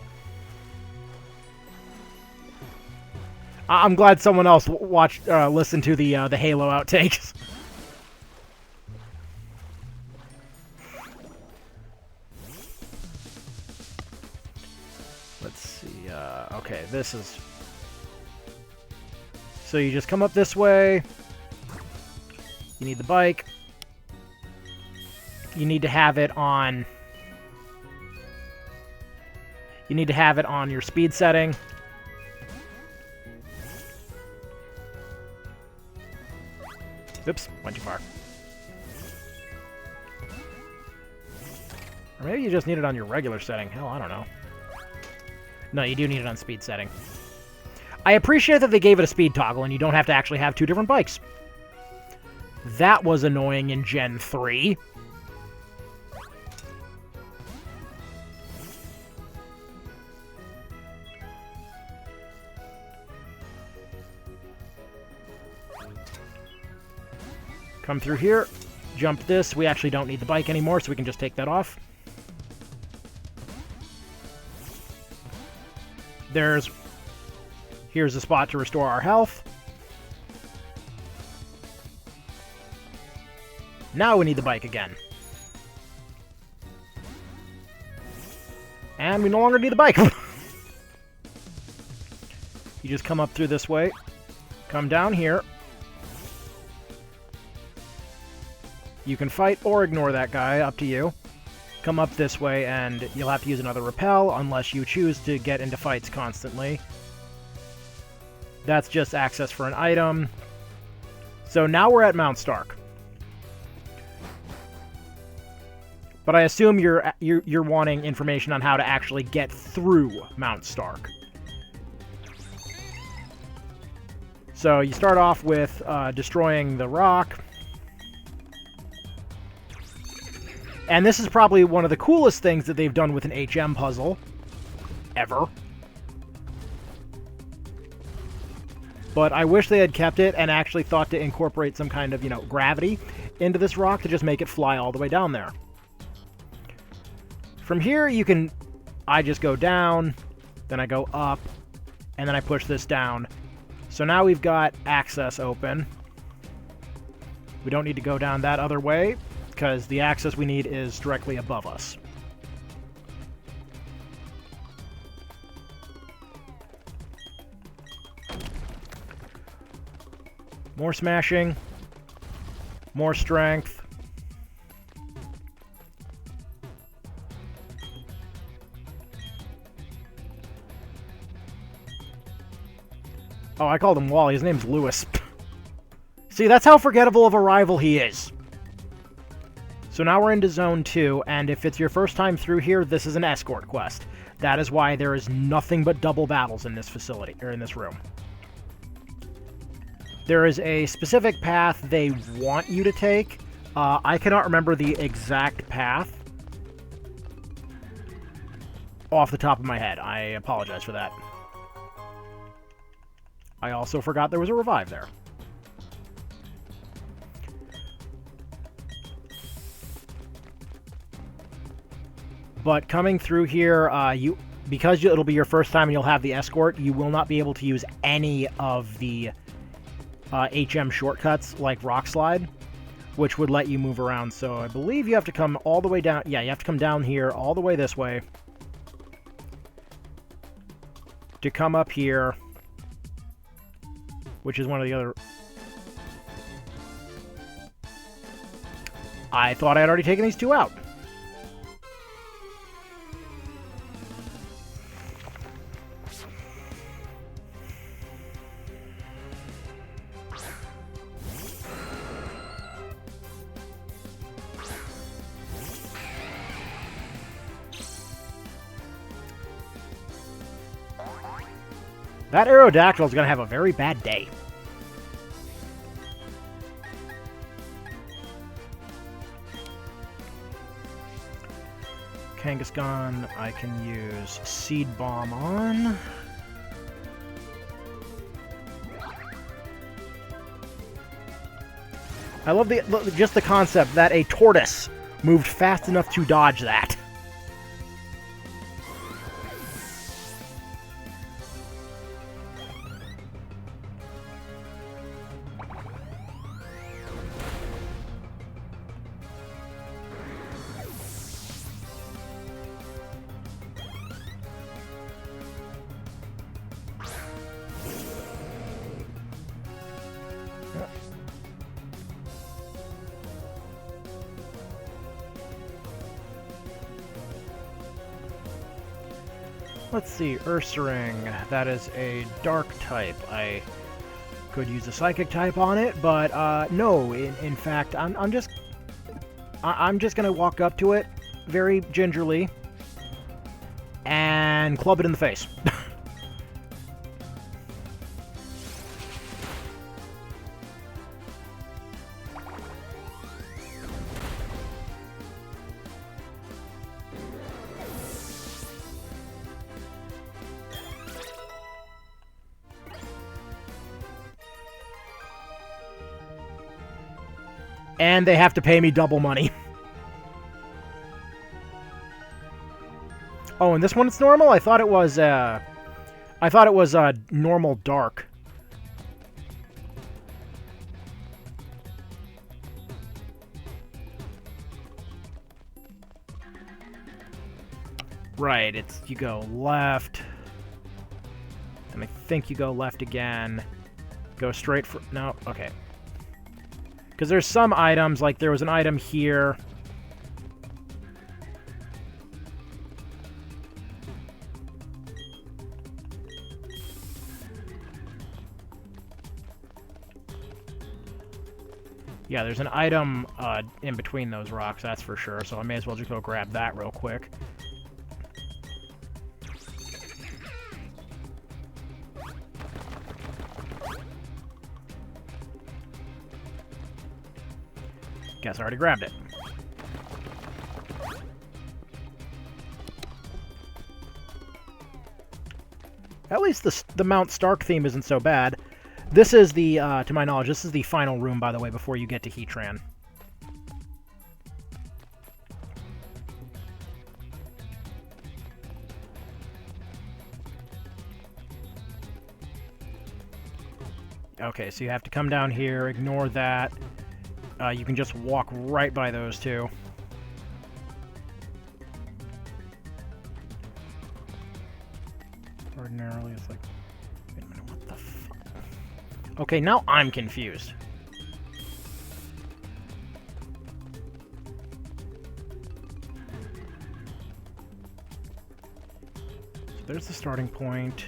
I'm glad someone else listened to the Halo outtakes. Let's see. Okay, this is. So you just come up this way. You need the bike. You need to have it on. You need to have it on your speed setting. Oops, went too far. Or maybe you just need it on your regular setting. Hell, I don't know. No, you do need it on speed setting. I appreciate that they gave it a speed toggle and you don't have to actually have two different bikes. That was annoying in Gen 3. Come through here, jump this. We actually don't need the bike anymore, so we can just take that off. Here's a spot to restore our health. Now we need the bike again. And we no longer need the bike. You just come up through this way, come down here. You can fight or ignore that guy, up to you. Come up this way, and you'll have to use another repel unless you choose to get into fights constantly. That's just access for an item. So now we're at Mount Stark. But I assume you're wanting information on how to actually get through Mount Stark. So you start off with destroying the rock. And this is probably one of the coolest things that they've done with an HM puzzle. Ever. But I wish they had kept it and actually thought to incorporate some kind of, gravity into this rock to just make it fly all the way down there. From here, I just go down, then I go up, and then I push this down. So now we've got access open. We don't need to go down that other way, because the access we need is directly above us. More smashing. More strength. Oh, I called him Wally. His name's Lewis. See, that's how forgettable of a rival he is. So now we're into Zone 2, and if it's your first time through here, this is an escort quest. That is why there is nothing but double battles in this facility, or in this room. There is a specific path they want you to take. I cannot remember the exact path off the top of my head. I apologize for that. I also forgot there was a revive there. But coming through here, because it'll be your first time and you'll have the escort, you will not be able to use any of the HM shortcuts like Rock Slide, which would let you move around. So I believe you have to come all the way down. Yeah, you have to come down here all the way this way to come up here, which is one of the other... I thought I had already taken these two out. That Aerodactyl is going to have a very bad day. Kangaskhan, I can use Seed Bomb on. I love just the concept that a tortoise moved fast enough to dodge that. Let's see, Ursaring. That is a dark type. I could use a psychic type on it, but no. In fact, I'm just gonna walk up to it very gingerly and club it in the face. And they have to pay me double money. Oh, and this one it's normal? I thought it was normal dark. Right, it's you go left. And I think you go left again. Go straight for no, okay. Because there's some items, like there was an item here. Yeah, there's an item in between those rocks, that's for sure, so I may as well just go grab that real quick. Guess I already grabbed it. At least the Mount Stark theme isn't so bad. This is the, to my knowledge, this is the final room, by the way, before you get to Heatran. Okay, so you have to come down here, ignore that. You can just walk right by those two. Ordinarily, it's like... Wait a minute, what the fuck? Okay, now I'm confused. So there's the starting point.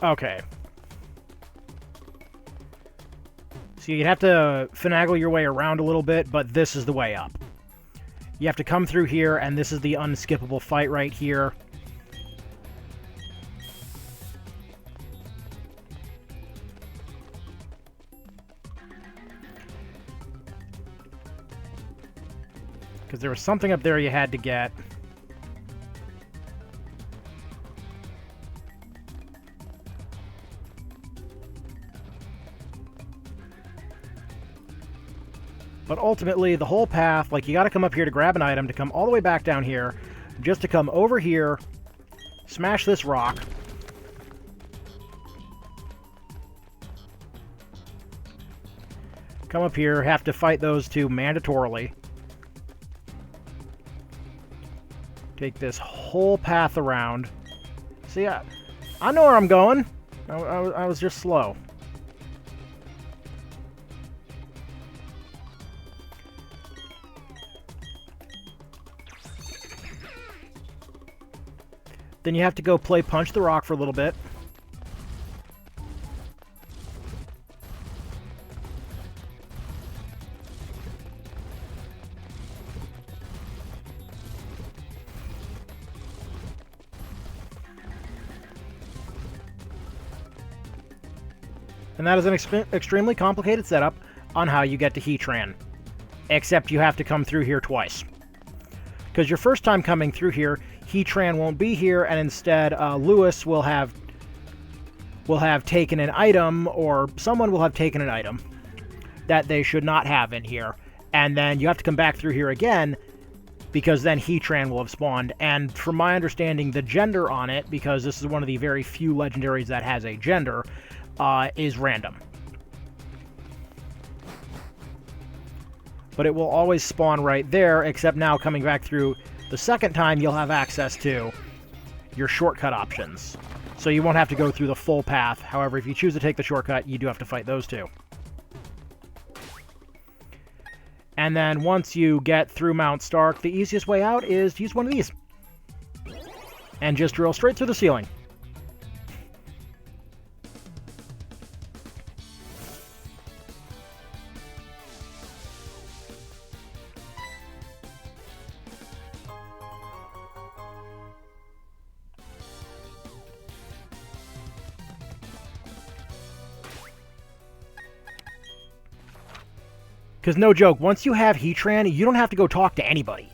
Okay. So you'd have to finagle your way around a little bit, but this is the way up. You have to come through here, and this is the unskippable fight right here. Because there was something up there you had to get. But ultimately, the whole path, like, you gotta come up here to grab an item, to come all the way back down here, just to come over here, smash this rock. Come up here, have to fight those two mandatorily. Take this whole path around. See, I know where I'm going. I was just slow. Then you have to go play Punch the Rock for a little bit. And that is an extremely complicated setup on how you get to Heatran. Except you have to come through here twice. Because your first time coming through here, Heatran won't be here, and instead Lewis will have taken an item, or someone will have taken an item that they should not have in here. And then you have to come back through here again, because then Heatran will have spawned. And from my understanding, the gender on it, because this is one of the very few legendaries that has a gender, is random. But it will always spawn right there, except now coming back through the second time, you'll have access to your shortcut options. So you won't have to go through the full path. However, if you choose to take the shortcut, you do have to fight those two. And then once you get through Mount Stark, the easiest way out is to use one of these. And just drill straight through the ceiling. Because no joke, once you have Heatran, you don't have to go talk to anybody.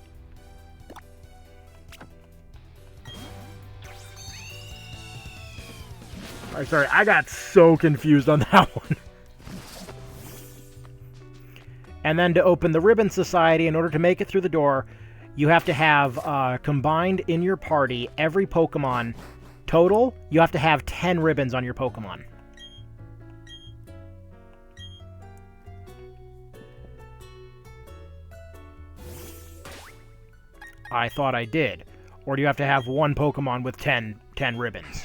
Alright, sorry, I got so confused on that one. And then to open the Ribbon Society, in order to make it through the door, you have to have combined in your party every Pokemon. Total, you have to have 10 ribbons on your Pokemon. I thought I did. Or do you have to have one Pokemon with 10 ribbons?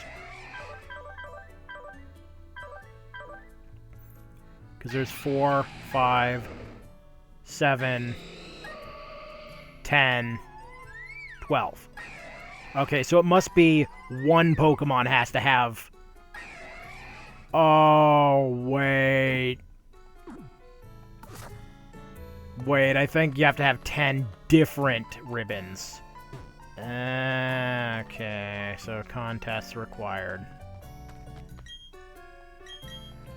Because there's 4, 5, 7, 10, 12. Okay, so it must be one Pokemon has to have... Oh, wait. Wait, I think you have to have 10 different ribbons. Okay, so contests required.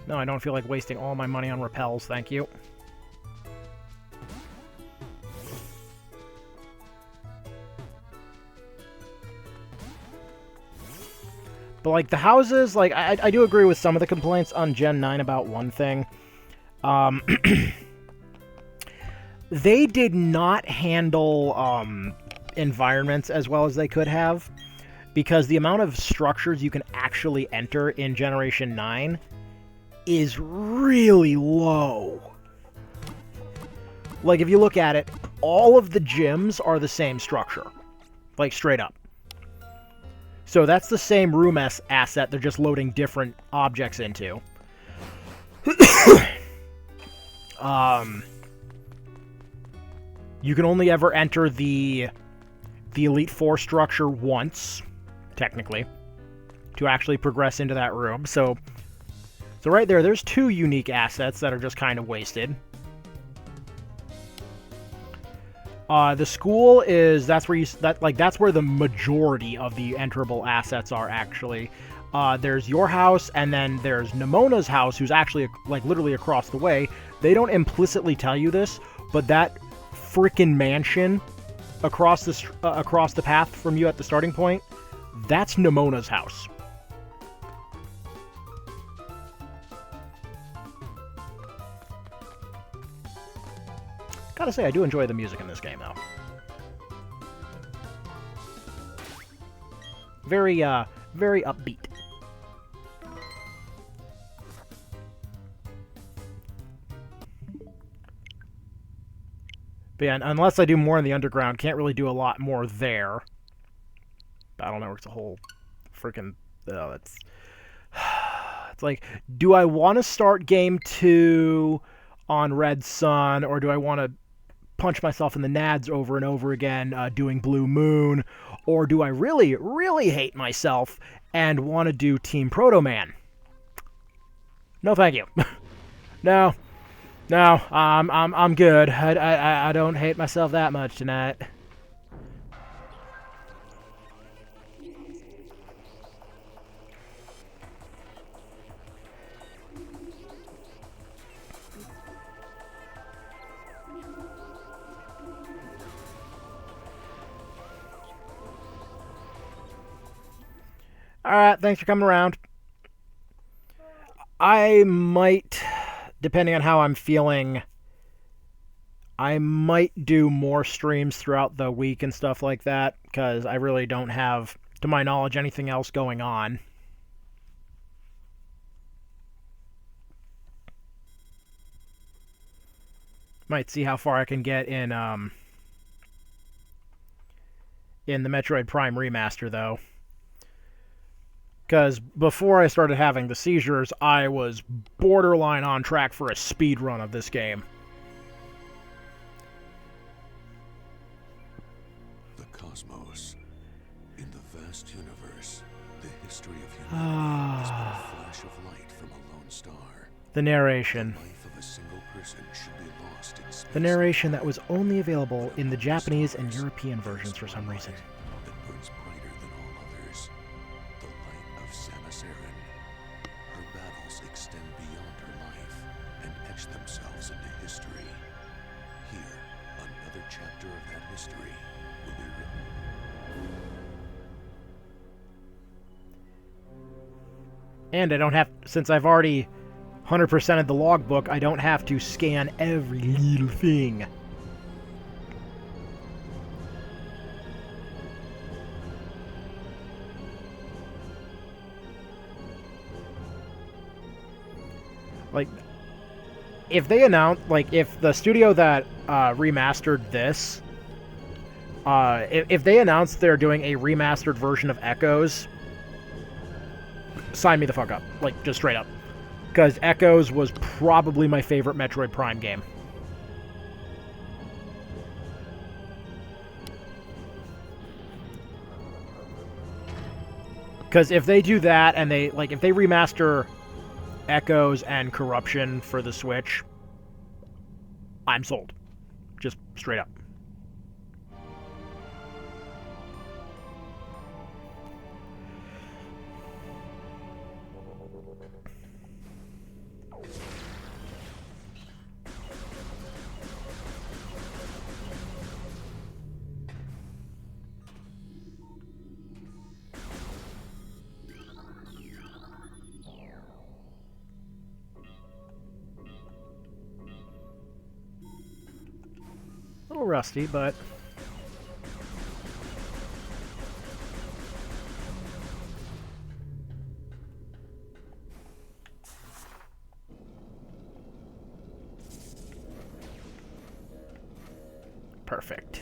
No, I don't feel like wasting all my money on repels, thank you. But, like, the houses, like, I do agree with some of the complaints on Gen 9 about one thing. They did not handle environments as well as they could have, because the amount of structures you can actually enter in Generation 9 is really low. Like, if you look at it, all of the gyms are the same structure. Like, straight up. So that's the same room asset, they're just loading different objects into. You can only ever enter the Elite Four structure once, technically, to actually progress into that room. So right there's 2 unique assets that are just kind of wasted. The school is, that's where that's where the majority of the enterable assets are, actually. There's your house, and then there's Nemona's house, who's actually, like, literally across the way. They don't implicitly tell you this, but that freaking mansion across the path from you at the starting point, that's Nemona's house. Gotta say, I do enjoy the music in this game, though. Very upbeat. But yeah, unless I do more in the underground, can't really do a lot more there. Battle Network's a whole freaking... it's like, do I want to start Game 2 on Red Sun, or do I want to punch myself in the nads over and over again doing Blue Moon, or do I really, really hate myself and want to do Team Proto Man? No, thank you. No, I'm good. I don't hate myself that much tonight. Alright, thanks for coming around. I might, depending on how I'm feeling, I might do more streams throughout the week and stuff like that, because I really don't have, to my knowledge, anything else going on. Might see how far I can get in the Metroid Prime Remaster, though. Because before I started having the seizures, I was borderline on track for a speed run of this game. The cosmos. In the vast universe, the history of humanity is but a flash of light from a lone star. The narration. The life of a single person should be lost in space. The narration that was only available in the Japanese and European versions for some reason. That burns brighter than all others. The light of Samus Aran. Her battles extend beyond her life and etch themselves into history. Here, another chapter of that history will be written. And I don't have, since I've already 100%ed the logbook, I don't have to scan every little thing. Like, if they announce, like, if the studio that remastered this, if they announce they're doing a remastered version of Echoes, sign me the fuck up. Like, just straight up. Because Echoes was probably my favorite Metroid Prime game. Because if they do that, and they, like, if they remaster Echoes and Corruption for the Switch, I'm sold. Just straight up. A little rusty, but perfect.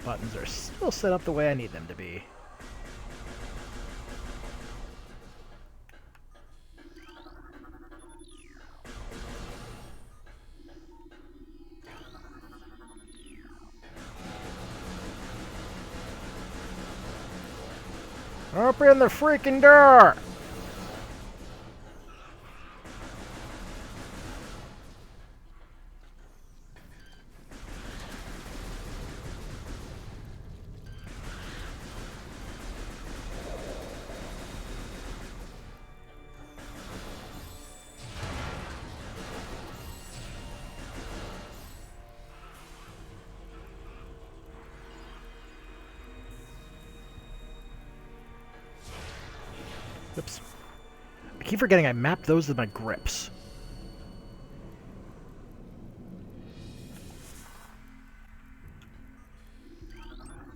Buttons are still set up the way I need them to be. Open the freaking door! Oops. I keep forgetting I mapped those to my grips.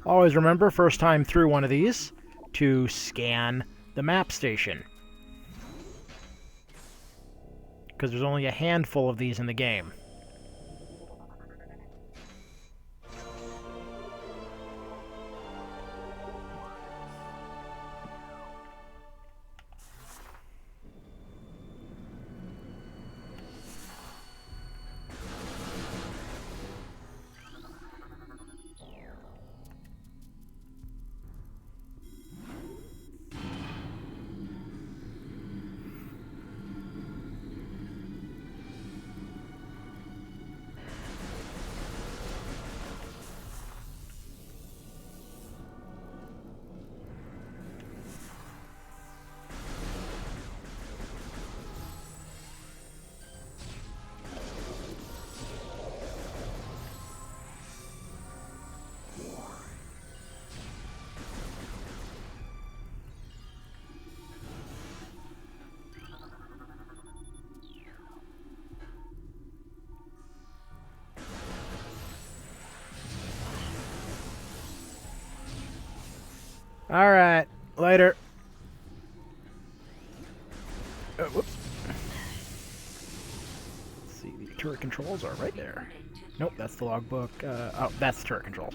Always remember, first time through one of these, to scan the map station. Because there's only a handful of these in the game. Alright, later. Whoops. Let's see, the turret controls are right there. Nope, that's the logbook. Oh, that's the turret controls.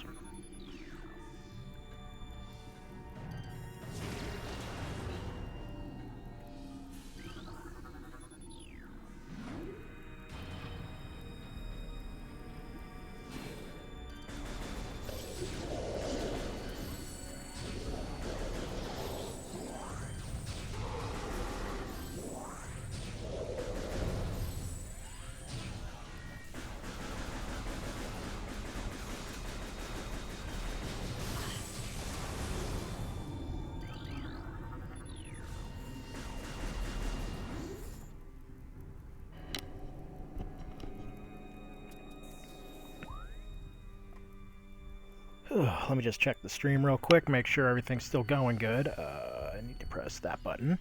Let me just check the stream real quick, make sure everything's still going good. I need to press that button.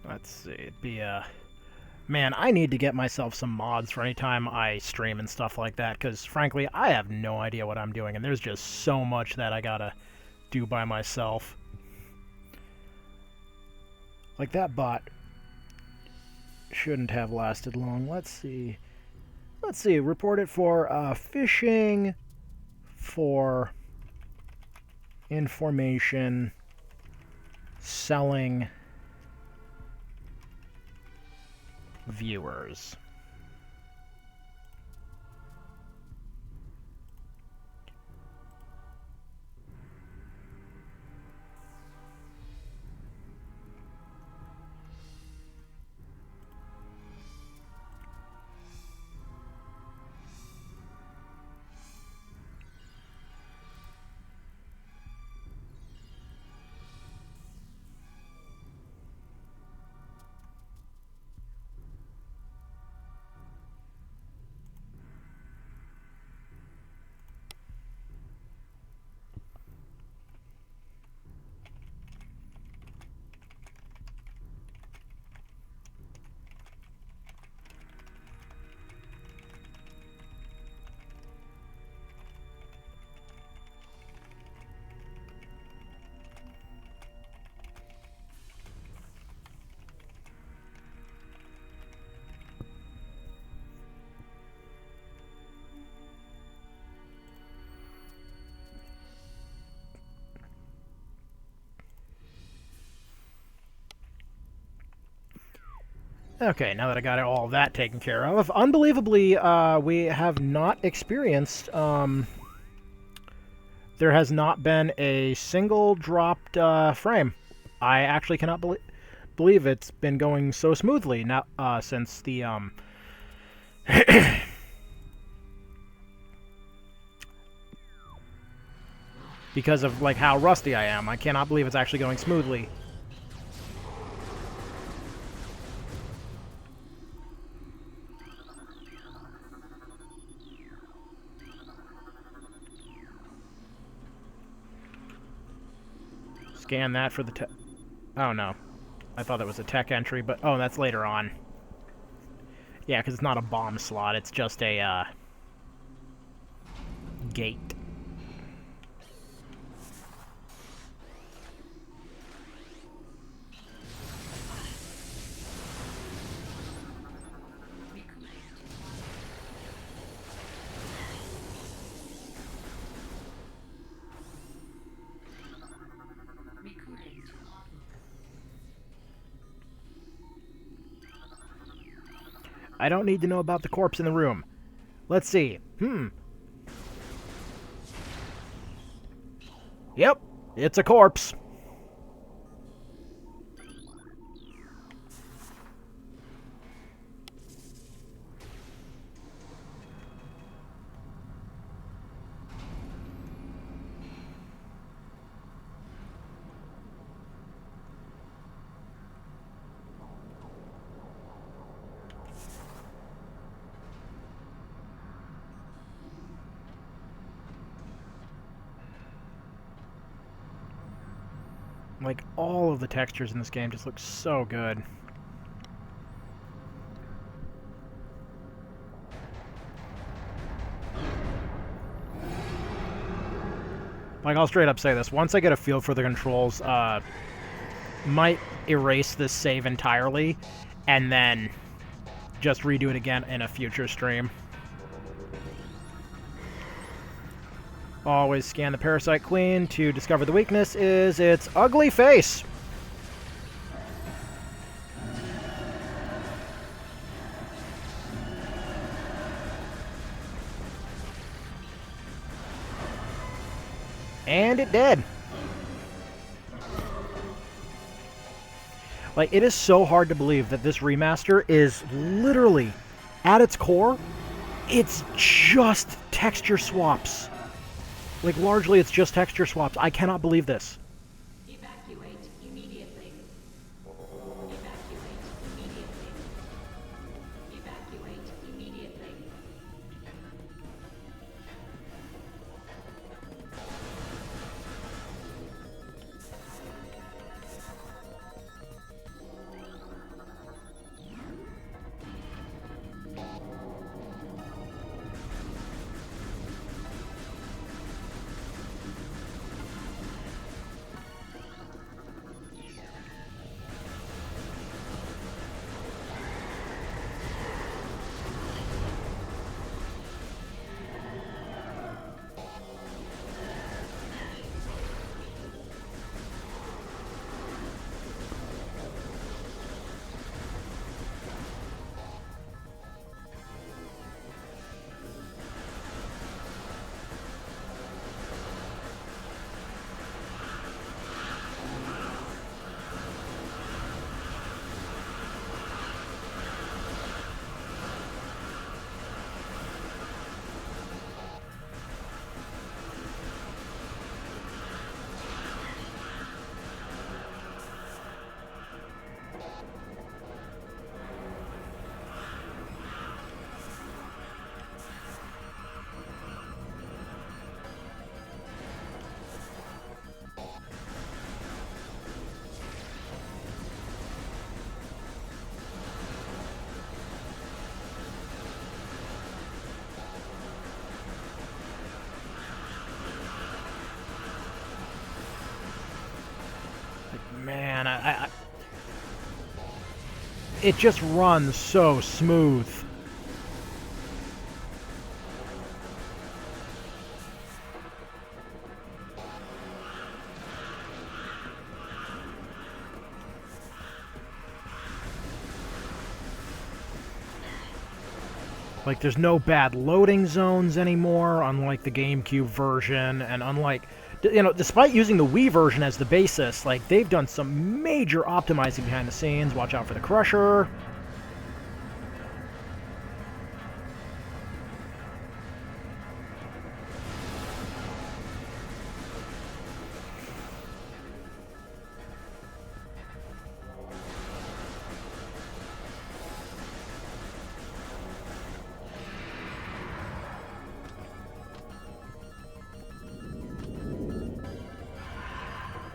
Let's see, it'd be, man, I need to get myself some mods for any time I stream and stuff like that, because, frankly, I have no idea what I'm doing, and there's just so much that I gotta do by myself. Like, that bot shouldn't have lasted long. Let's see. Let's see, report it for, phishing, for information, selling viewers. Okay, now that I got all of that taken care of, unbelievably, we have not experienced, there has not been a single dropped frame. I actually cannot believe it's been going so smoothly now, since the, because of, like, how rusty I am. I cannot believe it's actually going smoothly. Scan that for the tech. Oh, no. I thought that was a tech entry, but... Oh, that's later on. Yeah, because it's not a bomb slot. It's just a, gate. I don't need to know about the corpse in the room. Let's see. Yep, it's a corpse. Like, all of the textures in this game just look so good. Like, I'll straight up say this. Once I get a feel for the controls, might erase this save entirely, and then just redo it again in a future stream. Always scan the Parasite Queen to discover the weakness is its ugly face. And it did. Like, it is so hard to believe that this remaster is literally, at its core, it's just texture swaps. Like, largely, it's just texture swaps. I cannot believe this. Evacuate immediately. Evacuate immediately. Evacuate immediately. Man, it just runs so smooth. Like, there's no bad loading zones anymore, unlike the GameCube version, and unlike, you know, despite using the Wii version as the basis, like, they've done some major optimizing behind the scenes. Watch out for the Crusher.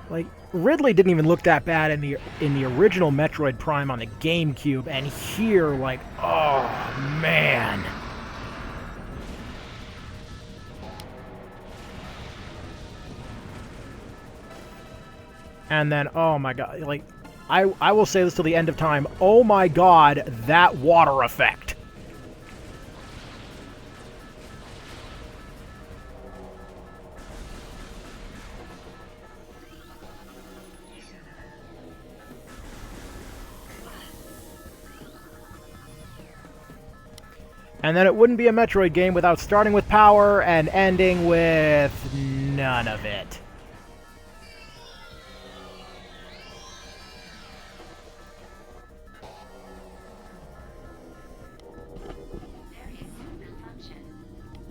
Like, Ridley didn't even look that bad in the original Metroid Prime on the GameCube, and here, like, oh, man. And then, oh my god, like, I will say this till the end of time, oh my god, that water effect. And then it wouldn't be a Metroid game without starting with power and ending with none of it. There is malfunction.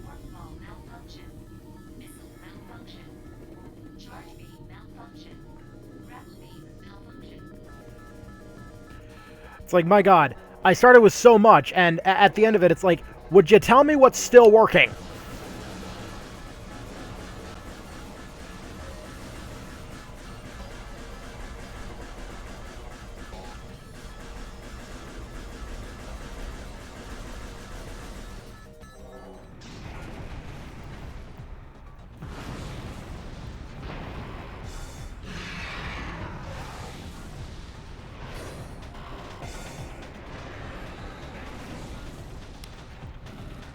Workflow malfunction. Missile malfunction. Charge beam malfunction. Grapple beam malfunction. It's like, my god, I started with so much, and at the end of it, it's like, would you tell me what's still working?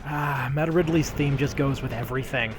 Ah, Meta Ridley's theme just goes with everything.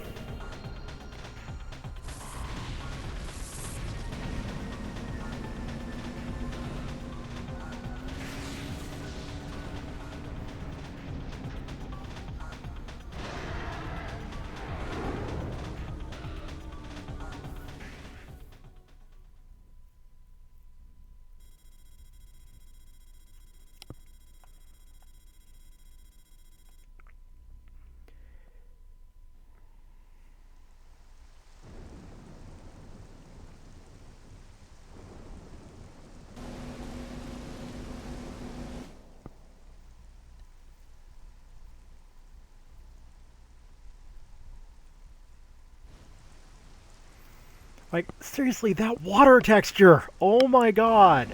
Like, seriously, that water texture! Oh my god!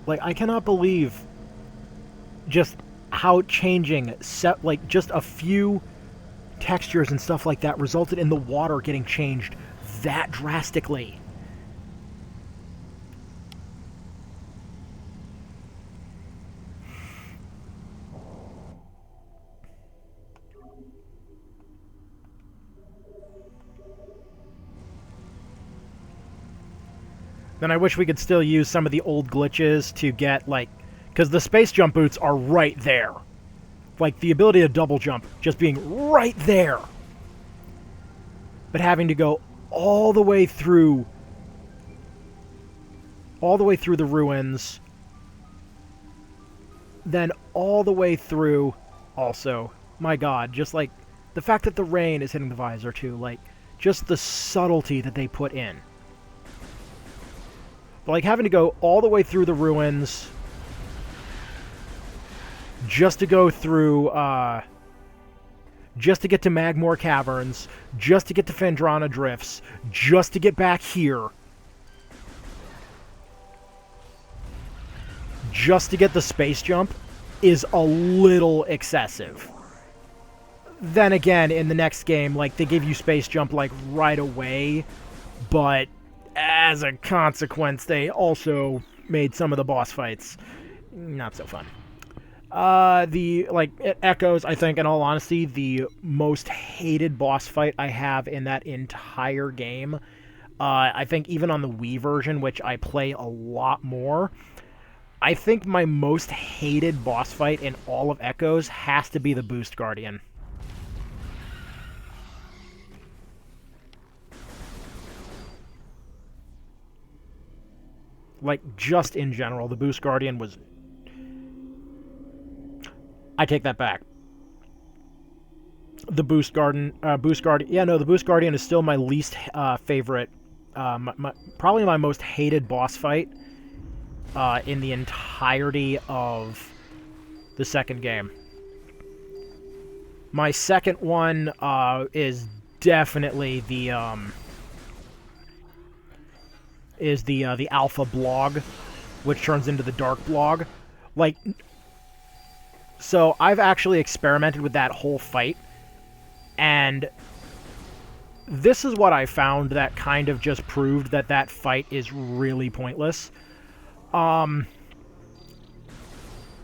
Like, I cannot believe just how changing, like, just a few textures and stuff like that resulted in the water getting changed that drastically. Then I wish we could still use some of the old glitches to get, like... Because the space jump boots are right there. Like, the ability to double jump just being right there. But having to go all the way through... all the way through the ruins. Then all the way through also. My god, just like... The fact that the rain is hitting the visor, too. Like, just the subtlety that they put in. But, like, having to go all the way through the ruins just to go through, just to get to Magmoor Caverns, just to get to Phendrana Drifts, just to get back here, just to get the space jump, is a little excessive. Then again, in the next game, like, they give you space jump, like, right away, but... as a consequence, they also made some of the boss fights not so fun. It echoes, I think, in all honesty, the most hated boss fight I have in that entire game. I think even on the Wii version, which I play a lot more, I think my most hated boss fight in all of Echoes has to be the Boost Guardian. Like, just in general, the Boost Guardian was... I take that back. The Boost Guardian... Yeah, no, the Boost Guardian is still my least favorite... probably my most hated boss fight in the entirety of the second game. My second one is definitely the alpha blog, which turns into the dark blog. Like, so I've actually experimented with that whole fight, and this is what I found that kind of just proved that that fight is really pointless.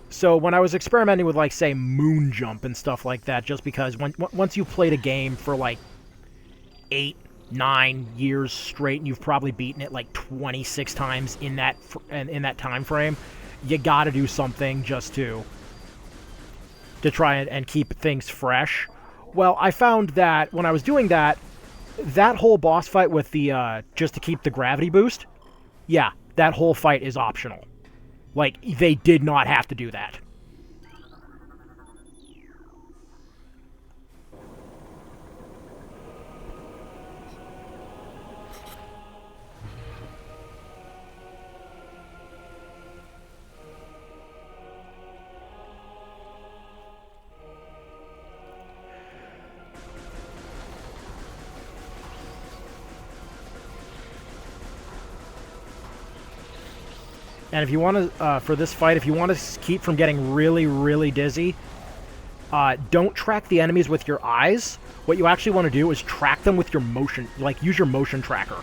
So when I was experimenting with, like, say, Moon Jump and stuff like that, just because once you've played a game for, like, 8, 9 years straight, and you've probably beaten it, like, 26 times in that time frame, you gotta do something just to try and keep things fresh. Well, I found that when I was doing that, that whole boss fight with the, just to keep the gravity boost, yeah, that whole fight is optional. Like, they did not have to do that. And if you want to, for this fight, if you want to keep from getting really, really dizzy, don't track the enemies with your eyes. What you actually want to do is track them with your motion, like use your motion tracker.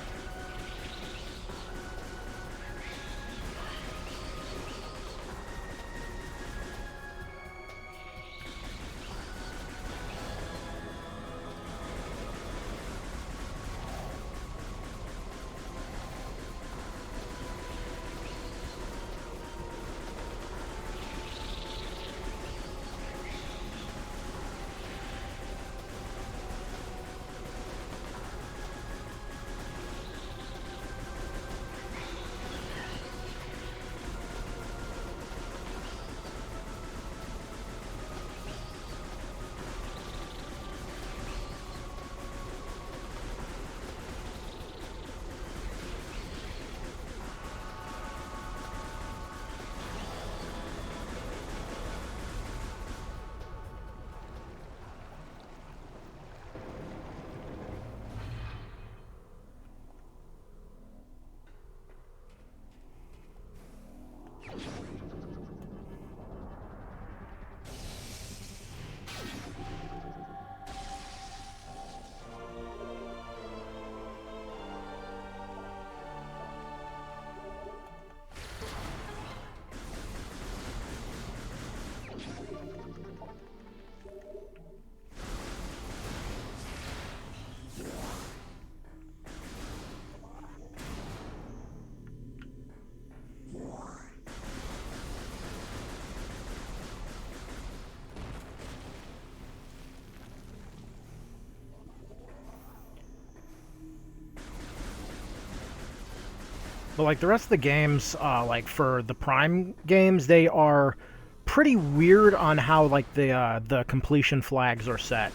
But, like, the rest of the games, like, for the Prime games, they are pretty weird on how, like, the completion flags are set.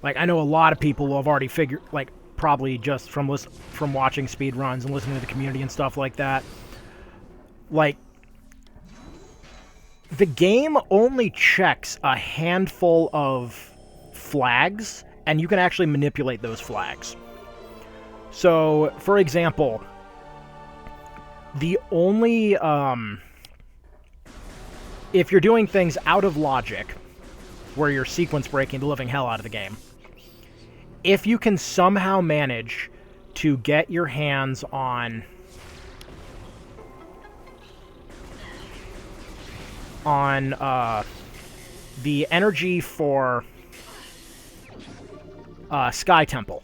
Like, I know a lot of people will have already figured, like, probably just from watching speedruns and listening to the community and stuff like that. Like, the game only checks a handful of flags, and you can actually manipulate those flags. So, for example, the only, if you're doing things out of logic, where you're sequence breaking the living hell out of the game, if you can somehow manage to get your hands on the energy for Sky Temple.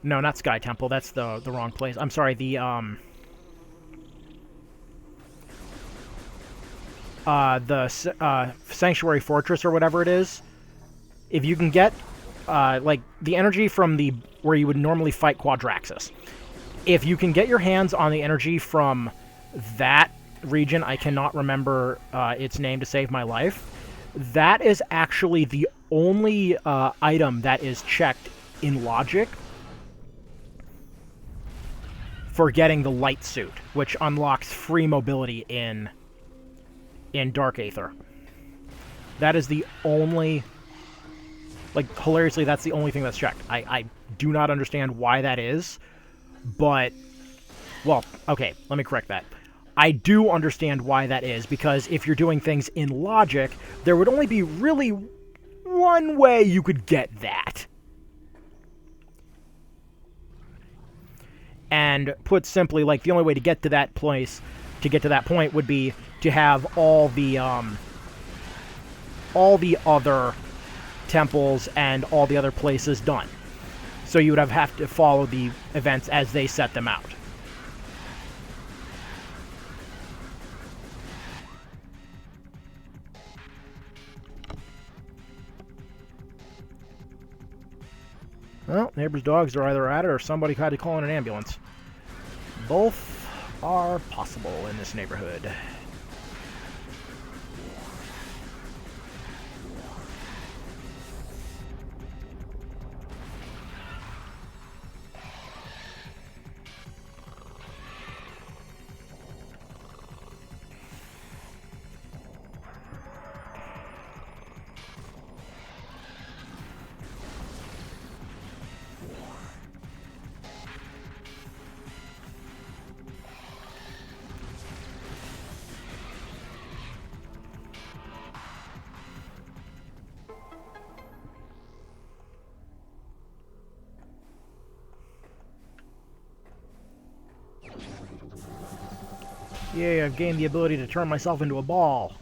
No, not Sky Temple. That's the wrong place. I'm sorry. The Sanctuary Fortress or whatever it is. If you can get like the energy from where you would normally fight Quadraxis, if you can get your hands on the energy from that region, I cannot remember its name to save my life. That is actually the only item that is checked in logic for getting the light suit, which unlocks free mobility in Dark Aether. That is the only... Like, hilariously, that's the only thing that's checked. I do not understand why that is, but... Well, okay, let me correct that. I do understand why that is, because if you're doing things in logic, there would only be really one way you could get that. And put simply, like, the only way to get to that place, to get to that point, would be to have all the other temples and all the other places done. So you would have to follow the events as they set them out. Well, neighbors' dogs are either at it or somebody had to call in an ambulance. Both are possible in this neighborhood. Yay, I've gained the ability to turn myself into a ball.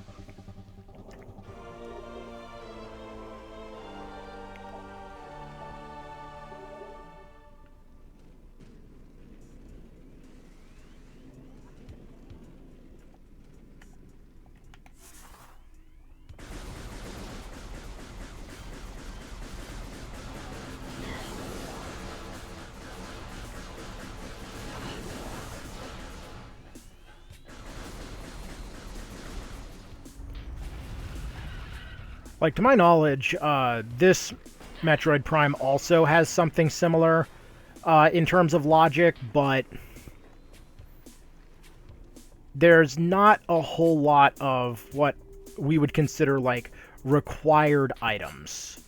Like, to my knowledge, this Metroid Prime also has something similar in terms of logic, but there's not a whole lot of what we would consider, like, required items.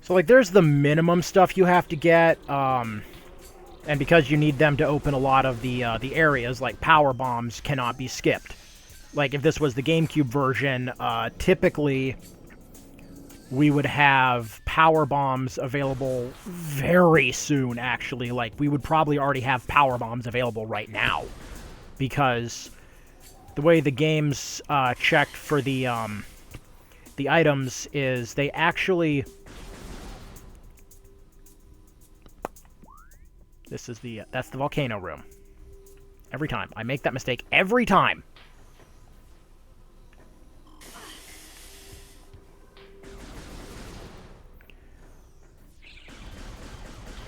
So, like, there's the minimum stuff you have to get, and because you need them to open a lot of the areas, like power bombs cannot be skipped. Like, if this was the GameCube version, typically we would have power bombs available very soon, actually. Like, we would probably already have power bombs available right now. Because the way the game's checked for the items is they actually... This is that's the volcano room. Every time. I make that mistake every time.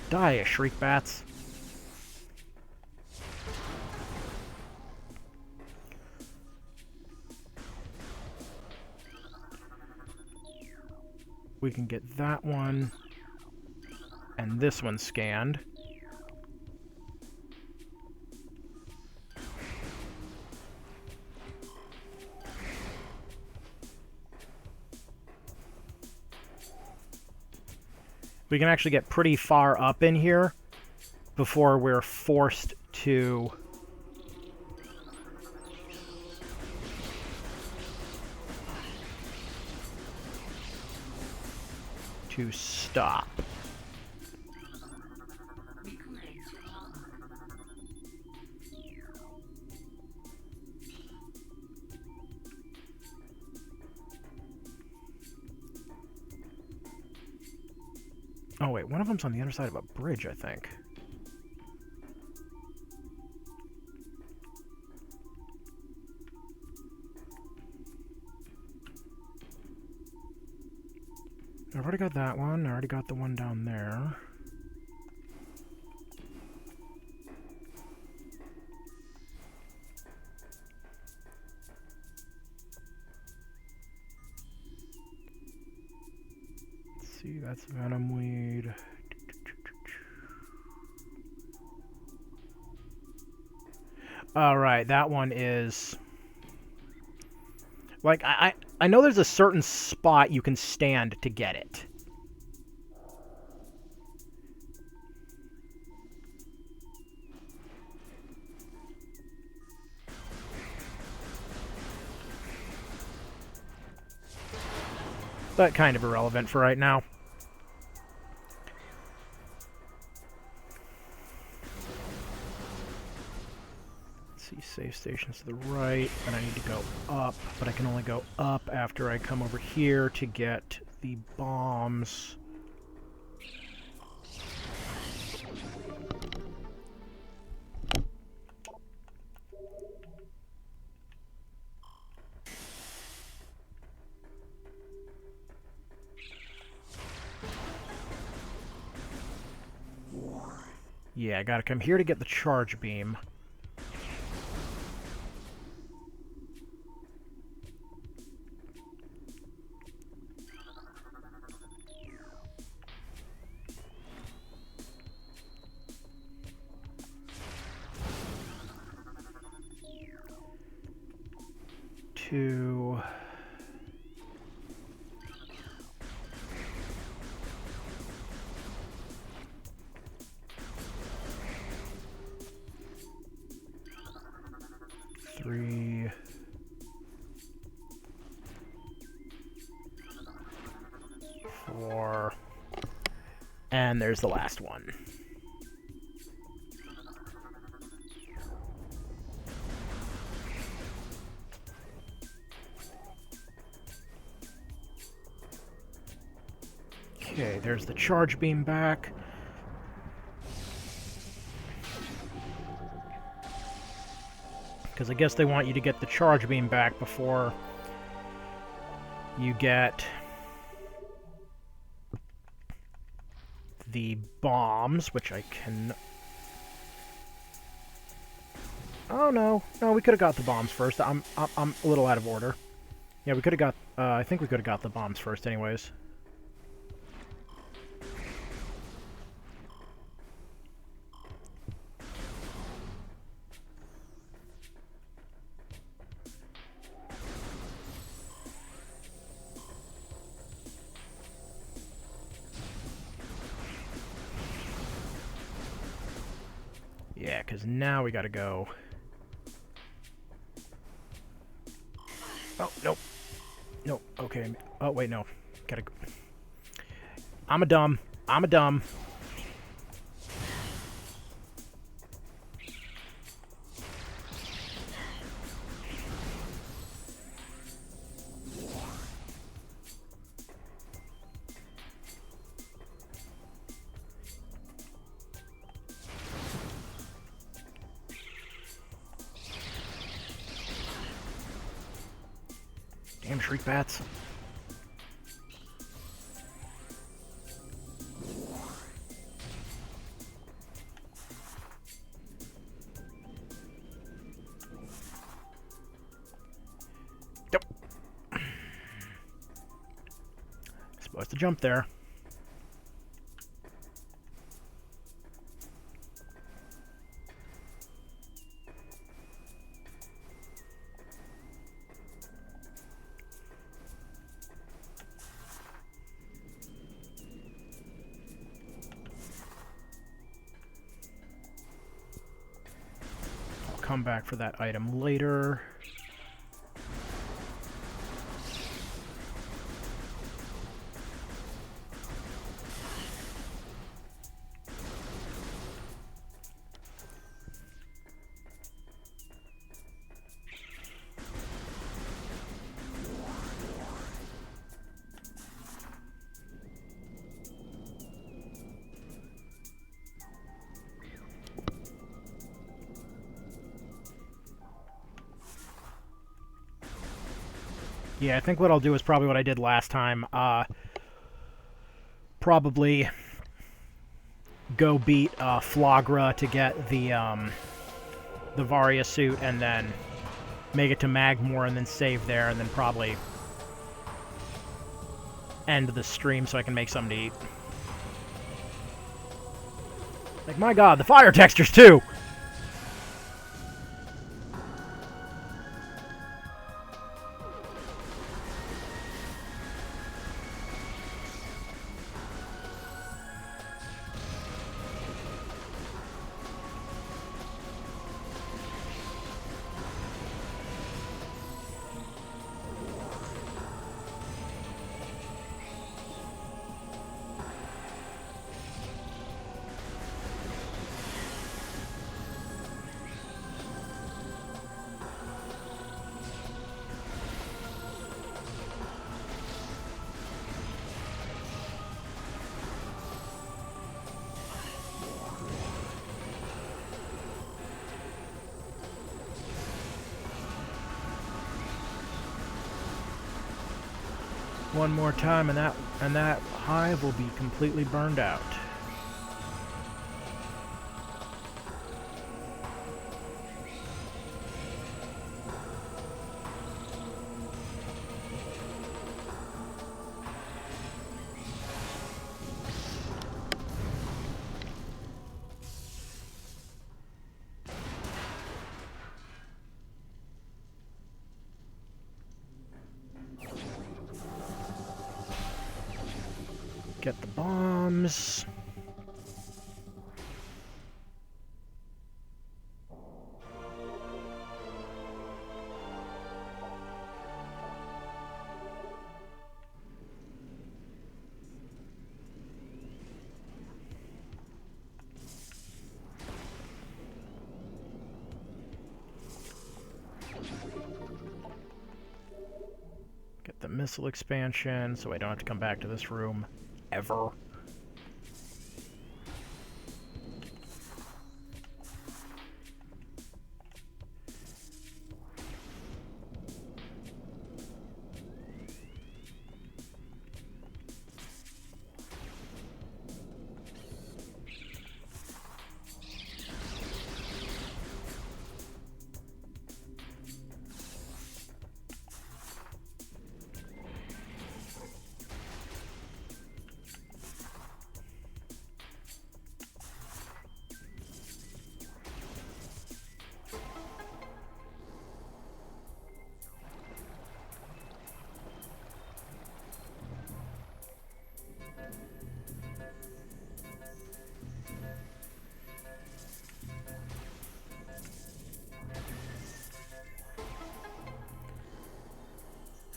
Die, you shriek bats. We can get that one. And this one scanned. We can actually get pretty far up in here before we're forced to stop. Oh wait, one of them's on the other side of a bridge, I think. I've already got that one. I already got the one down there. Let's see, that's Venom Weed. Alright, that one is... Like, I know there's a certain spot you can stand to get it. But kind of irrelevant for right now. Let's see, save stations to the right, and I need to go up, but I can only go up after I come over here to get the bombs. Yeah, I gotta come here to get the charge beam. To... Three... Four... And there's the last one. Okay, there's the charge beam back. Because I guess they want you to get the charge beam back before you get the bombs, which I can... Oh, no. No, we could have got the bombs first. I'm a little out of order. Yeah, we could have got... I think we could have got the bombs first anyways. Yeah, because now we gotta go... Oh, nope. Nope, okay. Oh, wait, no. Gotta go. I'm a dumb. Damn shriek bats. Yep. Supposed to jump there. Come back for that item later. Yeah, I think what I'll do is probably what I did last time. Probably go beat Flagra to get the Varia suit, and then make it to Magmor, and then save there, and then probably end the stream so I can make something to eat. Like, my god, the fire textures too! one more time, and that hive will be completely burned out. Get the bombs. Get the missile expansion so I don't have to come back to this room ever.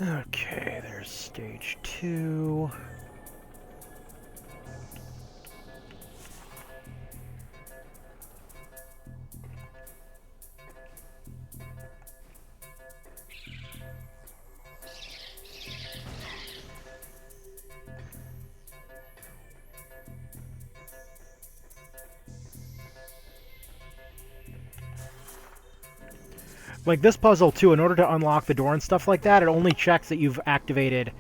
Okay, there's stage 2. Like this puzzle too, in order to unlock the door and stuff like that, it only checks that you've activated,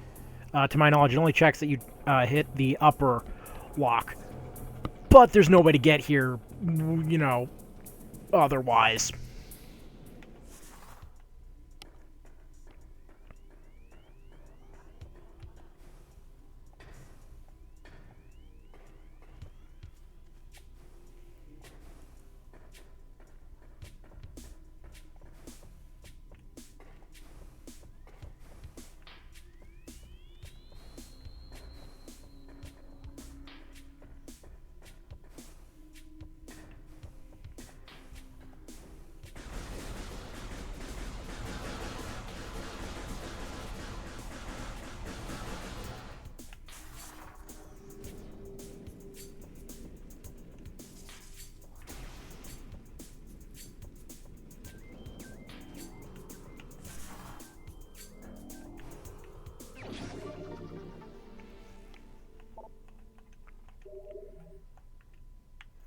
to my knowledge, it only checks that you hit the upper lock. But there's no way to get here, you know, otherwise.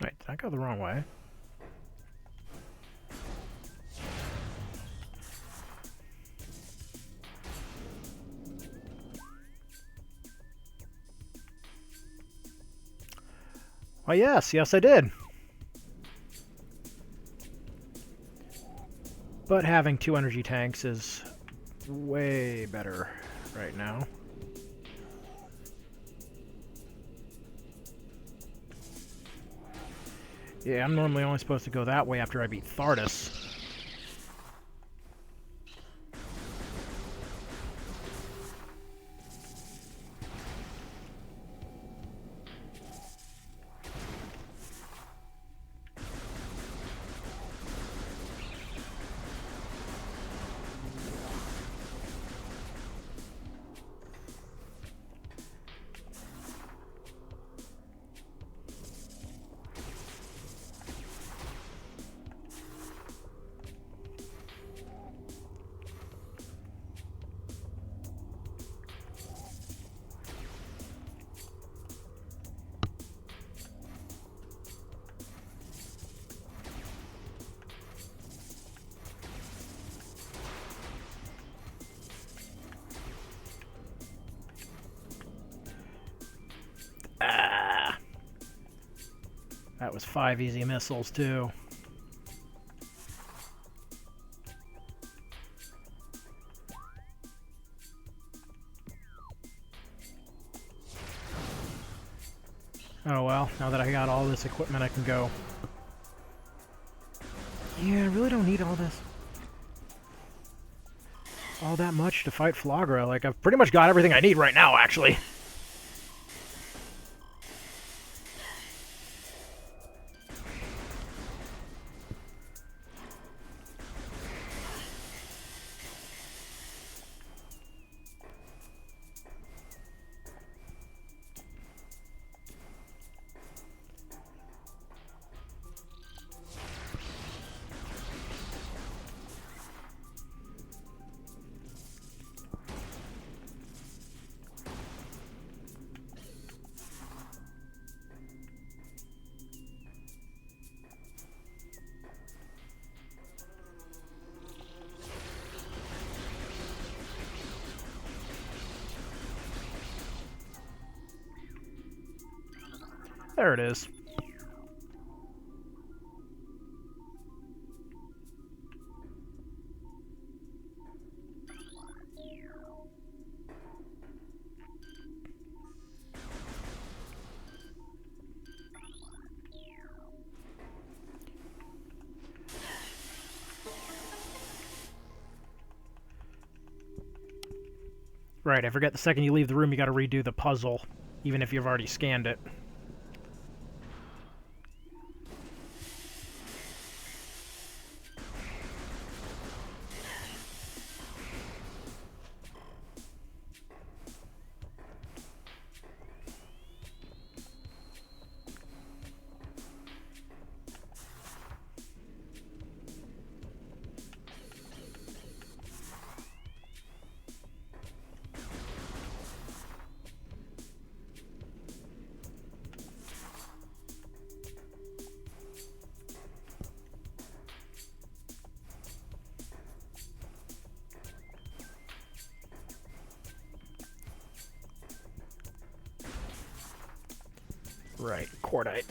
Wait, did I go the wrong way? Oh yes, yes I did. But having 2 energy tanks is way better right now. Yeah, I'm normally only supposed to go that way after I beat Thardus. That was 5 easy missiles, too. Oh well, now that I got all this equipment, I can go. Yeah, I really don't need all this. All that much to fight Flagra. Like, I've pretty much got everything I need right now, actually. There it is. Right, I forget the second you leave the room you gotta redo the puzzle, even if you've already scanned it. Right, Cordite.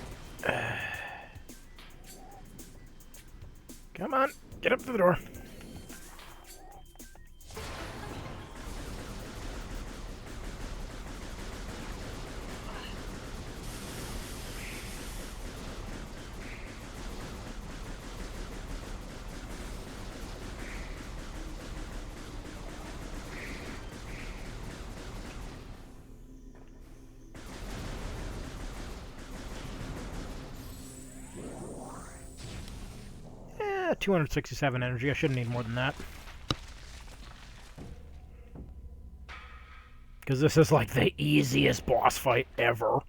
Come on, get up to the door. Yeah, 267 energy. I shouldn't need more than that. Because this is like the easiest boss fight ever.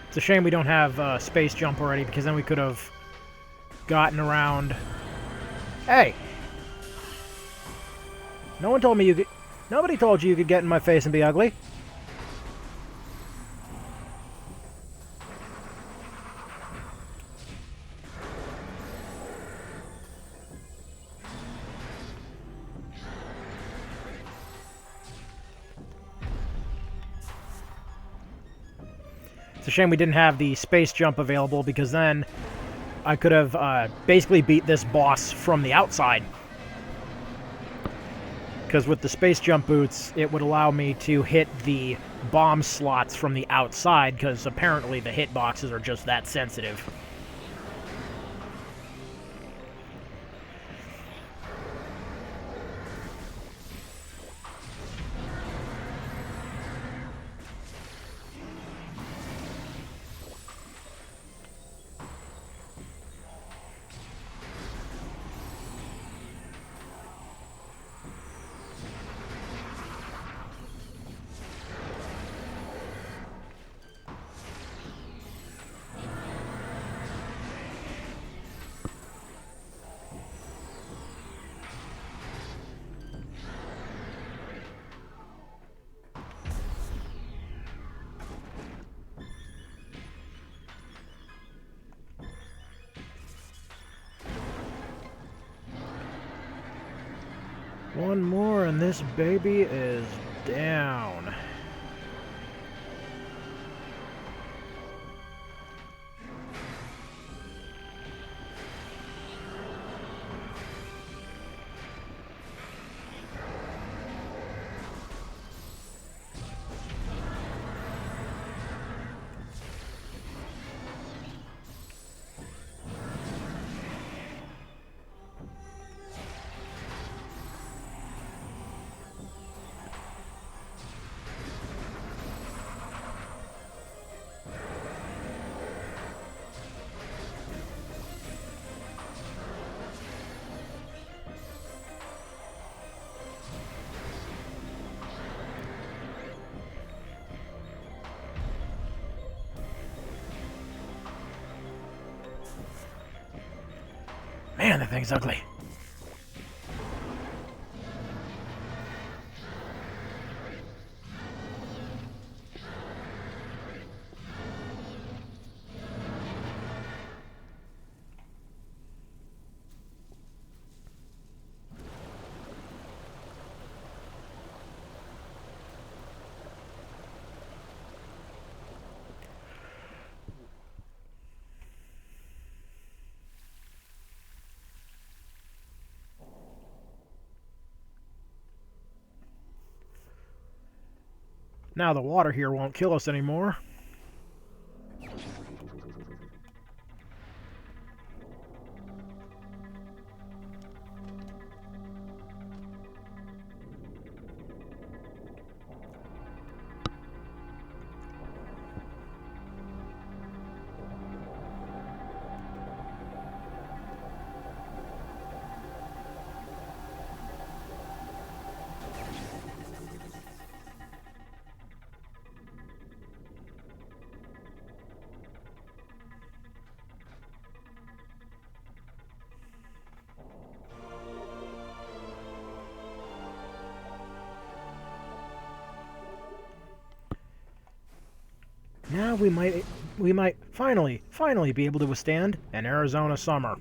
It's a shame we don't have space jump already, because then we could have gotten around. Hey! No one told me you could... Nobody told you could get in my face and be ugly. It's a shame we didn't have the space jump available, because then I could have basically beat this boss from the outside. Because with the space jump boots, it would allow me to hit the bomb slots from the outside, because apparently the hitboxes are just that sensitive. One more and this baby is down. Man, that thing's ugly. Now the water here won't kill us anymore. Now we might finally be able to withstand an Arizona summer.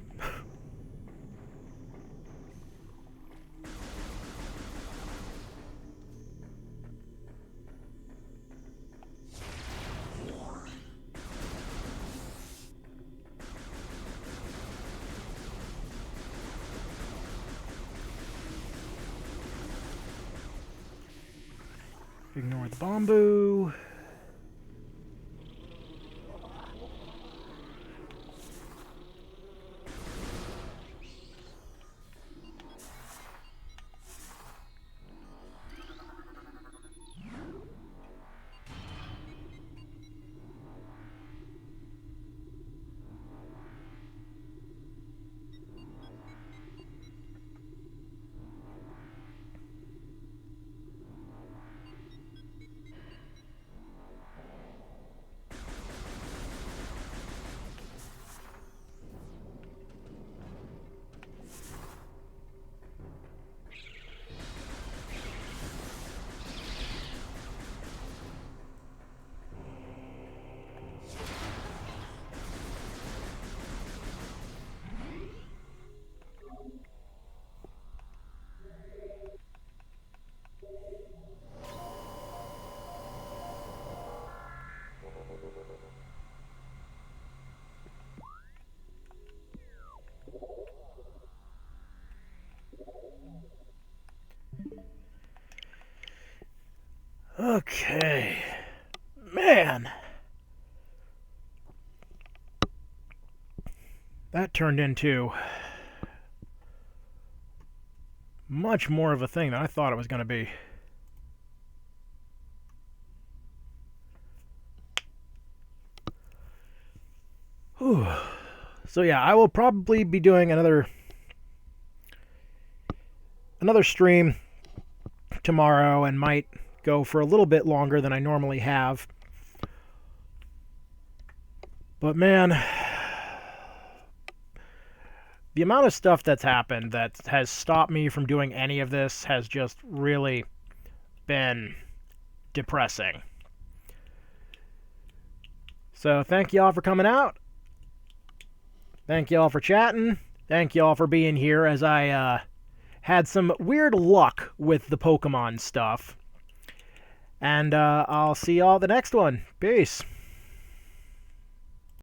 Ignore the bamboo. Okay. Man. That turned into much more of a thing than I thought it was going to be. Whew. So yeah, I will probably be doing another stream tomorrow and might go for a little bit longer than I normally have. But man, the amount of stuff that's happened that has stopped me from doing any of this has just really been depressing. So thank y'all for coming out. Thank y'all for chatting. Thank y'all for being here as I had some weird luck with the Pokemon stuff. And I'll see y'all at the next one. Peace.